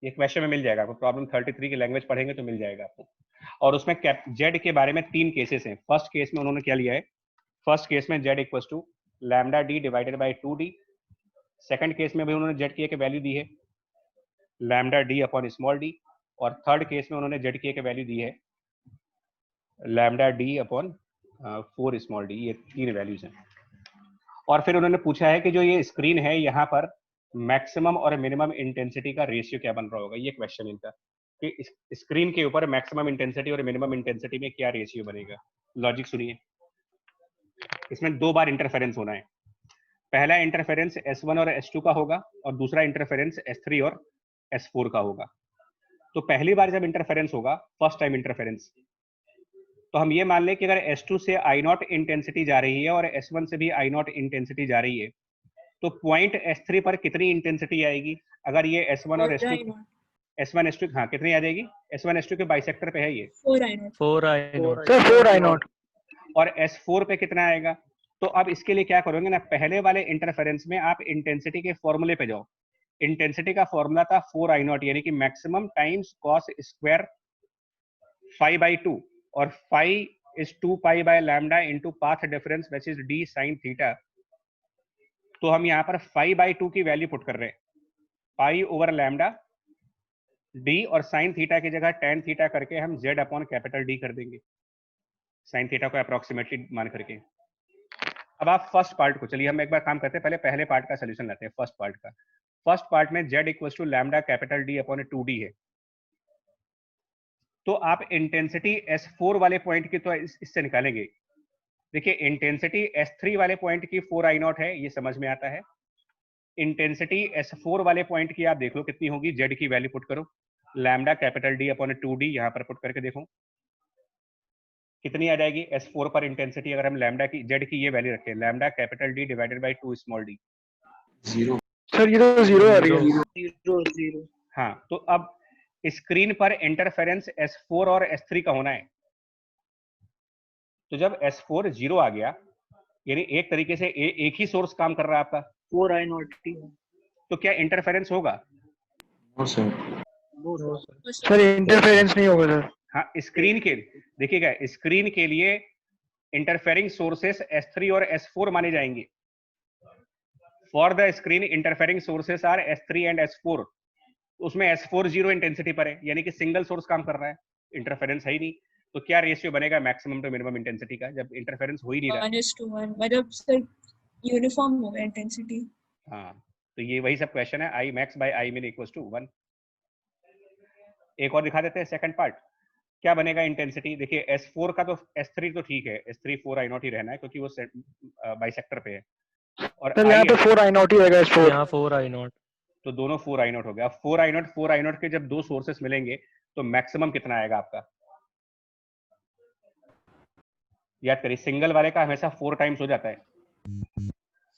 ये क्वेश्चन में मिल जाएगा आपको, प्रॉब्लम 33 की लैंग्वेज पढ़ेंगे तो मिल जाएगा आपको। और उसमें जेड के बारे में 3 केसेस हैं। फर्स्ट केस में उन्होंने क्या लिया है, फर्स्ट केस में z = λd / 2d। Second case में भी उन्होंने z की एक वैल्यू दी है λd/d, और थर्ड केस में उन्होंने z की एक वैल्यू दी है λd/4d। ये 3 वैल्यूज हैं। और फिर उन्होंने पूछा है कि जो ये स्क्रीन है यहाँ पर मैक्सिमम और मिनिमम इंटेंसिटी का रेशियो क्या बन रहा होगा। ये क्वेश्चन इनका, कि स्क्रीन के ऊपर मैक्सिमम इंटेंसिटी और मिनिमम इंटेंसिटी में क्या रेशियो बनेगा। लॉजिक सुनिए, इसमें 2 बार इंटरफेरेंस होना है। पहला इंटरफेरेंस S1 और S2 का होगा, और दूसरा इंटरफेरेंस S3 और S4 का होगा। तो पहली बार जब इंटरफेरेंस होगा, फर्स्ट टाइम इंटरफेरेंस, तो हम ये मान लें कि अगर S2 से I0 इंटेंसिटी जा रही है और S1 से भी I0 इंटेंसिटी जा रही है, तो पॉइंट S3 पर कितनी इंटेंसिटी आएगी? अगर ये S1 और S1 S2 हाँ कितनी आ जाएगी? S1 S2 के बाइसेक्टर पे है ये 4 I0 4 I0। और S4 पे कितना आएगा? तो अब इसके लिए क्या करोगे ना, पहले वाले इंटरफेरेंस में आप इंटेंसिटी के फॉर्मूले पे जाओ। इंटेंसिटी का फॉर्मूला था 4I0 यानी कि मैक्सिमम टाइम्स कॉस स्क्वायर 5/2 और 5 is 2 pi by lambda into path difference which is d sin theta। तो हम यहाँ पर 5/2 की वैल्यू पुट कर रहे हैं, पाई ओवर लैम्डा डी, और साइन थीटा की जगह टेन थीटा करके हम z अपॉन कैपिटल डी कर देंगे, साइन थीटा को अप्रोक्सीमेटली मान करके। अब आप फर्स्ट पार्ट को, चलिए हम एक बार काम करते हैं, पहले पार्ट का सोल्यूशन लेते हैं। फर्स्ट पार्ट का, फर्स्ट पार्ट में z equal to lambda capital D upon 2d है। तो आप इंटेंसिटी S4 वाले पॉइंट की तो इससे निकालेंगे। देखिए इंटेंसिटी S3 वाले पॉइंट की 4I0 है, ये समझ में आता है। इंटेंसिटी S4 वाले पॉइंट की आप देख लो कितनी होगी, z की वैल्यू पुट करो, lambda capital D upon 2d, यहाँ पर पुट करके देखो कितनी आ जाएगी S4 पर इंटेंसिटी। अगर हम लैम्डा की, z की ये वैल्यू रखें, lambda capital D divided by 2 small d। Zero sir, ये तो जीरो आ रही है। जीरो। हाँ, तो अब स्क्रीन पर इंटरफेरेंस S4 और S3 का होना है। तो जब S4 0 आ गया, यानी एक तरीके से एक ही सोर्स काम कर रहा है आपका, 4I0t। तो क्या इंटरफेरेंस होगा? सर इंटरफेरेंस नहीं होगा सर। हाँ, स्क्रीन के, देखिएगा स्क्रीन के लिए इंटरफेरिंग सोर्सेस S3 और S4 माने जाएंगे। For the screen interfering sources are S3 and S4। उसमें S4 0 इंटेंसिटी पर है, यानी कि सिंगल सोर्स काम कर रहा है, इंटरफेरेंस है ही नहीं। तो क्या रेशियो बनेगा मैक्सिमम टू मिनिमम इंटेंसिटी का, जब इंटरफेरेंस हो ही नहीं रहा? 1:1, मतलब सर यूनिफॉर्म होगा इंटेंसिटी। हाँ, तो ये वही सब क्वेश्चन है, I max by I min equals to 1। एक और दिखा देते हैं सेकंड पार्ट, क्या बनेगा इंटेंसिटी। देखिए S4 का तो, S3 तो ठीक है, S3 4I0 ही रहना है क्योंकि वो बाइसेक्टर पे है, और सर यहाँ पे 4I0 ही रहेगा। S4 यहाँ 4I0, तो दोनों 4I0 हो गया। अब 4I0 के जब दो सोर्सेस मिलेंगे तो मैक्सिमम कितना आएगा आपका, याद करिए सिंगल वाले का हमेशा 4 टाइम्स हो जाता है।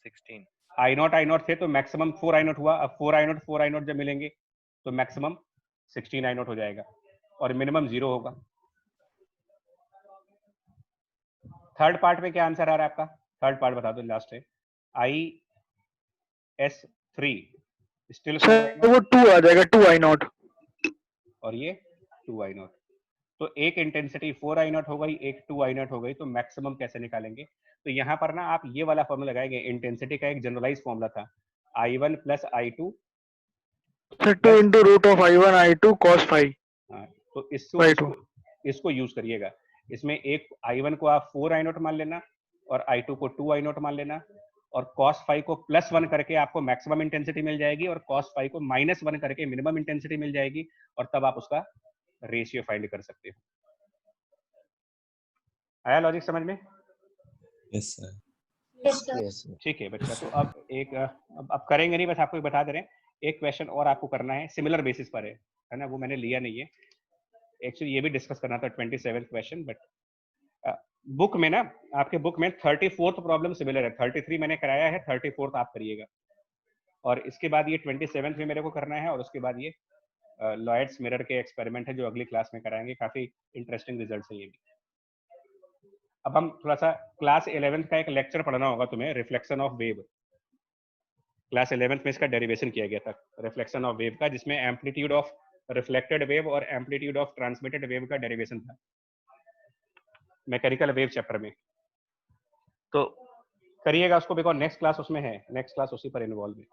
16 I0 थे तो मैक्सिमम 4I0 हुआ। अब 4I0 जब मिलेंगे तो मैक्सिमम 16I0 हो जाएगा और मिनिमम 0 होगा। थर्ड पार्ट में क्या आंसर आ रहा है आपका? थर्ड पार्ट बता दो, लास्ट है IS3 स्टिल सर वो 2 आ जाएगा, 2I0 और ये 2I0। तो एक इंटेंसिटी 4I0 हो गई, एक 2I0 हो गई, तो मैक्सिमम कैसे निकालेंगे? तो यहाँ पर ना आप ये वाला फॉर्मूला लगाएंगे। इंटेंसिटी का एक जनरलाइज फॉर्मूला था I1 plus I2 sir 2 into root of I1 I2 cos phi। हाँ, तो इसको यूज करिएगा। इसमें एक I1 को आप 4I0 मान लेना और I2 को 2I0 मान लेना, और cos phi को +1 करके आपको मैक्सिमम इंटेंसिटी मिल जाएगी और cos phi को -1 करके मिनिमम इंटेंसिटी मिल जाएगी, और तब आप उसका रेशियो फाइंड कर सकते हो। आया लॉजिक समझ में? Yes sir. ठीक है बच्चा, तो अब एक अब करेंगे नहीं, बस आपको बता दे रहे हैं। एक क्वेश्चन और आपको करना है, सिमिलर बेसिस पर है ना, वो मैंने लिया नहीं है एक्चुअली, ये भी डिस्कस करना था 27th क्वेश्चन, बट बुक में ना, आपके बुक में 34th प्रॉब्लम सिमिलर है। 33 मैंने कराया है, 34th आप करिएगा, और इसके बाद ये 27th में मेरे को करना है, और उसके बाद ये लॉयड्स मिरर के एक्सपेरिमेंट है जो अगली क्लास में कराएंगे। काफी इंटरेस्टिंग रिजल्ट है ये भी। अब हम थोड़ा सा क्लास 11th का एक लेक्चर पढ़ना होगा तुम्हें, reflection of wave. Class 11th में इसका डेरिवेशन किया गया था, रिफ्लेक्शन ऑफ वेव का, जिसमें एम्पलीट्यूड ऑफ रिफ्लेक्टेड वेव और एम्पलीट्यूड ऑफ ट्रांसमिटेड वेव का डेरिवेशन था मैकेनिकल वेव चैप्टर में। तो करिएगा उसको, बिकॉज नेक्स्ट क्लास उसमें है, नेक्स्ट क्लास उसी पर इन्वॉल्व है।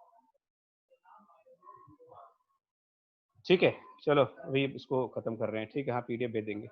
ठीक है, चलो अभी इसको खत्म कर रहे हैं। ठीक है, हाँ PDF भेज देंगे।